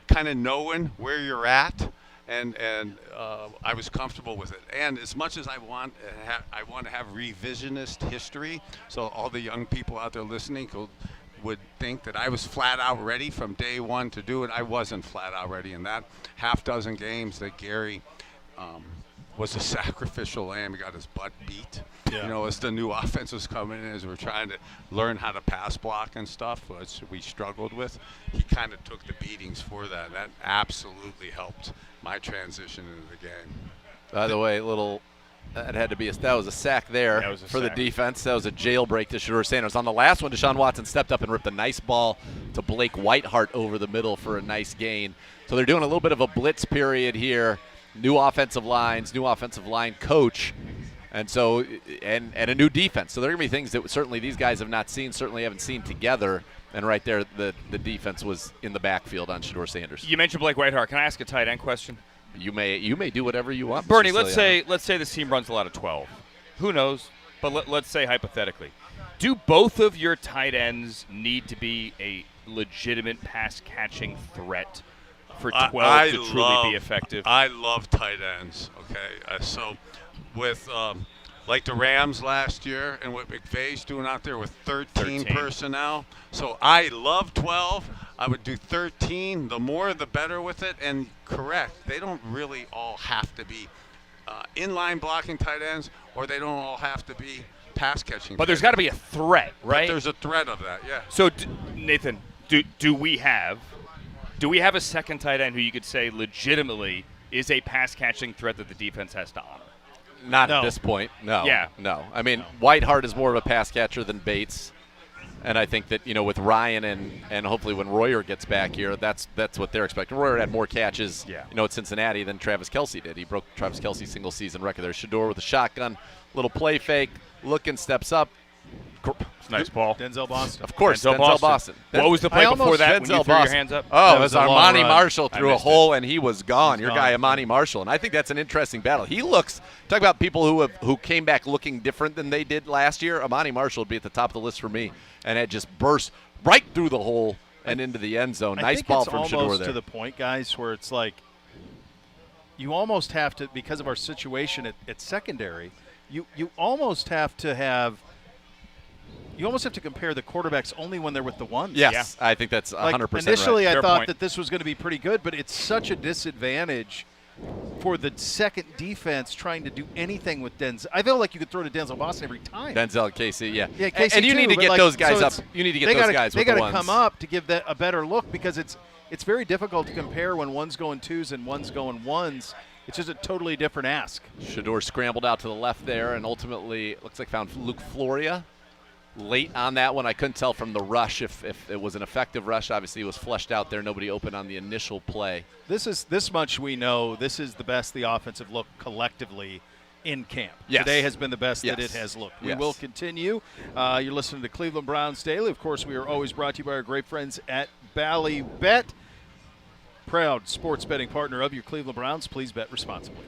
S5: kind of knowing where you're at, and I was comfortable with it. And as much as I want to have revisionist history, so all the young people out there listening would think that I was flat out ready from day one to do it. I wasn't flat out ready in that half dozen games that Gary was a sacrificial lamb. He got his butt beat.
S1: Yeah.
S5: You know, as the new offense was coming in, as we're trying to learn how to pass block and stuff, which we struggled with, he kind of took the beatings for that. That absolutely helped my transition into the game.
S2: By the way, that was a sack there
S4: That was a
S2: for
S4: sack.
S2: the defense. That was a jailbreak to Shador Sanders. On the last one, Deshaun Watson stepped up and ripped a nice ball to Blake Whiteheart over the middle for a nice gain. So they're doing a little bit of a blitz period here. New offensive line coach, and so and a new defense. So there are going to be things that certainly these guys have not seen, certainly haven't seen together. And right there, the defense was in the backfield on Shador Sanders.
S4: You mentioned Blake Whiteheart. Can I ask a tight end question?
S2: You may do whatever you want,
S4: Bernie,
S2: Mr.
S4: let's say this team runs a lot of 12. Who knows? But let's say hypothetically, do both of your tight ends need to be a legitimate pass catching threat for 12 to truly be effective?
S5: I love tight ends. Okay, so with like the Rams last year and what McVay's doing out there with 13 personnel. So I love 12. I would do 13. The more, the better with it. And correct, they don't really all have to be inline blocking tight ends, or they don't all have to be pass catching.
S4: But there's got to be a threat, right?
S5: But there's a threat of that, yeah.
S4: So, Nathan, do we have a second tight end who you could say legitimately is a pass catching threat that the defense has to honor?
S2: Not
S1: No.
S2: at this point. No.
S4: Yeah.
S2: No. I mean, Whiteheart is more of a pass catcher than Bates. And I think that, with Ryan and hopefully when Royer gets back here, that's what they're expecting. Royer had more catches, at Cincinnati than Travis Kelce did. He broke Travis Kelce's single season record there. Shador with a shotgun, little play fake, looking, steps up.
S4: Nice ball.
S1: Denzel Boston.
S2: Of course,
S4: Denzel
S2: Boston.
S4: What was the play
S1: I
S4: before
S1: almost-
S4: that when you
S2: Denzel
S4: threw your
S2: Boston.
S4: hands up?
S2: Oh,
S1: That
S2: it
S1: was
S2: was
S1: a long
S2: Armani
S1: run.
S2: Marshall
S4: I
S2: through a
S4: missed
S2: hole, and he was gone.
S1: He's
S2: Your
S1: gone.
S2: guy, Armani Marshall. And I think that's an interesting battle. He talk about people who came back looking different than they did last year. Armani Marshall would be at the top of the list for me, and had just burst right through the hole and into the end zone.
S1: I
S2: Nice
S1: think
S2: ball
S1: it's
S2: from Shador
S1: almost
S2: there.
S1: to the point, guys, where it's like you almost have to, because of our situation at secondary, you almost have to compare the quarterbacks only when they're with the ones.
S2: Yes, I think that's 100%
S1: Initially,
S2: right.
S1: I
S4: Fair
S1: thought
S4: point.
S1: that this was going to be pretty good, but it's such a disadvantage for the second defense trying to do anything with Denzel. I feel like you could throw to Denzel Boston every time.
S2: Denzel, Casey, yeah.
S1: Yeah, Casey
S2: and you
S1: too,
S2: need to
S1: but
S2: get
S1: like,
S2: those guys
S1: so
S2: up. You need to get
S1: they
S2: those
S1: gotta,
S2: guys
S1: they
S2: with the
S1: gotta
S2: ones.
S1: come up to give that a better look, because it's very difficult to compare when one's going twos and one's going ones It's just a totally different ask.
S2: Shador scrambled out to the left there and ultimately it looks like found Luke Floria late on that one. I couldn't tell from the rush if it was an effective rush. Obviously, it was fleshed out there. Nobody open on the initial play.
S1: This much we know. This is the best the offensive look collectively in camp.
S2: Yes.
S1: Today has been the best
S2: Yes.
S1: that it has looked. We
S2: Yes.
S1: will continue. You're listening to Cleveland Browns Daily. Of course, we are always brought to you by our great friends at Ballybet. Proud sports betting partner of your Cleveland Browns. Please bet responsibly.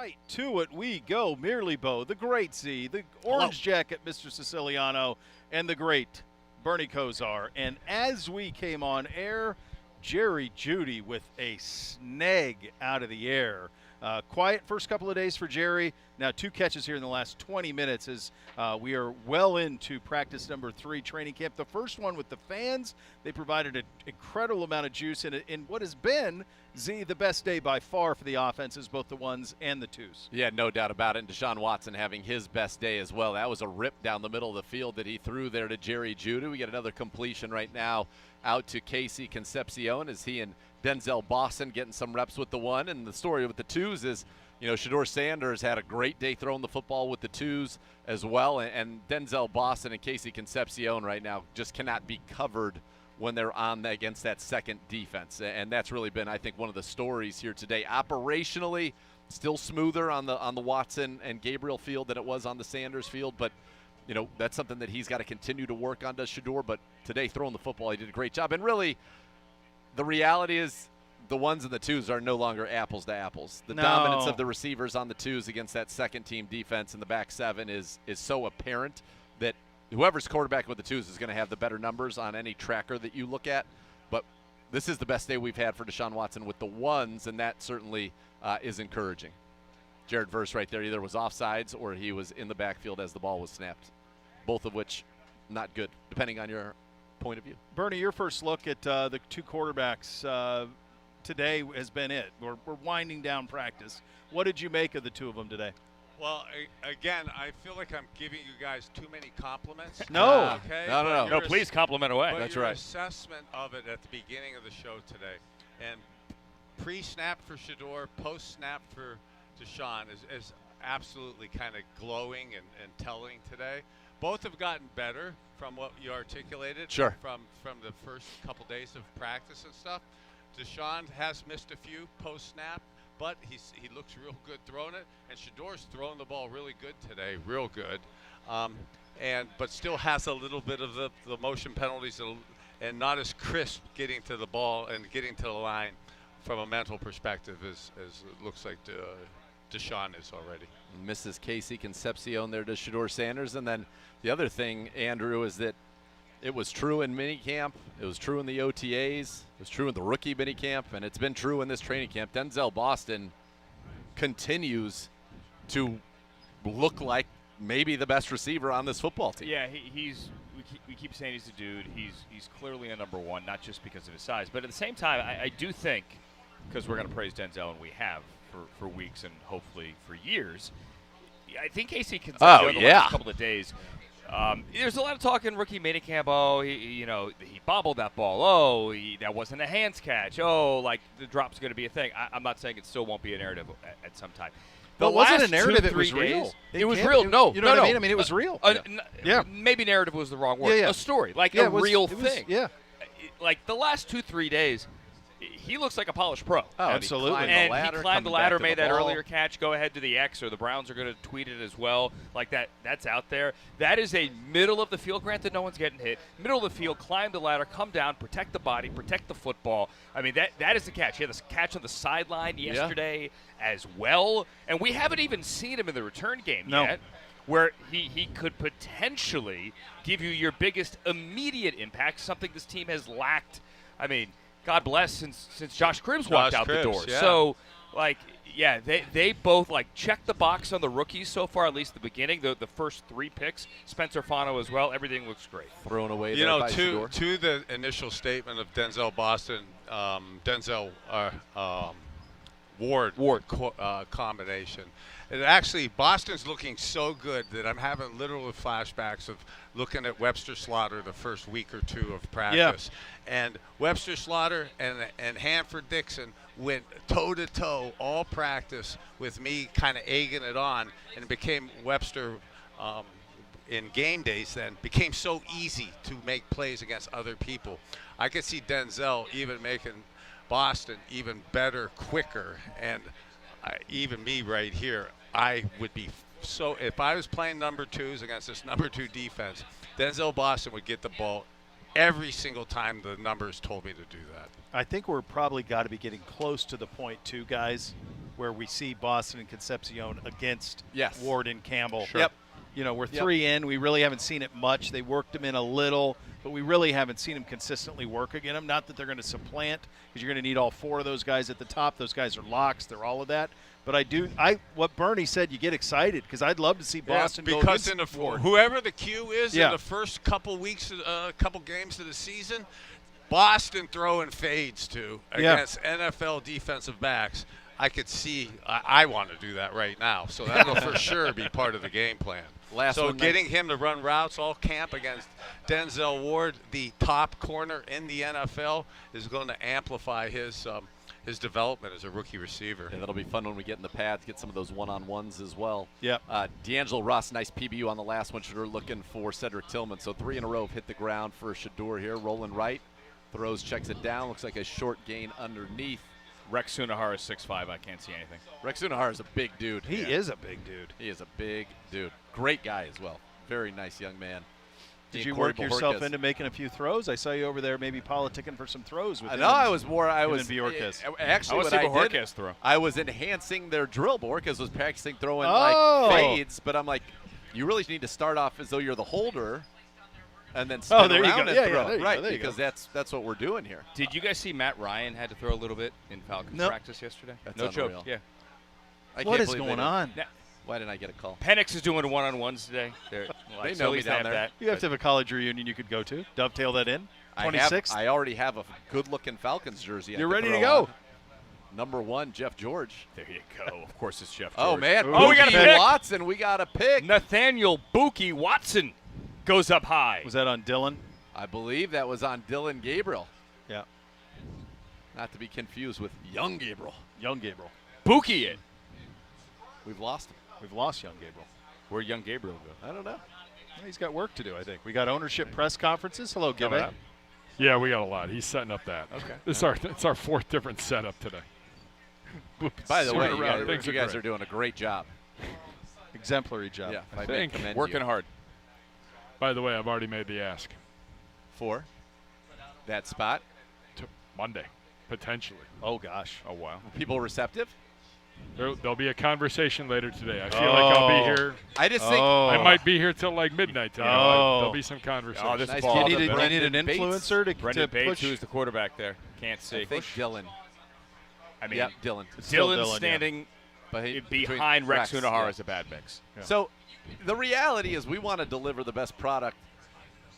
S1: right to it we go. Mearlybo, the great Z, the orange jacket, Mr. Siciliano, and the great Bernie Kosar. And as we came on air, Jerry Jeudy with a snag out of the air. Quiet first couple of days for Jerry. Now 2 catches here in the last 20 minutes as we are well into practice number 3 training camp. The first one with the fans. They provided an incredible amount of juice in what has been, Z, the best day by far for the offenses, both the ones and the twos.
S2: Yeah, no doubt about it. And Deshaun Watson having his best day as well. That was a rip down the middle of the field that he threw there to Jerry Jeudy. We get another completion right now out to Casey Concepcion as he and Denzel Boston getting some reps with the one. And the story with the twos is, Shedeur Sanders had a great day throwing the football with the twos as well. And Denzel Boston and Casey Concepcion right now just cannot be covered when they're on against that second defense. And that's really been, I think, one of the stories here today. Operationally, still smoother on the Watson and Gabriel field than it was on the Sanders field. But, that's something that he's got to continue to work on, does Shedeur. But today, throwing the football, he did a great job. And really, the reality is the ones and the twos are no longer apples to apples. The dominance of the receivers on the twos against that second-team defense in the back seven is so apparent that whoever's quarterback with the twos is going to have the better numbers on any tracker that you look at. But this is the best day we've had for Deshaun Watson with the ones, and that certainly is encouraging. Jared Verse right there either was offsides or he was in the backfield as the ball was snapped, both of which not good, depending on your point of view.
S1: Bernie, your first look at the 2 quarterbacks today has been it. We're winding down practice. What did you make of the 2 of them today?
S5: Well, again, I feel like I'm giving you guys too many compliments.
S1: No.
S5: Okay?
S2: No.
S4: No, please compliment away.
S5: But
S2: That's
S5: your
S2: right.
S5: assessment of it at the beginning of the show today, and pre-snap for Shedeur, post-snap for Deshaun is absolutely kind of glowing and telling today. Both have gotten better from what you articulated.
S2: Sure.
S5: From the first couple days of practice and stuff. Deshaun has missed a few post-snap, but he looks real good throwing it. And Shedeur's throwing the ball really good today, real good. But still has a little bit of the motion penalties and not as crisp getting to the ball and getting to the line from a mental perspective as it looks like Deshaun is already.
S2: Mrs. Casey Concepcion there to Shedeur Sanders. And then the other thing, Andrew, is that it was true in minicamp. It was true in the OTAs. It was true in the rookie minicamp. And it's been true in this training camp. Denzel Boston continues to look like maybe the best receiver on this football team.
S4: Yeah, we keep saying he's a dude. He's clearly a number 1, not just because of his size. But at the same time, I do think, because we're going to praise Denzel, and we have for weeks and hopefully for years, I think Casey can the last couple of days. There's a lot of talk in rookie minicamp. Oh, he bobbled that ball. Oh, that wasn't a hands catch. Oh, like the drop's going to be a thing. I'm not saying it still won't be a narrative at some time.
S1: But wasn't a narrative? It was real.
S4: It was real. No,
S1: you know what I mean? I mean, it was real.
S4: Yeah. Maybe narrative was the wrong word.
S1: Yeah.
S4: A story, like a real thing.
S1: Yeah.
S4: Like the last 2-3 days, he looks like a polished pro.
S2: Oh,
S1: absolutely.
S2: And
S4: he climbed the ladder, made that earlier catch. Go ahead to the X, or the Browns are going to tweet it as well. Like that's out there. That is a middle of the field. Granted, no one's getting hit. Middle of the field, climb the ladder, come down, protect the body, protect the football. I mean, that is the catch. He had this catch on the sideline yesterday as well. And we haven't even seen him in the return game yet, where he could potentially give you your biggest immediate impact, something this team has lacked. I mean, God bless, since Josh Cribbs walked out the door.
S5: Yeah.
S4: So, they both, check the box on the rookies so far, at least the beginning. The first 3 picks, Spencer Fano as well. Everything looks great.
S2: Thrown away there by Shedeur.
S5: To the initial statement of Denzel Boston, Ward combination. And actually, Boston's looking so good that I'm having literal flashbacks of looking at Webster Slaughter the first week or 2 of practice. Yeah. And Webster Slaughter and Hanford Dixon went toe-to-toe all practice with me kind of egging it on, and it became Webster in game days then, became so easy to make plays against other people. I could see Denzel even making Boston even better, quicker, and even me right here, I would be so, if I was playing number 2s against this number 2 defense, Denzel Boston would get the ball every single time the numbers told me to do that.
S1: I think we're probably got to be getting close to the point, too, guys, where we see Boston and Concepcion against
S2: Yes.
S1: Ward and Campbell.
S2: Sure. Yep.
S1: You know, we're 3 in. We really haven't seen it much. They worked him in a little, but we really haven't seen him consistently work against him. Not that they're going to supplant, because you're going to need all 4 of those guys at the top. Those guys are locks. They're all of that. But what Bernie said, you get excited, because I'd love to see Boston go
S5: because
S1: against Ward.
S5: whoever the Q is
S1: Yeah.
S5: in the first couple weeks, couple games of the season, Boston throwing fades to against NFL defensive backs. I could see. I want to do that right now, so that'll for sure be part of the game plan. So getting him to run routes all camp against Denzel Ward, the top corner in the NFL, is going to amplify his development as a rookie receiver.
S2: Yeah, that'll be fun when we get in the pads, get some of those one-on-ones as well.
S1: Yep.
S2: D'Angelo Ross, nice PBU on the last one. Shador looking for Cedric Tillman. So 3 in a row have hit the ground for Shador here. Rolling right, throws, checks it down. Looks like a short gain underneath.
S4: Rex Sunahara is 6'5". I can't see anything.
S2: Rex Sunahara is a big dude.
S1: He is a big dude.
S2: He is a big dude. Great guy as well. Very nice young man.
S1: Did you work yourself into making a few throws? I saw you over there maybe politicking for some throws with him.
S2: No, I was
S1: Bjorkes.
S2: Actually,
S4: I
S2: what I did,
S4: throw.
S2: I was enhancing their drill. Bjorkes was practicing throwing
S1: Oh.
S2: like fades, but I'm like, you really need to start off as though you're the holder, and then spin
S1: there you
S2: around
S1: go.
S2: and
S1: Yeah,
S2: throw.
S1: there you go,
S2: right,
S1: there you
S2: because that's what we're doing here.
S4: Did you guys see Matt Ryan had to throw a little bit in Falcons
S1: Nope.
S4: practice yesterday?
S2: That's
S4: no
S2: unreal.
S4: joke. Yeah.
S2: I
S1: What
S2: can't
S1: is
S2: believe they
S1: going
S2: did.
S1: on?
S4: Now,
S2: Why didn't I get a call?
S4: Penix is doing one-on-ones today.
S2: They
S4: So
S2: know
S4: at
S2: me
S4: least
S2: down
S4: have
S2: there.
S4: that.
S1: You have to have a college reunion you could go to. Dovetail that in. 26th.
S2: I already have a good-looking Falcons jersey. I
S1: You're
S2: could
S1: ready to
S2: throw
S1: go.
S2: on. Number 1, Jeff George.
S4: There you go. Of course, it's Jeff.
S2: Oh
S4: George.
S2: man!
S1: Oh,
S4: we got a
S2: Bookie
S4: pick.
S2: Watson. We got a pick.
S4: Nathaniel Buki Watson goes up high.
S1: Was that on Dylan?
S2: I believe that was on Dylan Gabriel.
S1: Yeah.
S2: Not to be confused with Young Gabriel.
S1: Young Gabriel.
S4: Buki it.
S2: We've lost him.
S1: We've lost Young Gabriel.
S4: Where'd young Gabriel go?
S2: I don't know.
S1: Well, he's got work to do, I think. We got ownership press conferences. Hello,
S3: Coming
S1: Gibby.
S3: up. Yeah, we got a lot. He's setting up that.
S4: Okay.
S3: It's our 4th different setup today.
S2: By the way,
S3: Sooner
S2: you
S3: around, things
S2: guys
S3: great.
S2: are doing a great job.
S1: Exemplary job.
S2: Yeah, if I may
S3: think.
S2: commend
S4: Working
S2: you
S4: hard.
S3: By the way, I've already made the ask.
S2: for that spot.
S3: To Monday, potentially.
S1: Oh, gosh.
S3: Oh, wow.
S2: People receptive?
S3: There'll be a conversation later today. I feel like I'll be here.
S2: I just think
S3: I might be here till like midnight tonight.
S1: Oh.
S3: There'll be some conversation.
S4: Oh, this
S2: Nice
S4: ball.
S1: Do you need
S2: Brendan
S1: an
S2: Bates.
S1: influencer to
S4: Brendan Bates,
S1: push?
S4: who's the quarterback there. Can't see.
S2: I think Dylan.
S4: I mean,
S2: Yep, Dylan.
S1: Still
S4: Dylan
S1: Dylan, yeah.
S4: standing
S2: But
S4: behind Rex
S2: Rex,
S4: Sunahara
S2: yeah.
S4: is a bad mix.
S2: So the reality is we want to deliver the best product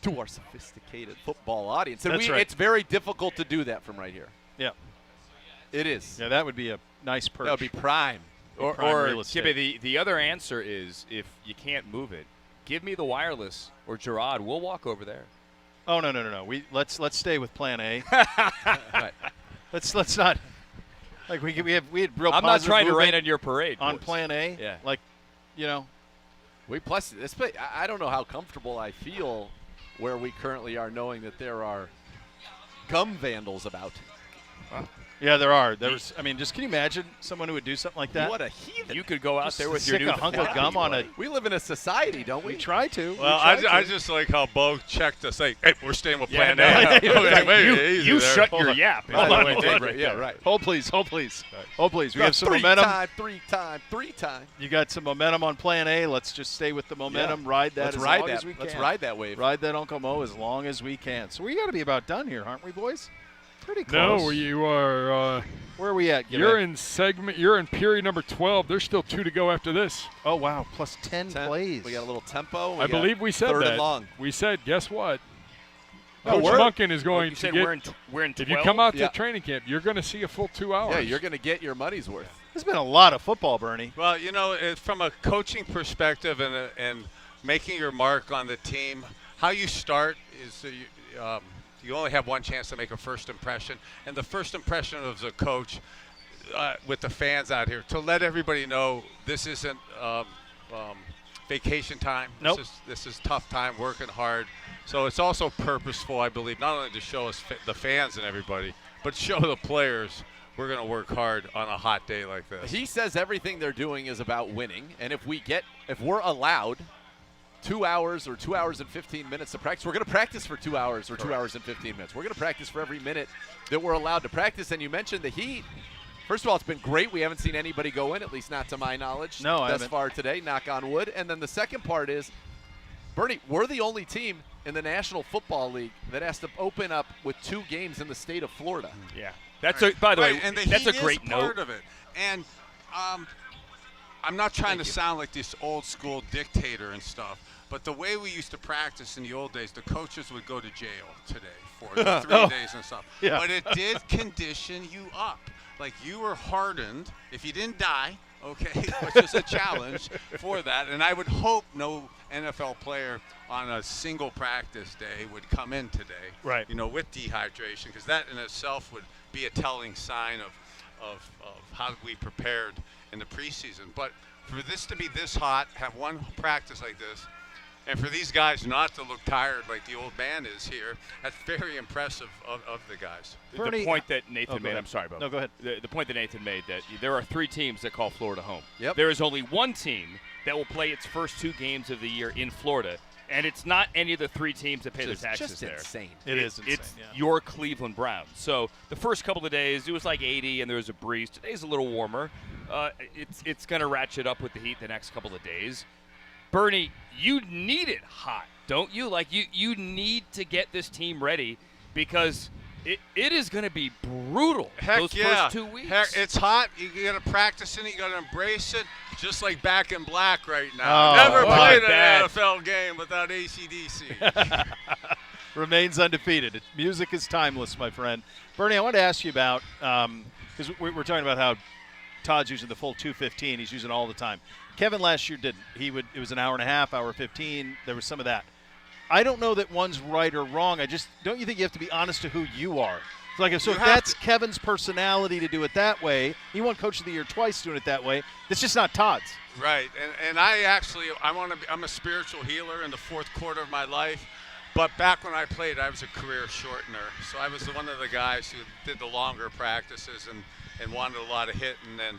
S2: to our sophisticated football audience. And
S1: That's right.
S2: It's very difficult to do that from right here.
S1: Yeah.
S2: It is.
S1: Yeah, that would be a nice perch.
S2: That would be prime.
S4: Or
S1: Prime real estate.
S4: Gibby, the other answer is if you can't move it, give me the wireless or Gerard. We'll walk over there.
S1: Oh, no. Let's stay with Plan A.
S2: Right.
S1: Let's not. Like we had real.
S4: I'm not
S1: positive
S4: trying to
S1: movement
S4: rain on your parade.
S1: on
S4: boys.
S1: Plan A.
S4: Yeah.
S1: Like, you know.
S2: Plus this. I don't know how comfortable I feel where we currently are, knowing that there are gum vandals about.
S1: Yeah, there are. I mean, just can you imagine someone who would do something like that?
S2: What a heathen!
S4: You could go out
S1: Just
S4: there with
S1: stick
S4: your new
S1: a hunk of gum on a.
S2: We live in a society, don't we?
S1: We try to.
S5: Well, I just like how Bo checked us. Like, hey, we're staying with Plan A.
S1: Yeah,
S5: Okay, easy
S4: You
S5: there.
S4: shut
S1: Hold
S4: your
S1: on.
S4: yap.
S1: Hold on,
S4: Wait,
S1: hold on.
S4: right
S2: Yeah,
S4: there.
S2: right.
S1: Hold please. We have some
S2: three
S1: momentum.
S2: three time.
S1: You got some momentum on Plan A. Let's just stay with the momentum. Ride that
S2: Let's
S1: as
S2: ride
S1: long
S2: that.
S1: as we can.
S2: Let's ride that wave.
S1: Ride that Uncle Mo as long as we can. So we got to be about done here, aren't we, boys? Pretty
S3: No,
S1: close.
S3: you are.
S1: Where are we at? Gibby?
S3: You're in period number 12. There's still 2 to go after this.
S1: Oh wow, plus 10 plays.
S2: We got a little tempo.
S3: I believe we said
S2: third
S3: that.
S2: and long.
S3: We said, guess what?
S2: No,
S3: Coach
S2: we're-
S3: Monken is going
S4: You
S3: to
S4: said
S3: get.
S4: we're in 12?
S3: If you come out
S2: Yeah.
S3: to training camp, you're going to see a full 2 hours.
S2: Yeah, you're going to get your money's worth.
S1: There's been a lot of football, Bernie.
S5: Well, you know, from a coaching perspective and making your mark on the team, how you start is you only have one chance to make a first impression, and the first impression of the coach with the fans out here to let everybody know this isn't vacation time.
S1: Nope.
S5: This is tough time, working hard. So it's also purposeful, I believe, not only to show us the fans and everybody, but show the players we're going to work hard on a hot day like this.
S2: He says everything they're doing is about winning, and if we're allowed 2 hours or 2 hours and 15 minutes to practice, we're going to practice for 2 hours or 2 hours and 15 minutes. We're going to practice for every minute that we're allowed to practice. And you mentioned the Heat. First of all, it's been great. We haven't seen anybody go in, at least not to my knowledge,
S1: No, I
S2: thus
S1: haven't.
S2: far today, knock on wood. And then the second part is, Bernie, we're the only team in the National Football League that has to open up with 2 games in the state of Florida.
S4: Yeah. That's by the way,
S5: and the
S4: that's a
S5: heat
S4: great
S5: is
S4: note.
S5: part of it. And I'm not trying to sound like this old school dictator and stuff, but the way we used to practice in the old days, the coaches would go to jail today for the 3 days and stuff.
S1: Yeah.
S5: But it did condition you up. Like, you were hardened. If you didn't die, okay, which is a challenge for that. And I would hope no NFL player on a single practice day would come in today,
S1: Right.
S5: with dehydration, because that in itself would be a telling sign of how we prepared in the preseason. But for this to be this hot, have one practice like this, and for these guys not to look tired like the old man is here, that's very impressive of the guys.
S1: Bernie-
S4: The point that
S1: Oh,
S4: Nathan
S1: go
S4: made,
S1: ahead.
S4: I'm sorry, Bob.
S1: No, go ahead.
S4: The point that Nathan made, that there are 3 teams that call Florida home.
S2: Yep.
S4: There is only one team that will play its first 2 games of the year in Florida, and it's not any of the 3 teams that pay their taxes
S2: Just
S4: there.
S2: insane.
S1: It is insane.
S4: It's
S1: yeah.
S4: your Cleveland Browns. So the first couple of days, it was like 80 and there was a breeze. Today's a little warmer. It's going to ratchet up with the heat the next couple of days. Bernie, you need it hot, don't you? Like, you need to get this team ready, because it is going to be brutal those first 2 weeks.
S5: Heck, it's hot. You got to practice in it. You got to embrace it. Just like Back in Black right now.
S1: Oh,
S5: Never
S1: my
S5: played an
S4: bad.
S5: NFL game without AC/DC.
S1: Remains undefeated. Music is timeless, my friend. Bernie, I wanted to ask you about, because we're talking about how Todd's using the full 2:15. He's using it all the time. Kevin last year didn't. It was an hour and a half, hour 15. There was some of that. I don't know that one's right or wrong. Don't you think you have to be honest to who you are? It's like, so
S5: You
S1: if
S5: have
S1: that's
S5: to.
S1: Kevin's personality to do it that way, he won Coach of the Year twice doing it that way. That's just not Todd's.
S5: Right, and I'm a spiritual healer in the fourth quarter of my life. But back when I played, I was a career shortener. So I was one of the guys who did the longer practices and wanted a lot of hit. And then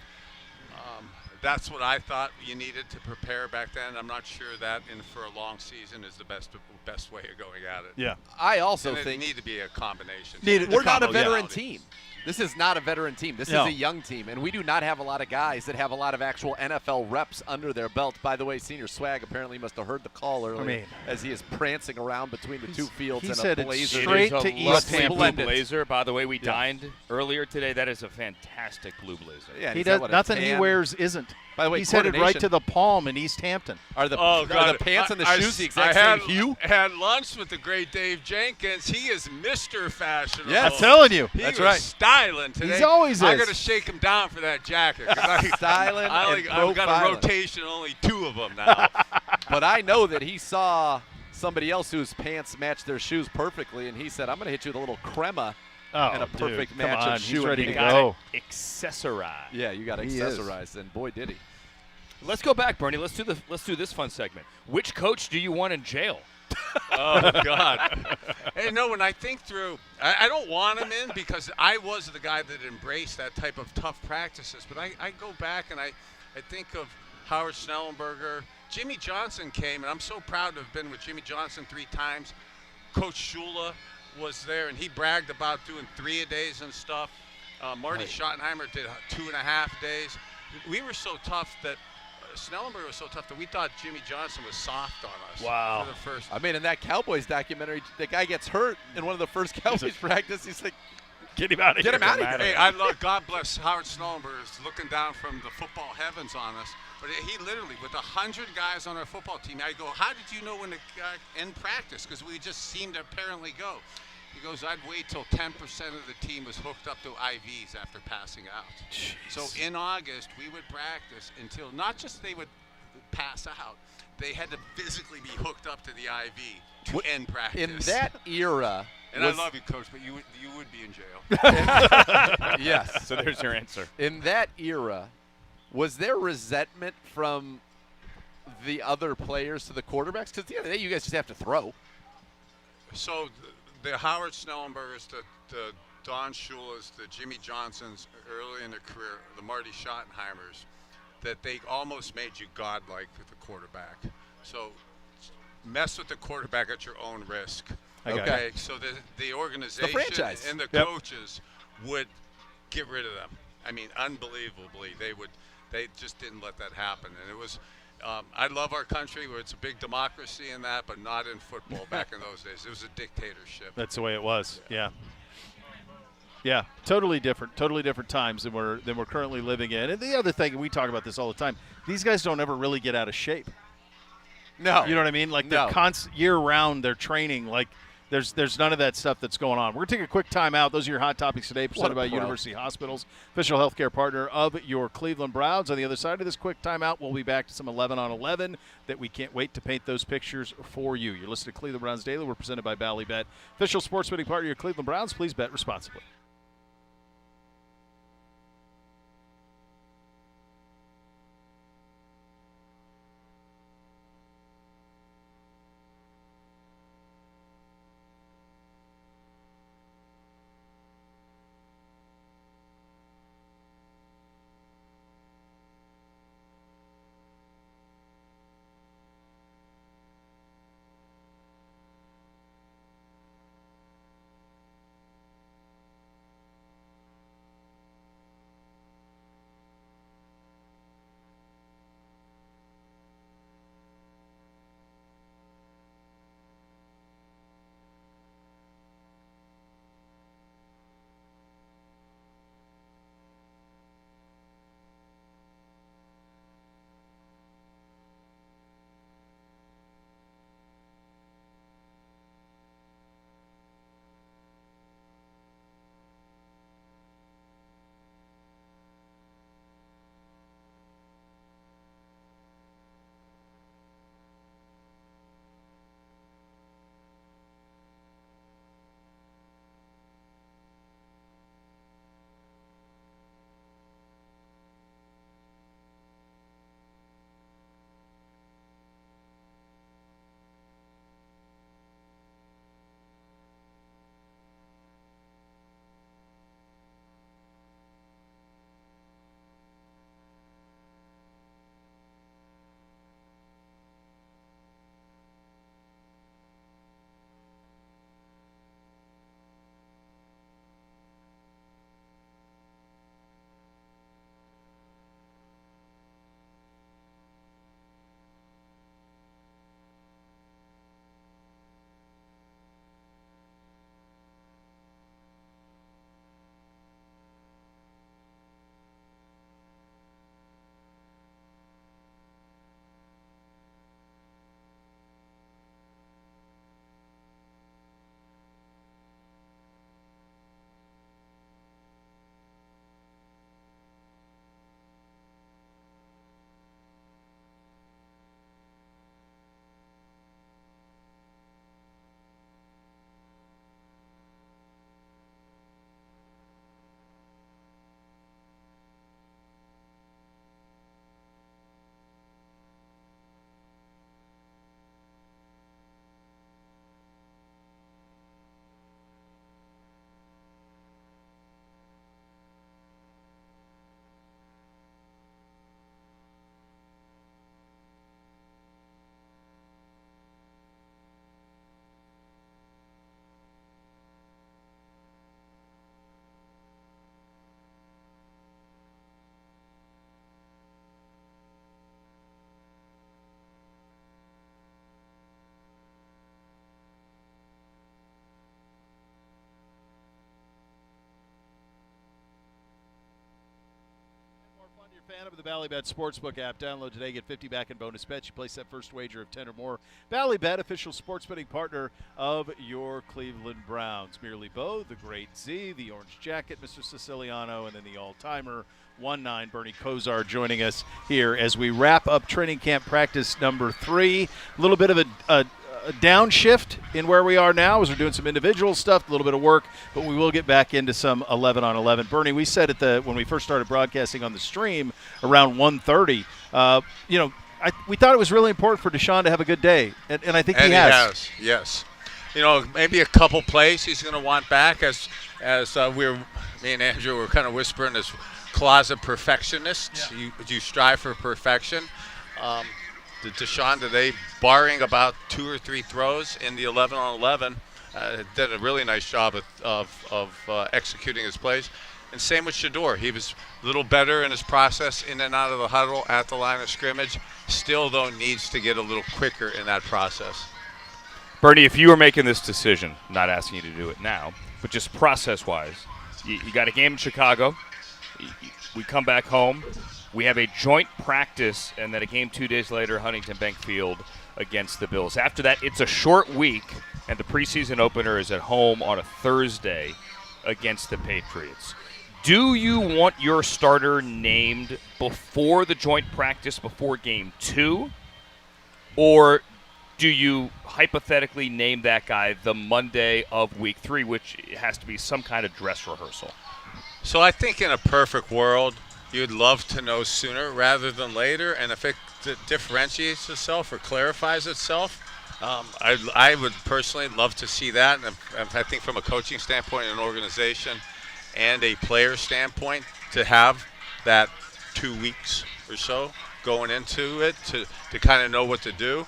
S5: that's what I thought you needed to prepare back then. I'm not sure that for a long season is the best way of going at it.
S1: Yeah.
S2: I also
S5: And it
S2: think
S5: need to be a combination.
S2: we're not a
S1: combo, yeah.
S2: veteran team. This is not a veteran team. This
S1: No.
S2: is a young team, and we do not have a lot of guys that have a lot of actual NFL reps under their belt. By the way, Senior Swag apparently must have heard the call earlier as he is prancing around between the 2 fields
S1: he
S2: in
S1: said
S2: a
S1: it's
S2: blazer.
S1: straight
S4: It is a
S1: to East
S4: lovely
S1: Hampton.
S4: blue
S2: Splendid.
S4: blazer. By the way, we dined earlier today. That is a fantastic blue blazer.
S2: Yeah,
S1: He
S2: he's
S1: does
S2: got, what, a
S1: nothing he
S2: tan?
S1: wears isn't.
S2: By the way,
S1: he's headed right
S2: coordination.
S1: to the Palm in East Hampton.
S2: Are the
S5: God.
S2: pants and the
S5: I-
S2: shoes the
S5: I
S2: exact
S5: had,
S2: same hue?
S5: had lunch with the great Dave Jenkins. He is Mr. Fashionable.
S2: Yes.
S1: I'm telling you.
S5: He
S2: That's
S5: was
S2: right.
S5: styling today.
S1: He's always
S5: I
S1: is.
S5: got to shake him down for that jacket. 'Cause
S2: Styling and
S5: I've got a
S2: profiling.
S5: rotation, only 2 of them now.
S2: But I know that he saw somebody else whose pants matched their shoes perfectly, and he said, I'm going to hit you with a little crema and a
S1: dude,
S2: perfect
S1: come
S2: match
S1: on,
S2: of
S1: he's
S2: shoe. and
S1: ready
S2: he
S1: to
S2: got
S1: go.
S4: Accessorize.
S2: it. Yeah, you got to
S1: He is.
S2: accessorize, and boy, did he.
S4: Let's go back, Bernie. Let's do this fun segment. Which coach do you want in jail?
S5: Oh, God. Hey, no, when I think through, I don't want him in because I was the guy that embraced that type of tough practices. But I go back and I think of Howard Schnellenberger. Jimmy Johnson came, and I'm so proud to have been with Jimmy Johnson 3 times. Coach Shula was there, and he bragged about doing 3-a-days and stuff. Marty Schottenheimer did 2.5 days. We were so tough that Snellenberger was so tough that we thought Jimmy Johnson was soft on us.
S1: Wow.
S5: For the first.
S2: I mean, in that Cowboys documentary, the guy gets hurt in one of the first Cowboys practice. He's like,
S1: Get him out of here.
S2: Get him out of here.
S5: Hey, I love. God bless Howard Snellenberger is looking down from the football heavens on us. But he literally, with 100 guys on our football team, I go, how did you know when to end practice? Because we just seemed to apparently go. He goes, I'd wait till 10% of the team was hooked up to IVs after passing out.
S1: Jeez.
S5: So in August, we would practice until not just they would pass out, they had to physically be hooked up to the IV to end practice.
S2: in that era.
S5: and
S2: was-
S5: I love you, Coach, but you would be in jail.
S2: Yes.
S4: So there's your answer.
S2: In that era, was there resentment from the other players to the quarterbacks? Because at the end of the day, you guys just have to throw.
S5: So the Howard Snellenbergers, the Don Shula's, the Jimmy Johnsons early in their career, the Marty Schottenheimers, that they almost made you godlike with the quarterback. So mess with the quarterback at your own risk.
S1: I got
S5: Okay, so the organization
S2: franchise.
S5: and the
S1: Yep.
S5: coaches would get rid of them. I mean, unbelievably, they just didn't let that happen. And it was, I love our country where it's a big democracy in that, but not in football back in those days. It was a dictatorship.
S1: That's the way it was. Yeah. Yeah, totally different times than we're currently living in. And the other thing, and we talk about this all the time, these guys don't ever really get out of shape.
S2: No.
S1: You know what I mean? Like
S2: No.
S1: they're year-round, they're training. Like there's none of that stuff that's going on. We're going to take a quick timeout. Those are your hot topics today, presented by University Hospitals, official healthcare partner of your Cleveland Browns. On the other side of this quick timeout, we'll be back to some 11 on 11 that we can't wait to paint those pictures for you. You're listening to Cleveland Browns Daily. We're presented by Bally Bet, official sports betting partner of your Cleveland Browns. Please bet responsibly. Fan of the Bally Bet Sportsbook app. Download today. Get 50 back in bonus bets. You place that first wager of 10 or more. Bally Bet, official sports betting partner of your Cleveland Browns. Merely Bo, the Great Z, the Orange Jacket, Mr. Siciliano, and then the all-timer 1-9 Bernie Kosar joining us here as we wrap up training camp practice number 3. A little bit of a downshift in where we are now as we're doing some individual stuff, a little bit of work, but we will get back into some 11 on 11. Bernie, we said when we first started broadcasting on the stream around 1:30, we thought it was really important for Deshaun to have a good day, and I think he has.
S5: Yes. Maybe a couple plays he's going to want back as me and Andrew were kind of whispering as closet perfectionists. Yeah. You strive for perfection. Deshaun today, barring about 2 or 3 throws in the 11 on 11, did a really nice job of executing his plays. And same with Shador. He was a little better in his process in and out of the huddle at the line of scrimmage. Still, though, needs to get a little quicker in that process.
S4: Bernie, if you were making this decision, not asking you to do it now, but just process-wise, you got a game in Chicago. We come back home. We have a joint practice, and then a game 2 days later, Huntington Bank Field against the Bills. After that, it's a short week, and the preseason opener is at home on a Thursday against the Patriots. Do you want your starter named before the joint practice, before game 2, or do you hypothetically name that guy the Monday of week 3, which has to be some kind of dress rehearsal?
S5: So I think in a perfect world, you'd love to know sooner rather than later, and if it differentiates itself or clarifies itself, I would personally love to see that. And I think from a coaching standpoint, an organization, and a player standpoint, to have that 2 weeks or so going into it to kind of know what to do.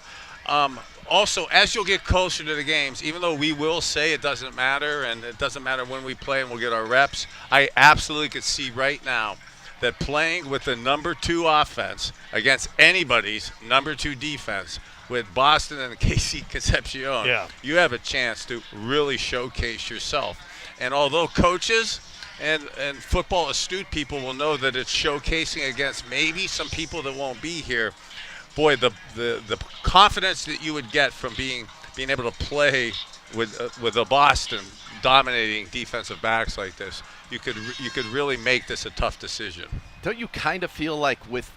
S5: Also, as you'll get closer to the games, even though we will say it doesn't matter and it doesn't matter when we play and we'll get our reps, I absolutely could see right now that playing with the number 2 offense against anybody's number 2 defense with Boston and KC Concepcion, you have a chance to really showcase yourself. And although coaches and football astute people will know that it's showcasing against maybe some people that won't be here, boy, the confidence that you would get from being able to play with a Boston dominating defensive backs like this, you could really make this a tough decision.
S2: Don't you kind of feel like with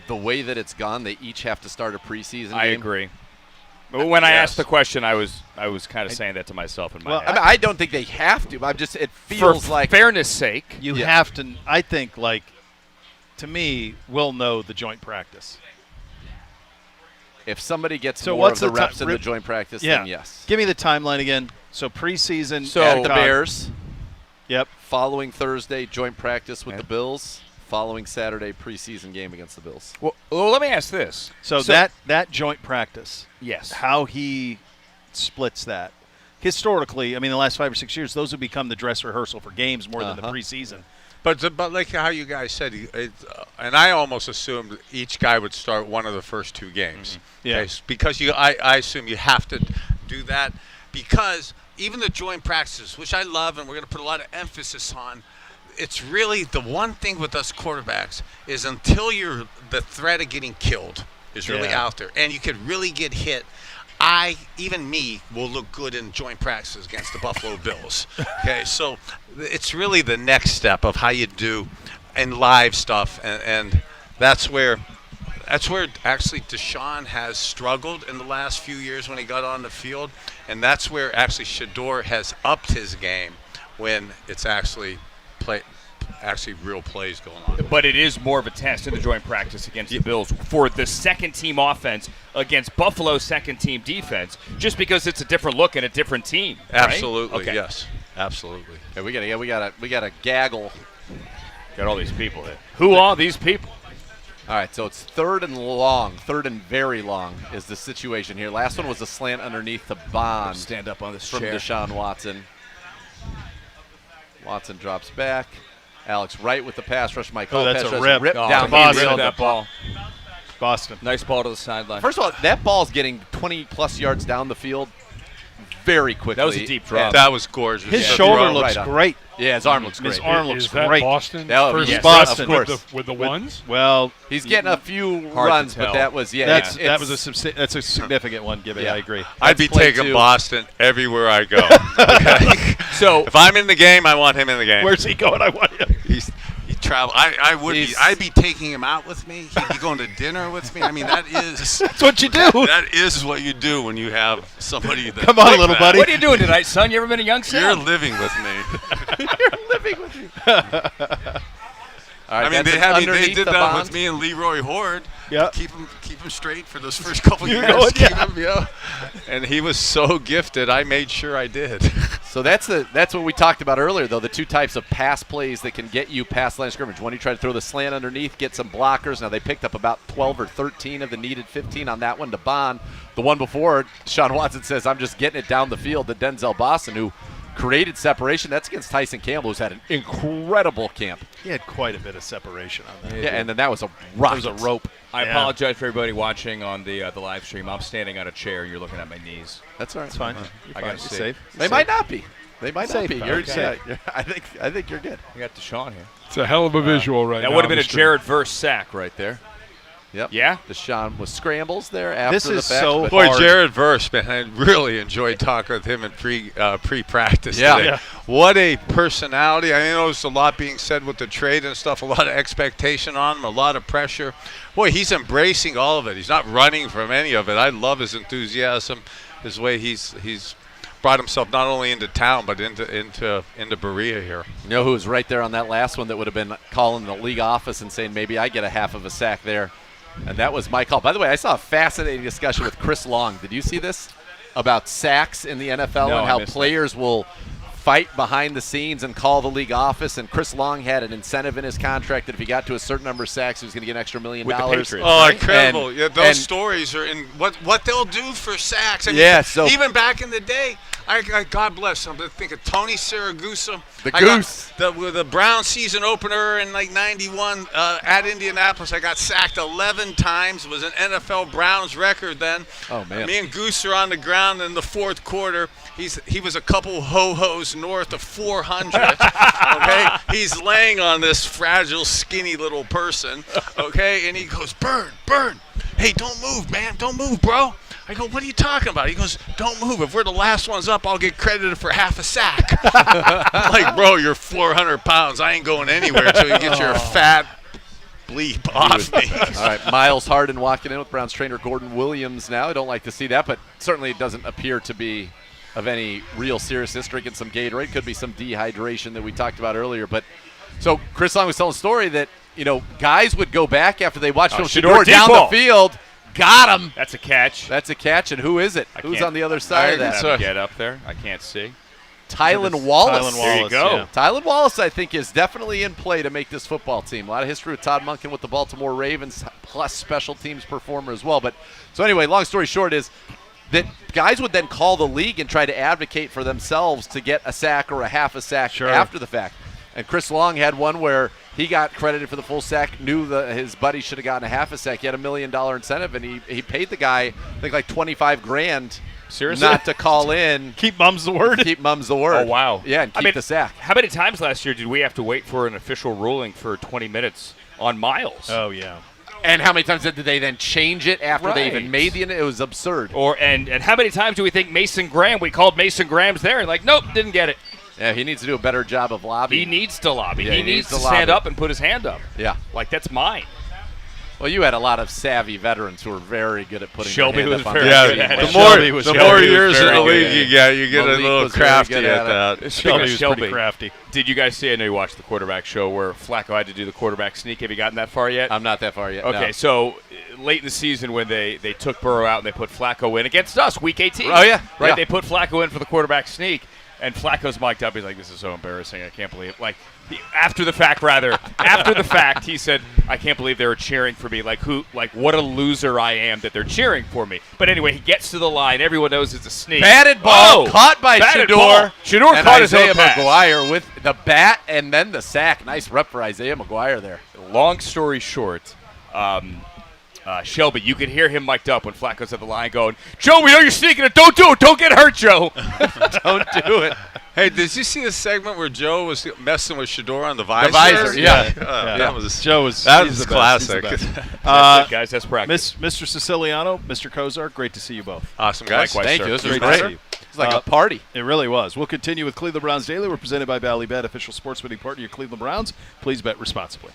S2: the way that it's gone, they each have to start a preseason game?
S4: I agree. But when I asked the question, I was kind of saying that to myself in my head.
S2: I mean, I don't think they have to. But it feels
S4: For
S2: like
S4: fairness sake,
S1: You have to. I think, like, to me, we'll know the joint practice.
S2: if somebody gets
S1: So
S2: more
S1: what's
S2: of the
S1: the
S2: reps in the joint practice, then yes.
S1: Give me the timeline again. So preseason.
S4: So-
S2: At the Bears.
S1: Yep.
S2: Following Thursday, joint practice with the Bills. Following Saturday, preseason game against the Bills.
S4: well, let me ask this.
S1: So that joint practice.
S4: Yes.
S1: How he splits that. Historically, I mean, the last 5 or 6 years, those have become the dress rehearsal for games more than the preseason.
S5: But like how you guys said, and I almost assumed each guy would start one of the first 2 games.
S1: Mm-hmm. Yeah.
S5: Okay, because I assume you have to do that because even the joint practices, which I love and we're going to put a lot of emphasis on, it's really the one thing with us quarterbacks is until the threat of getting killed is really out there and you could really get hit. Even me will look good in joint practices against the Buffalo Bills. Okay, so it's really the next step of how you do in live stuff, and that's where actually Deshaun has struggled in the last few years when he got on the field, and that's where actually Shador has upped his game when it's actually real plays going on.
S4: But it is more of a test in the joint practice against the Bills for the second-team offense against Buffalo's second-team defense, just because it's a different look and a different team. Right?
S5: Absolutely,
S4: Okay.
S5: yes, absolutely.
S2: Yeah, we got a gaggle.
S4: Got all these people there. Who are these people?
S2: All right, so it's third and very long is the situation here. Last one was a slant underneath the bond.
S4: Stand up on this
S2: from
S4: chair.
S2: Deshaun Watson. Watson drops back. Alex Wright with the pass rush. Mike
S1: that's
S2: pass
S1: a
S2: rush
S1: rip.
S2: down
S1: Boston.
S2: the field.
S4: that ball.
S1: Boston.
S4: Nice ball to the sideline.
S2: First of all, that ball's getting 20-plus yards down the field very quickly.
S4: That was a deep drop.
S5: That was gorgeous.
S1: His
S5: Yeah.
S1: shoulder
S2: Right
S1: looks
S2: on.
S1: great.
S2: Yeah, his arm looks
S1: His
S2: great.
S1: arm looks
S3: Is that
S1: great.
S3: Boston?
S2: That
S3: First
S2: yes,
S1: Boston.
S2: of course.
S3: with the ones?
S1: Well,
S2: He's getting a few
S4: Hard to
S2: runs, but
S4: tell.
S2: that was
S1: that's
S2: it's-
S1: a significant one, Gibby.
S2: Yeah.
S1: I agree.
S5: I'd be
S2: play
S5: taking
S2: 2.
S5: Boston everywhere I go. Okay?
S4: So
S5: if I'm in the game, I want him in the game.
S1: Where's he going? I want him.
S5: He travel. I'd be taking him out with me. He'd be going to dinner with me. I mean,
S1: That's what you do.
S5: that is what you do when you have somebody that.
S1: Come on,
S5: like
S1: little
S5: that.
S1: buddy.
S4: what are you doing tonight, son? You ever been a young
S5: You're
S4: son?
S5: living with me.
S2: All right,
S5: I mean,
S2: that's
S5: they
S2: underneath
S5: did
S2: the
S5: that
S2: bond.
S5: with me and Leroy Horde.
S1: Yeah.
S5: Keep him straight for those first couple
S1: You're
S5: years.
S1: going,
S5: And he was so gifted. I made sure I did.
S2: So that's what we talked about earlier, though, the 2 types of pass plays that can get you past line of scrimmage. One, you try to throw the slant underneath, get some blockers. Now, they picked up about 12 or 13 of the needed 15 on that one to Bond. The one before, Deshaun Watson says, I'm just getting it down the field to Denzel Boston, who created separation. That's against Tyson Campbell, who's had an incredible camp.
S1: He had quite a bit of separation on that.
S2: Yeah, and then that was a rock.
S1: It was a rope.
S4: I
S1: Yeah.
S4: apologize for everybody watching on the live stream. I'm standing on a chair. You're looking at my knees.
S2: That's all right.
S1: It's fine.
S4: I
S1: You're
S4: gotta
S1: fine.
S4: see.
S1: Safe.
S2: They might not be. They might not
S1: Safe,
S2: be.
S1: pal.
S2: You're,
S1: Okay.
S2: yeah, I think you're good.
S4: We got Deshaun here.
S3: It's a hell of a visual right now.
S4: That would have been
S3: on
S4: a
S3: the stream.
S4: Jared Verse sack right there.
S2: Yep.
S4: Yeah?
S2: Deshaun with scrambles there after
S1: This
S2: the
S1: is
S2: fact.
S1: so
S2: but-
S5: Boy,
S1: hard.
S5: Jared Verse, man, I really enjoyed talking with him in pre-practice
S2: Yeah.
S5: today.
S1: Yeah.
S5: What a personality. I know there's a lot being said with the trade and stuff, a lot of expectation on him, a lot of pressure. Boy, he's embracing all of it. He's not running from any of it. I love his enthusiasm, his way he's brought himself not only into town but into Berea here.
S2: You know who was right there on that last one that would have been calling the league office and saying maybe I get a half of a sack there? And that was my call. By the way, I saw a fascinating discussion with Chris Long. Did you see this? About sacks in the NFL
S4: No,
S2: and
S4: I
S2: how
S4: missed
S2: players will fight behind the scenes and call the league office. And Chris Long had an incentive in his contract that if he got to a certain number of sacks, he was going to get an extra $1 million.
S4: With the Patriots.
S5: Oh,
S4: right?
S5: incredible!
S2: And-
S5: Yeah, those
S2: and-
S5: stories are in what they'll do for sacks. I mean,
S2: Yeah, so-
S5: even back in the day, I God bless. I'm thinking Tony Siragusa,
S2: The Goose.
S5: the Brown season opener in like '91 at Indianapolis. I got sacked 11 times. It was an NFL Browns record then.
S2: Oh, man.
S5: Me and Goose are on the ground in the fourth quarter. He was a couple ho-hos north of 400. Okay, he's laying on this fragile, skinny little person. Okay, and he goes, "Burn, burn! Hey, don't move, man! Don't move, bro!" I go, "What are you talking about?" He goes, "Don't move. If we're the last ones up, I'll get credited for half a sack." I'm like, "Bro, you're 400 pounds. I ain't going anywhere until you get your fat bleep off me."
S2: All right, Miles Harden walking in with Browns trainer Gordon Williams now. I don't like to see that, but certainly it doesn't appear to be of any real seriousness. Drinking some Gatorade. Could be some dehydration that we talked about earlier. But so Chris Long was telling a story that, guys would go back after they watched him
S4: Shador
S2: Shador down
S4: deep
S2: the
S4: ball.
S2: field. Got him.
S4: That's a catch.
S2: That's a catch. And who is it?
S4: I
S2: Who's
S4: can't-
S2: on the other side of
S5: It's
S2: that?
S4: Get up there. I can't see.
S2: Tylan Wallace.
S1: Tylan
S4: There you
S1: Wallace,
S4: go.
S1: yeah.
S2: Tylan Wallace, I think, is definitely in play to make this football team. A lot of history with Todd Monken with the Baltimore Ravens, plus special teams performer as well. But so anyway, long story short is that guys would then call the league and try to advocate for themselves to get a sack or a half a sack
S1: Sure.
S2: after the fact. And Chris Long had one where he got credited for the full sack, knew that his buddy should have gotten a half a sack. He had $1 million incentive, and he paid the guy, I think, like $25,000
S4: Seriously?
S2: not to call in.
S1: Keep mums the word.
S2: Keep mums the word.
S4: Oh, wow.
S2: Yeah, and keep the sack.
S4: How many times last year did we have to wait for an official ruling for 20 minutes on Miles?
S1: Oh yeah.
S2: And how many times did they then change it after they even
S4: Right.
S2: made the? It was absurd.
S4: And how many times do we think Mason Graham, we called Mason Graham's there, and like, nope, didn't get it.
S2: Yeah, he needs to do a better job of
S4: He
S2: lobbying.
S4: needs to lobby.
S2: Yeah,
S4: he
S2: he
S4: needs
S2: needs
S4: to
S2: to
S4: stand
S2: lobby.
S4: up and put his hand up.
S2: Yeah.
S4: Like, that's mine.
S2: Well, you had a lot of savvy veterans who were very good at putting
S4: Shelby
S2: their hand
S4: was
S2: up on
S4: very
S2: that
S4: good
S2: team.
S4: at it.
S5: the
S1: Shelby
S5: more
S1: was
S5: the
S1: very
S5: more
S1: good.
S5: years in
S4: Very
S5: the
S4: good
S5: league
S4: at
S5: you get a
S2: Malik
S5: little
S2: was very
S5: crafty
S2: good
S5: at
S2: at
S5: that.
S1: Shelby was
S4: Shelby.
S1: pretty crafty.
S4: Did you guys see? I know you watched the quarterback show where Flacco had to do the quarterback sneak. Have you gotten that far yet?
S2: I'm not that far yet.
S4: Okay,
S2: no.
S4: so late in the season when they took Burrow out and they put Flacco in against us, Week 18.
S2: Oh, yeah.
S4: right.
S2: Yeah.
S4: They put Flacco in for the quarterback sneak, and Flacco's mic'd up. He's like, "This is so embarrassing. I can't believe." Like after the fact, he said, "I can't believe they were cheering for me. Like who? Like what a loser I am that they're cheering for me." But anyway, he gets to the line. Everyone knows it's a sneak.
S2: Batted ball
S4: Oh!
S2: caught by
S4: Batted
S2: Shador.
S4: ball. Shador
S2: and
S4: caught his
S2: Isaiah
S4: own pass.
S2: McGuire with the bat and then the sack. Nice rep for Isaiah McGuire there.
S4: Long story short, Shelby, you could hear him mic'd up when Flacco's at the line going, "Joe, we know you're sneaking it. Don't do it. Don't get hurt, Joe."
S2: Don't do it.
S5: Hey, did you see the segment where Joe was messing with Shador on the visor?
S2: visor, yeah.
S5: That was
S1: Joe was
S5: that
S1: he's
S5: was
S1: the best. He's
S5: classic.
S1: the best.
S4: That's it, guys. That's practice.
S1: Mr. Siciliano, Mr. Kosar, great to see you both.
S5: Awesome, guys.
S4: Likewise,
S2: Thank
S4: sir.
S2: you. This was
S1: Great to
S2: great.
S1: see you.
S2: It's like a party.
S1: It really was. We'll continue with Cleveland Browns Daily. We're presented by Ballybet, official sports betting partner of your Cleveland Browns. Please bet responsibly.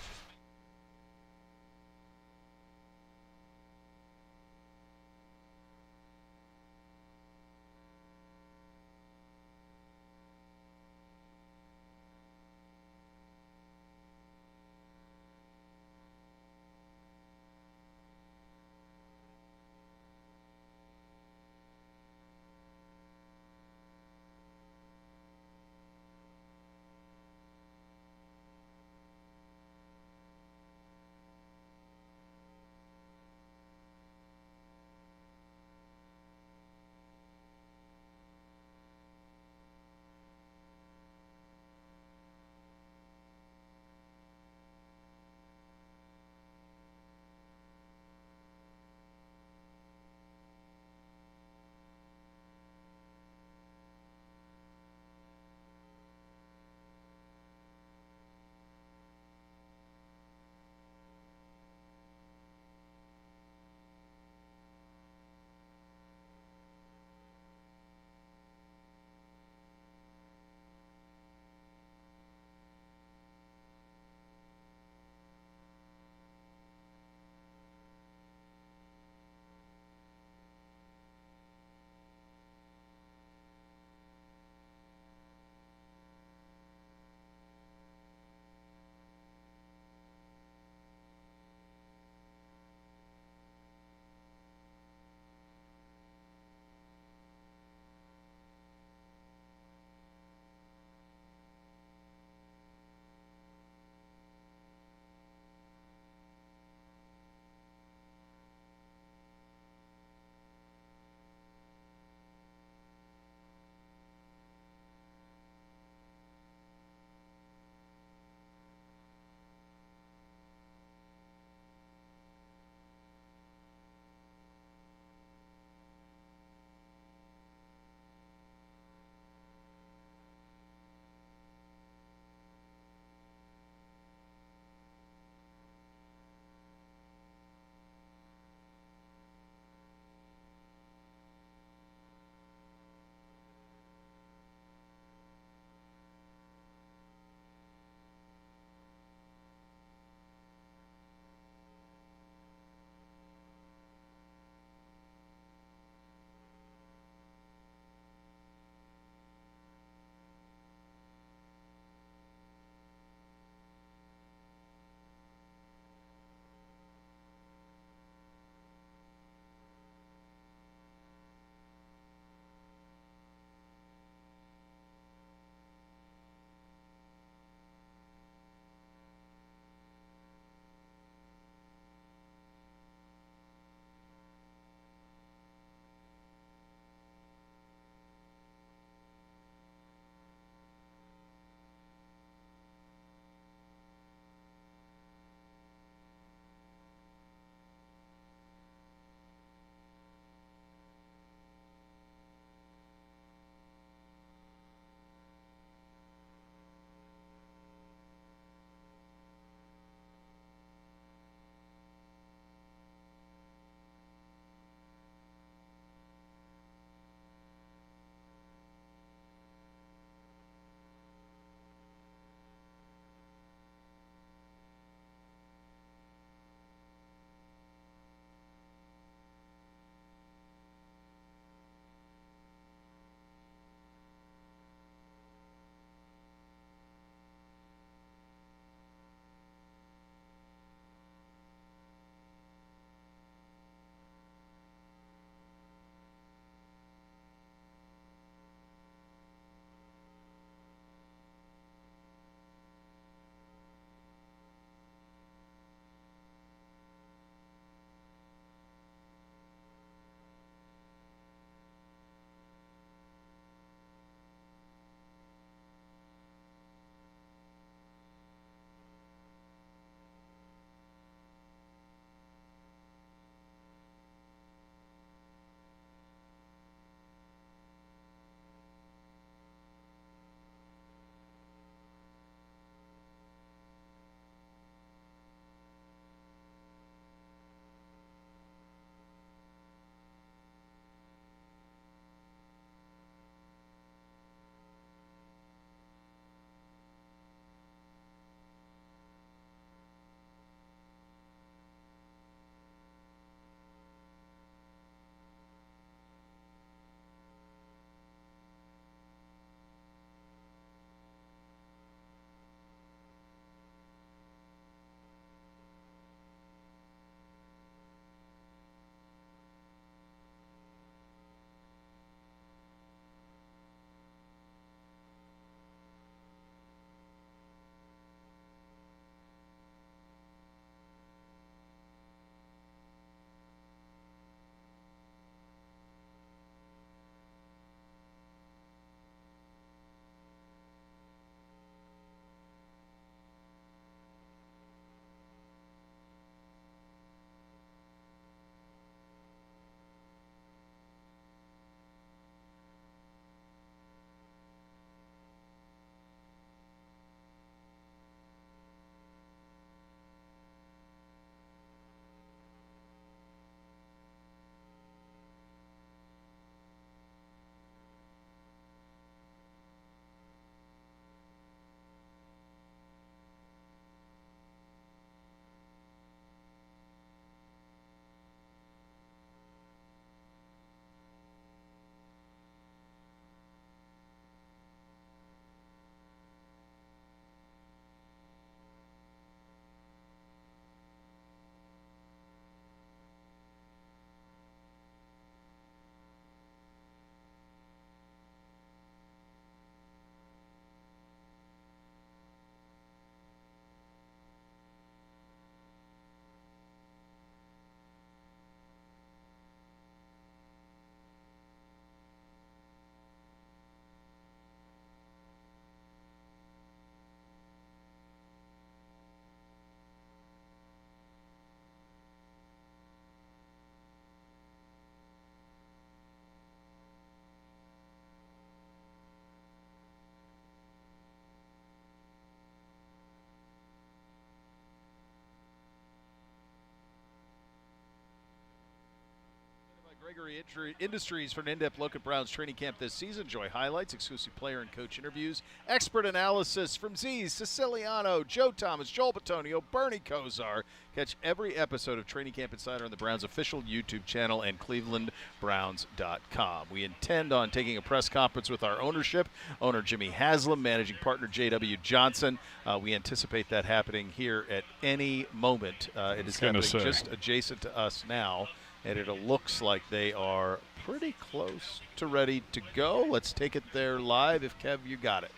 S1: Gregory Industries for an in-depth look at Browns training camp this season. Enjoy highlights, exclusive player and coach interviews, expert analysis from Z's, Siciliano, Joe Thomas, Joel Batonio, Bernie Kosar. Catch every episode of Training Camp Insider on the Browns' official YouTube channel and clevelandbrowns.com. We intend on taking a press conference with our ownership, owner Jimmy Haslam, managing partner J.W. Johnson. We anticipate that happening here at any moment. It is happening just adjacent to us now, and it looks like they are pretty close to ready to go. Let's take it there live. If Kev, you got it.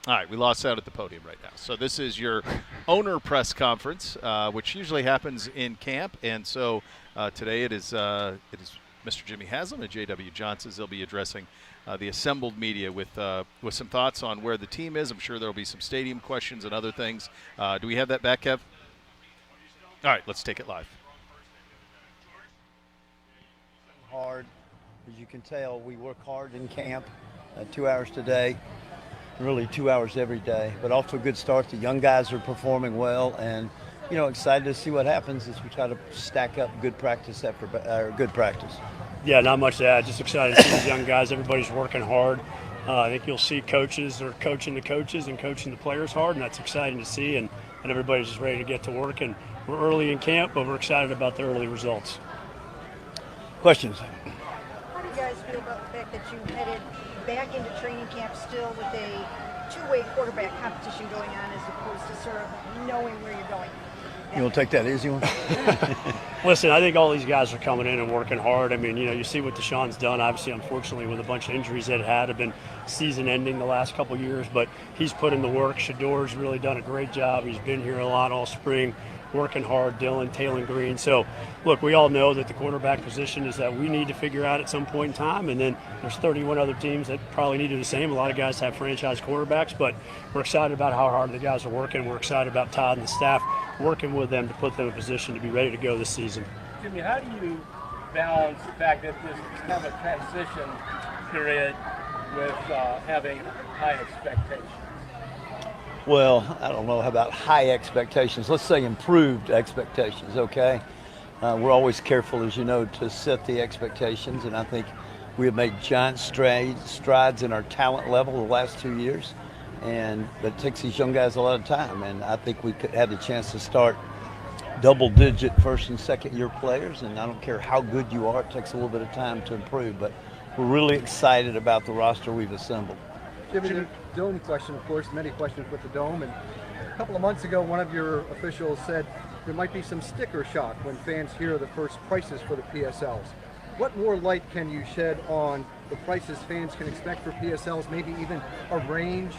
S1: All right, we lost out at the podium right now. So this is your owner press conference, which usually happens in camp, and so today it is Mr. Jimmy Haslam and J.W. Johnson. They'll be addressing the assembled media with some thoughts on where the team is. I'm sure there will be some stadium questions and other things. Do we have that back, Kev? All right, let's take it live.
S6: Hard, as you can tell, we work hard in camp, 2 hours today. Really 2 hours every day, but off to a good start. The young guys are performing well, and excited to see what happens as we try to stack up good practice after good practice.
S7: Yeah, not much to add. Just excited to see these young guys. Everybody's working hard. I think you'll see coaches are coaching the coaches and coaching the players hard, and that's exciting to see. And everybody's just ready to get to work. And we're early in camp, but we're excited about the early results.
S6: Questions?
S8: How do you guys feel about the fact that you headed back into training camp still with a two-way quarterback competition going on as opposed to sort of knowing where you're going?
S6: You want to take that easy one?
S7: Listen, I think all these guys are coming in and working hard. I mean, you see what Deshaun's done. Obviously, unfortunately, with a bunch of injuries that have been season-ending the last couple of years, but he's put in the work. Shador's really done a great job. He's been here a lot all spring, working hard. Dylan, Taylor Green. So, look, we all know that the quarterback position is that we need to figure out at some point in time, and then there's 31 other teams that probably need to do the same. A lot of guys have franchise quarterbacks, but we're excited about how hard the guys are working. We're excited about Todd and the staff working with them to put them in a position to be ready to go this season.
S9: Jimmy, how do you balance the fact that this is kind of a transition period with having high expectations?
S6: Well, I don't know about high expectations. Let's say improved expectations, okay? We're always careful, as you know, to set the expectations, and I think we have made giant strides in our talent level the last 2 years, and it takes these young guys a lot of time, and I think we could have the chance to start double-digit first and second-year players, and I don't care how good you are, it takes a little bit of time to improve, but we're really excited about the roster we've assembled.
S10: Jimmy, the dome question, of course, many questions with the dome, and a couple of months ago, one of your officials said there might be some sticker shock when fans hear the first prices for the PSLs. What more light can you shed on the prices fans can expect for PSLs, maybe even a range?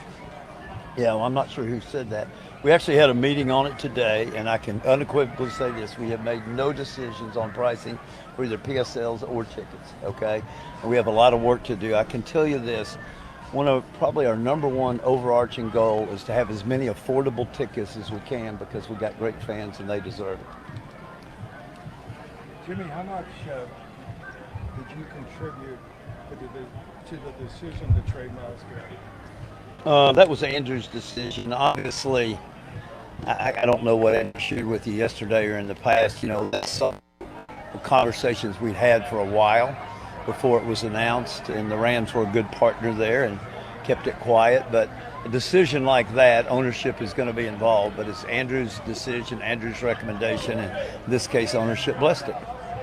S6: Yeah, well, I'm not sure who said that. We actually had a meeting on it today, and I can unequivocally say this. We have made no decisions on pricing for either PSLs or tickets, okay? And we have a lot of work to do. I can tell you this. One of probably our number one overarching goal is to have as many affordable tickets as we can because we got great fans and they deserve it.
S11: Jimmy, how much did you contribute to the decision to trade Myles Garrett?
S6: That was Andrew's decision. Obviously, I don't know what Andrew shared with you yesterday or in the past. That's some conversations we'd had for a while before it was announced, and the Rams were a good partner there and kept it quiet. But a decision like that, ownership is going to be involved, but it's Andrew's decision, Andrew's recommendation, and in this case, ownership blessed it.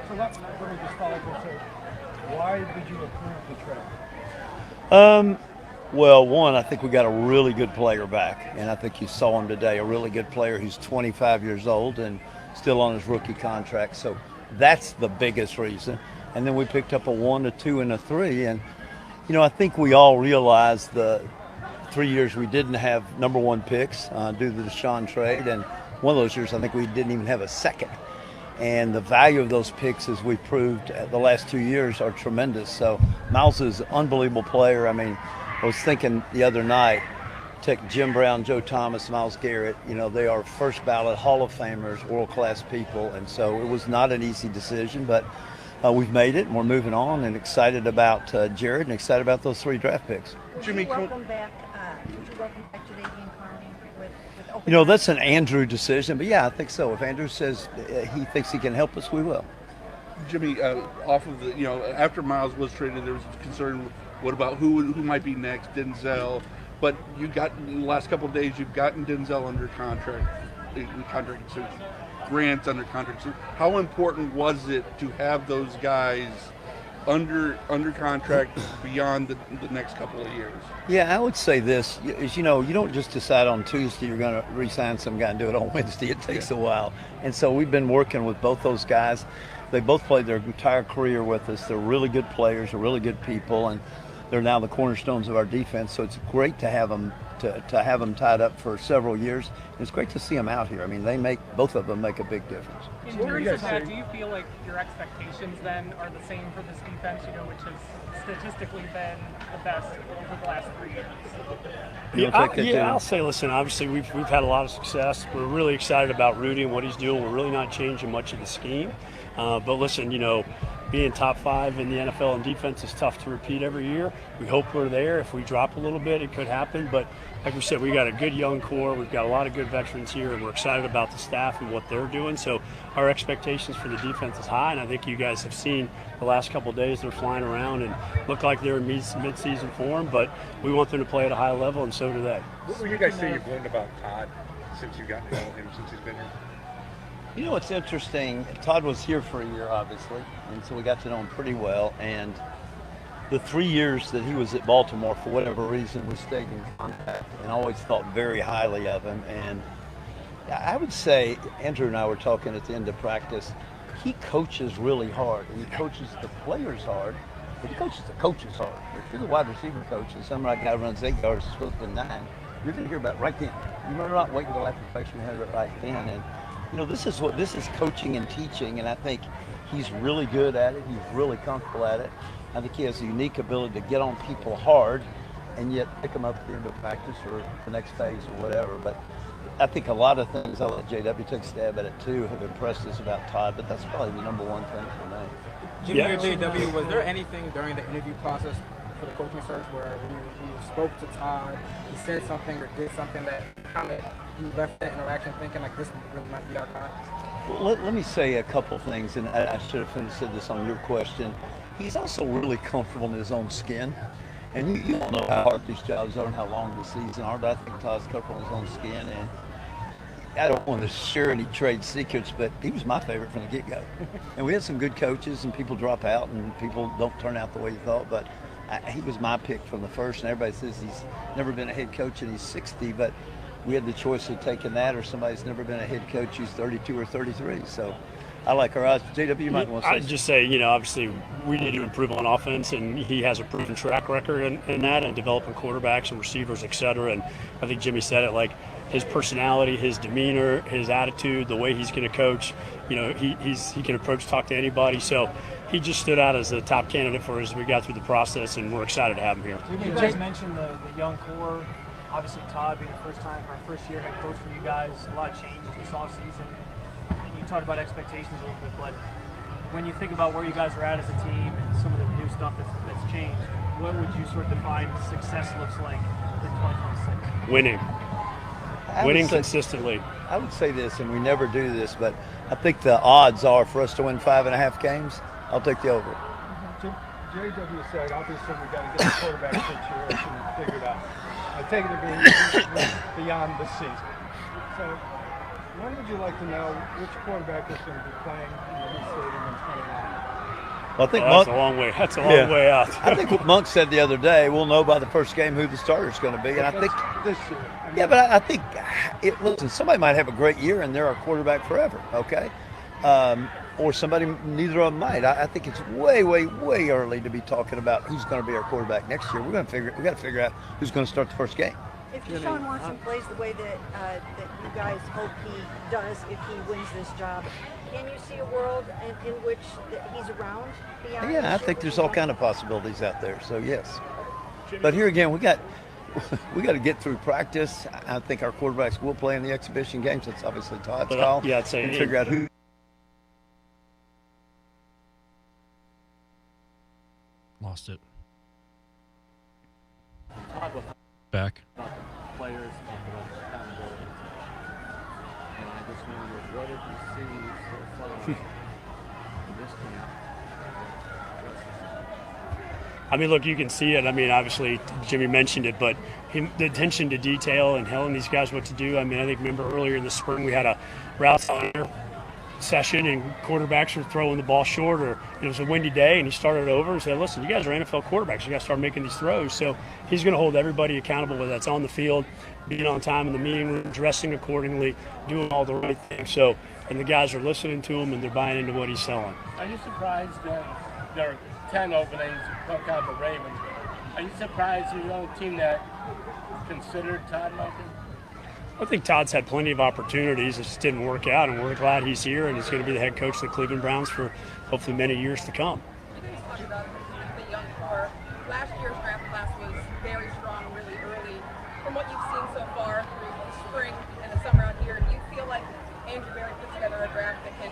S11: So let me just follow up and say, why did you approve the trade?
S6: Well, one, I think we got a really good player back, and I think you saw him today, a really good player who's 25 years old and still on his rookie contract. So that's the biggest reason. And then we picked up a 1, a 2, and a 3. And, I think we all realized the 3 years we didn't have number one picks due to the Deshaun trade. And one of those years, I think we didn't even have a second. And the value of those picks, as we proved the last 2 years, are tremendous. So Myles is an unbelievable player. I mean, I was thinking the other night, take Jim Brown, Joe Thomas, Myles Garrett, they are first ballot Hall of Famers, world-class people. And so it was not an easy decision, but we've made it and we're moving on and excited about Jared and excited about those 3 draft picks.
S8: Would you welcome back today Dean Carney with
S6: You know, that's an Andrew decision, but yeah, I think so. If Andrew says he thinks he can help us, we will.
S12: Jimmy, off of the, after Miles was traded, there was concern. What about who might be next? Denzel, but you got in the last couple of days, you've gotten Denzel under contract. So Grant under contract. So how important was it to have those guys under contract beyond the next couple of years?
S6: Yeah, I would say this is, you don't just decide on Tuesday you're going to re-sign some guy and do it on Wednesday. It takes a while. And so we've been working with both those guys. They both played their entire career with us. They're really good players, they're really good people, and they're now the cornerstones of our defense. So it's great to have them to have them tied up for several years. And it's great to see them out here. I mean, both of them make a big difference.
S13: In terms of that, do you feel like your expectations then are the same for this defense, which has statistically been the best over the last 3 years?
S7: I'll say, listen, obviously we've had a lot of success. We're really excited about Rudy and what he's doing. We're really not changing much of the scheme. But listen, being top 5 in the NFL in defense is tough to repeat every year. We hope we're there. If we drop a little bit, it could happen. But like we said, we got a good young core. We've got a lot of good veterans here, and we're excited about the staff and what they're doing. So our expectations for the defense is high, and I think you guys have seen the last couple of days they're flying around and look like they're in mid-season form. But we want them to play at a high level, and so do they.
S11: What would you guys say you've learned about Todd since you've gotten to know him, since he's been here?
S6: It's interesting. Todd was here for a year, obviously, and so we got to know him pretty well. And the 3 years that he was at Baltimore, for whatever reason, we stayed in contact and always thought very highly of him. And I would say, Andrew and I were talking at the end of practice, he coaches really hard, and he coaches the players hard, but he coaches the coaches hard. If you're the wide receiver coach and some guy runs 8 yards and supposed to 9, you're going to hear about it right then. You're not waiting until after practice, you have it right then. And this is coaching and teaching, and I think he's really good at it. He's really comfortable at it. I think he has a unique ability to get on people hard and yet pick them up at the end of practice or the next phase or whatever. But I think a lot of things, I'll let JW take a stab at it too, have impressed us about Todd, but that's probably the number one thing for me.
S14: Jimmy or JW, was there anything during the interview process for the coaching search where you spoke to Todd, he said something or did something that kind of you left that interaction thinking like this really might be our guy?
S6: Well, let me say a couple things, and I should have said this on your question. He's also really comfortable in his own skin. And you don't know how hard these jobs are and how long the season are, but I think Todd's comfortable in his own skin. And I don't want to share any trade secrets, but he was my favorite from the get-go. And we had some good coaches, and people drop out, and people don't turn out the way you thought, but he was my pick from the first, and everybody says he's never been a head coach and he's 60, but we had the choice of taking that or somebody's never been a head coach who's 32 or 33. So I like our odds. JW, you might want to say.
S7: I'd just say, obviously we need to improve on offense, and he has a proven track record in that and developing quarterbacks and receivers, et cetera. And I think Jimmy said it, like his personality, his demeanor, his attitude, the way he's going to coach, he can talk to anybody. So he just stood out as the top candidate for us as we got through the process, and we're excited to have him here.
S13: You guys mentioned the young core. Obviously, Todd being the first year head coach for you guys, a lot of changes this offseason. And you talked about expectations a little bit, but when you think about where you guys are at as a team and some of the new stuff that's changed, what would you sort of define success looks like in 2026?
S7: Winning consistently.
S6: I would say this, and we never do this, but I think the odds are for us to win 5.5 games. I'll take the over.
S11: JW said, obviously, we got to get the quarterback situation figured out. I take it to be beyond the season. So, when would you like to know which quarterback is going to be playing in the new stadium in 2029?
S6: Well, I think
S7: that's a long way. That's a long way out.
S6: I think what Monk said the other day, we'll know by the first game who the starter is going to be, and I think
S11: this year.
S6: But I think listen, somebody might have a great year and they're our quarterback forever. Okay. Or somebody, neither of them might. I think it's way, way, way early to be talking about who's going to be our quarterback next year. We got to figure out who's going to start the first game.
S8: If Deshaun Watson plays the way that you guys hope he does if he wins this job, can you see a world in which he's around beyond?
S6: Yeah, I think there's all kind of possibilities out there. So yes, but here again, we got to get through practice. I think our quarterbacks will play in the exhibition games. That's obviously Todd's call.
S7: Yeah, I'd say
S6: and figure out who.
S15: Lost it. Back.
S16: And I just wonder, what have you seen so far in this camp?
S7: I mean, look, you can see it. I mean, obviously, Jimmy mentioned it, but the attention to detail and telling these guys what to do. I mean, I think remember earlier in the spring we had a route session and quarterbacks were throwing the ball short, or it was a windy day and he started over and said, listen, you guys are NFL quarterbacks, you got to start making these throws. So he's going to hold everybody accountable, whether that's on the field, being on time in the meeting room, dressing accordingly, doing all the right things. So, and the guys are listening to him and they're buying into what he's selling.
S9: Are you surprised that there are 10 openings out of the Ravens? Are you surprised you're the only team that considered Todd Monken?
S7: I think Todd's had plenty of opportunities. It just didn't work out, and we're glad he's here, and he's going to be the head coach of the Cleveland Browns for hopefully many years to come.
S17: You guys talked about the young core. Last year's draft class was very strong, really early. From what you've seen so far through the spring and the summer out here, do you feel like Andrew Berry put together a draft that can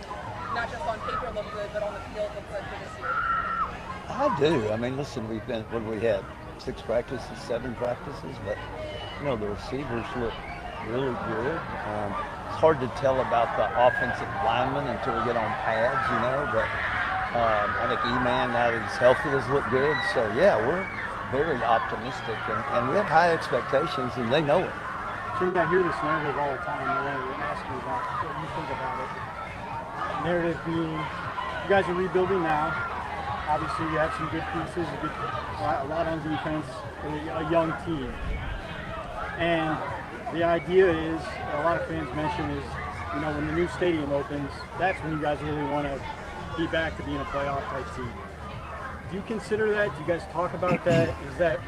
S17: not just on paper look good, but on the field look good for this year?
S6: I do. I mean, listen, we've been, what do we had? 6 practices, 7 practices, but, you know, the receivers look really good. It's hard to tell about the offensive linemen until we get on pads, you know, but I think E-Man, now that he's healthy, has looked good. So, yeah, we're very optimistic, and we have high expectations, and they know it.
S11: Sure, I hear this narrative all the time. I wanted to ask you about what you think about it. Narrative being, you guys are rebuilding now. Obviously, you have some good pieces, a lot on defense, and a young team. And the idea is, a lot of fans mention is, you know, when the new stadium opens, that's when you guys really want to be back to being a playoff type team. Do you consider that? Do you guys talk about that? Is that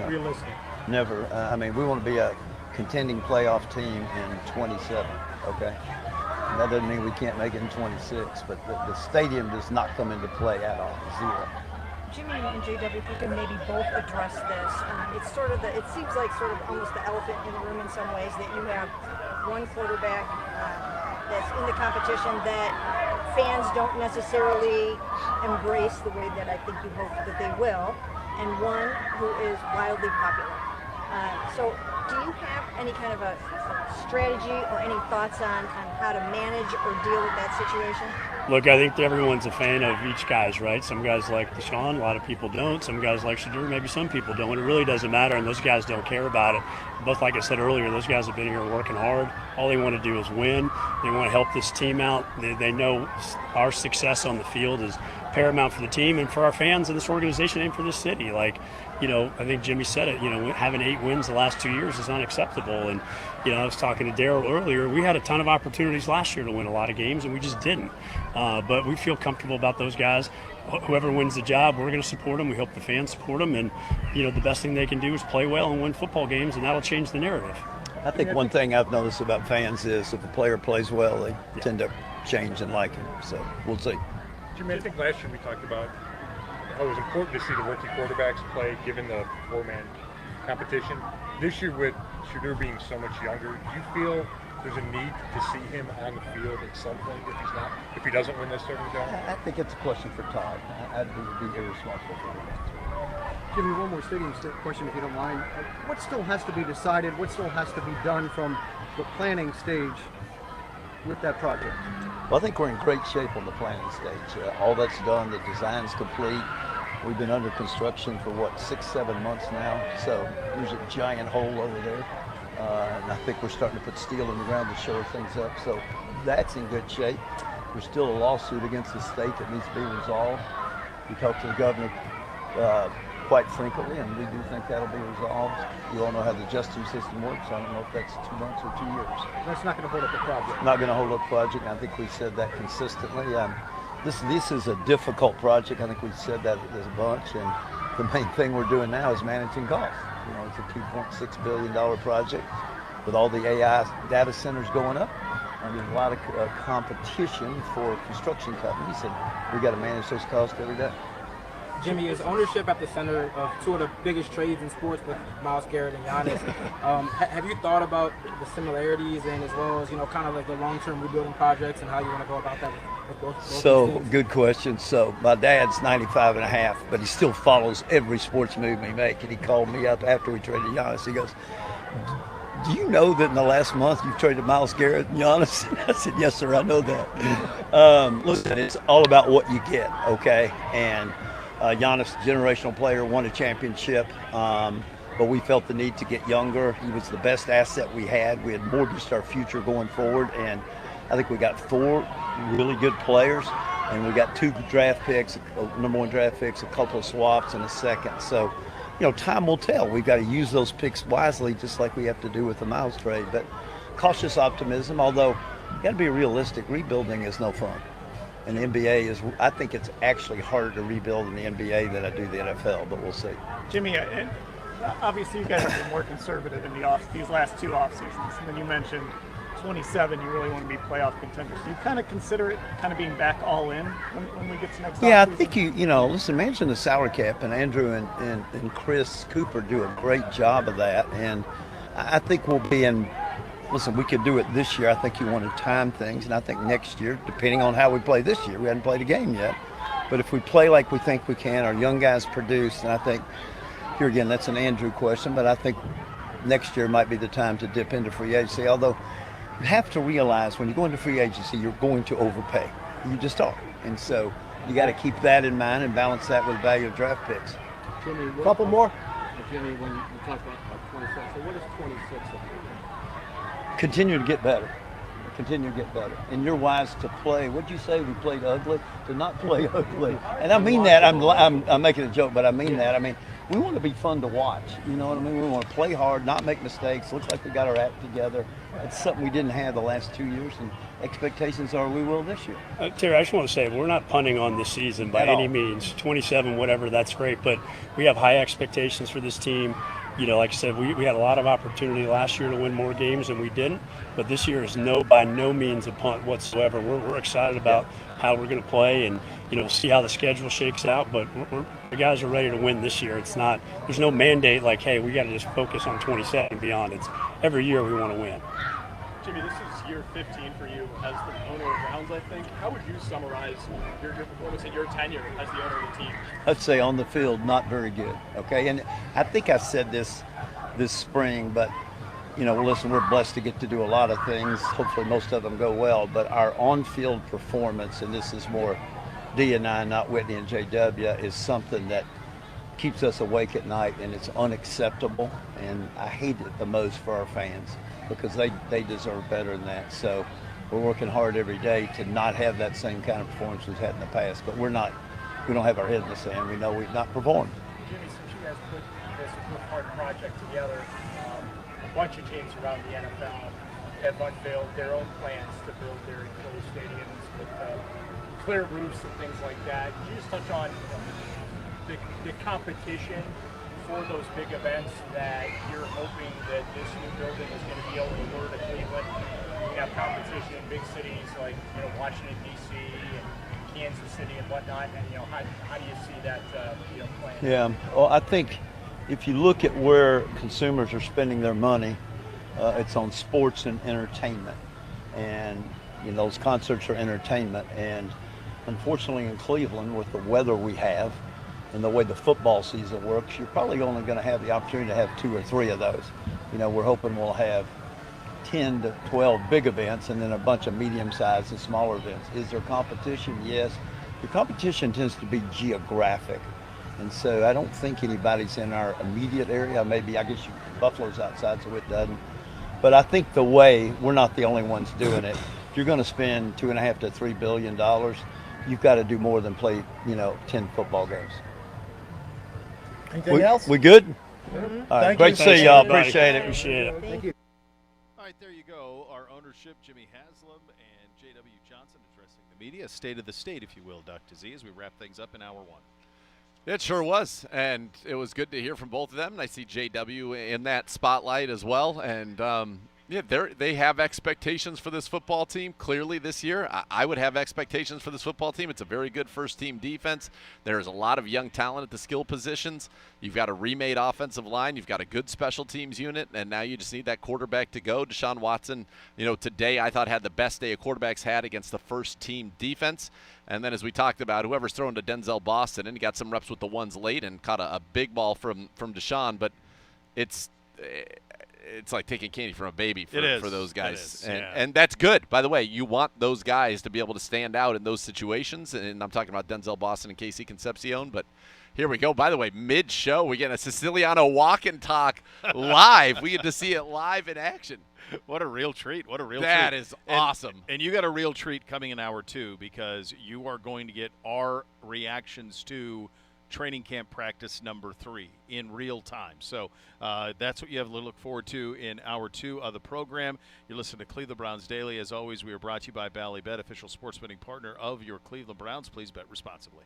S11: realistic?
S6: Never. I mean, we want to be a contending playoff team in 27, okay? And that doesn't mean we can't make it in 26, but the stadium does not come into play at all, 0.
S8: Jimmy and JW, if we can maybe both address this. It's sort of it seems like sort of almost the elephant in the room in some ways, that you have one quarterback that's in the competition that fans don't necessarily embrace the way that I think you hope that they will, and one who is wildly popular. So do you have any kind of a strategy or any thoughts on how to manage or deal with that situation?
S7: Look, I think everyone's a fan of each guy's, right? Some guys like Deshaun, a lot of people don't. Some guys like Shadur, maybe some people don't. It really doesn't matter, and those guys don't care about it. Both, like I said earlier, those guys have been here working hard. All they want to do is win. They want to help this team out. They know our success on the field is paramount for the team and for our fans and this organization and for this city. Like, you know, I think Jimmy said it, you know, having 8 wins the last 2 years is unacceptable. And, you know, I was talking to Darryl earlier. We had a ton of opportunities last year to win a lot of games, and we just didn't. But we feel comfortable about those guys. Whoever wins the job, we're going to support them. We hope the fans support them. And, you know, the best thing they can do is play well and win football games, and that'll change the narrative.
S6: I think one thing I've noticed about fans is if a player plays well, they tend to change and like him. So we'll see.
S18: Jimmy, I think last year we talked about how it was important to see the rookie quarterbacks play given the 4-man competition. This year with Shadur being so much younger, do you feel there's a need to see him on the field at some point if he doesn't win this starting job?
S6: I think it's a question for Todd. I'd be irresponsible for him.
S10: Jimmy, one more stadium question, if you don't mind. What still has to be decided? What still has to be done from the planning stage with that project?
S6: Well, I think we're in great shape on the planning stage. All that's done, the design's complete. We've been under construction for, 6-7 months now. So there's a giant hole over there. And I think we're starting to put steel in the ground to shore things up. So that's in good shape. There's still a lawsuit against the state that needs to be resolved. We talked to the governor quite frequently, and we do think that'll be resolved. You all know how the justice system works. I don't know if that's 2 months or 2 years.
S10: That's not going to hold up the project.
S6: Not going to hold up the project. I think we've said that consistently. This is a difficult project. I think we've said that as a bunch, and the main thing we're doing now is managing costs. You know, it's a $2.6 billion project with all the AI data centers going up, and there's a lot of competition for construction companies, and we got to manage those costs every day.
S14: Jimmy, is ownership at the center of 2 of the biggest trades in sports with Myles Garrett and Giannis? Have you thought about the similarities and as well as, you know, kind of like the long-term rebuilding projects and how you want to go about that with both
S6: So, good question. So, my dad's 95 and a half, but he still follows every sports move we make. And he called me up after we traded Giannis. He goes, do you know that in the last month you've traded Myles Garrett and Giannis? I said, yes, sir, I know that. Listen, it's all about what you get, okay? And Giannis, generational player, won a championship, but we felt the need to get younger. He was the best asset we had. We had mortgaged our future going forward, and I think we got 4 really good players, and we got 2 draft picks, number 1 draft picks, a couple of swaps, and a second. So, time will tell. We've got to use those picks wisely, just like we have to do with the Myles trade. But cautious optimism, although you got to be realistic. Rebuilding is no fun. And the NBA is, I think it's actually harder to rebuild in the NBA than I do the NFL, but we'll see.
S19: Jimmy, and obviously you guys have been more conservative in these last 2 off seasons. And then you mentioned 27, you really want to be playoff contenders. Do you kind of consider it kind of being back all in when we get to next
S6: Yeah, I
S19: offseason?
S6: think listen, managing the salary cap, and Andrew and Chris Cooper do a great job of that. And I think we'll be in, listen, we could do it this year. I think you want to time things. And I think next year, depending on how we play this year, we haven't played a game yet. But if we play like we think we can, our young guys produce, and I think, here again, that's an Andrew question, but I think next year might be the time to dip into free agency. Although you have to realize when you go into free agency, you're going to overpay. You just are. And so you got to keep that in mind and balance that with value of draft picks.
S11: Jimmy,
S6: Couple more?
S11: Jimmy, when you talk about 26, so what is 26 of you?
S6: Continue to get better. Continue to get better. And you're wise to play. What'd you say? We played ugly? To not play ugly. And I mean that. I'm making a joke, but I mean that. I mean, we want to be fun to watch. You know what I mean? We want to play hard, not make mistakes. Looks like we got our act together. It's something we didn't have the last 2 years, and expectations are we will this year.
S7: Terry, I just want to say we're not punting on this season by any means. 27, whatever, that's great. But we have high expectations for this team. Like I said, we had a lot of opportunity last year to win more games than we didn't. But this year is by no means a punt whatsoever. We're excited about how we're going to play, and see how the schedule shakes out. But the guys are ready to win this year. There's no mandate like, hey, we got to just focus on 27 and beyond. It's every year we want to win.
S20: Jimmy, this is year 15 for you as the owner of Browns, I think. How would you summarize your tenure as the owner of the team?
S6: I'd say on the field, not very good. Okay, and I think I said this spring, but listen, we're blessed to get to do a lot of things. Hopefully, most of them go well. But our on-field performance, and this is more D and I, not Whitney and JW, is something that keeps us awake at night, and it's unacceptable. And I hate it the most for our fans because they deserve better than that. So we're working hard every day to not have that same kind of performance we've had in the past. But we don't have our head in the sand. We know we've not performed.
S20: Jimmy, since you guys put this hard project together, a bunch of teams around the NFL have unveiled their own plans to build their enclosed stadiums with clear roofs and things like that. Can you just touch on the competition for those big events that you're hoping that this new building is going to be able to lure to Cleveland? We have competition in big cities like Washington D.C. and Kansas City and whatnot, and how do you see that playing?
S6: Yeah, well, I think if you look at where consumers are spending their money, it's on sports and entertainment, and those concerts are entertainment. And unfortunately, in Cleveland, with the weather we have and the way the football season works, you're probably only going to have the opportunity to have 2 or 3 of those. We're hoping we'll have 10 to 12 big events and then a bunch of medium-sized and smaller events. Is there competition? Yes. The competition tends to be geographic. And so I don't think anybody's in our immediate area. Maybe, I guess Buffalo's outside, so it doesn't. But I think we're not the only ones doing it. If you're going to spend $2.5 to $3 billion, you've got to do more than play, 10 football games.
S11: Anything else?
S6: We good?
S11: Mm-hmm.
S6: All right.
S11: Thank
S6: Great
S11: you.
S6: to see y'all. Appreciate it.
S11: Thank you.
S1: All right, there you go. Our ownership, Jimmy Haslam and J.W. Johnson, addressing the media. State of the state, if you will, Dr. Z, as we wrap things up in hour 1.
S2: It sure was, and it was good to hear from both of them. And I see JW in that spotlight as well, and they have expectations for this football team. Clearly, this year, I would have expectations for this football team. It's a very good first-team defense. There's a lot of young talent at the skill positions. You've got a remade offensive line. You've got a good special teams unit, and now you just need that quarterback to go. Deshaun Watson, today I thought had the best day a quarterback's had against the first-team defense. And then, as we talked about, whoever's throwing to Denzel Boston, and he got some reps with the ones late and caught a big ball from Deshaun. But it's it's like taking candy from a baby for,
S1: It is.
S2: for those guys.
S1: It is,
S2: and,
S1: yeah.
S2: and that's good. By the way, you want those guys to be able to stand out in those situations. And I'm talking about Denzel Boston and Casey Concepcion. But here we go. By the way, mid-show, we get a Siciliano walk and talk live. We get to see it live in action.
S1: What a real treat. What a real treat.
S2: That is awesome.
S1: And you got a real treat coming in hour 2 because you are going to get our reactions to training camp practice number 3 in real time. So that's what you have to look forward to in hour 2 of the program. You're listening to Cleveland Browns Daily. As always, we are brought to you by Bally Bet, official sports betting partner of your Cleveland Browns. Please bet responsibly.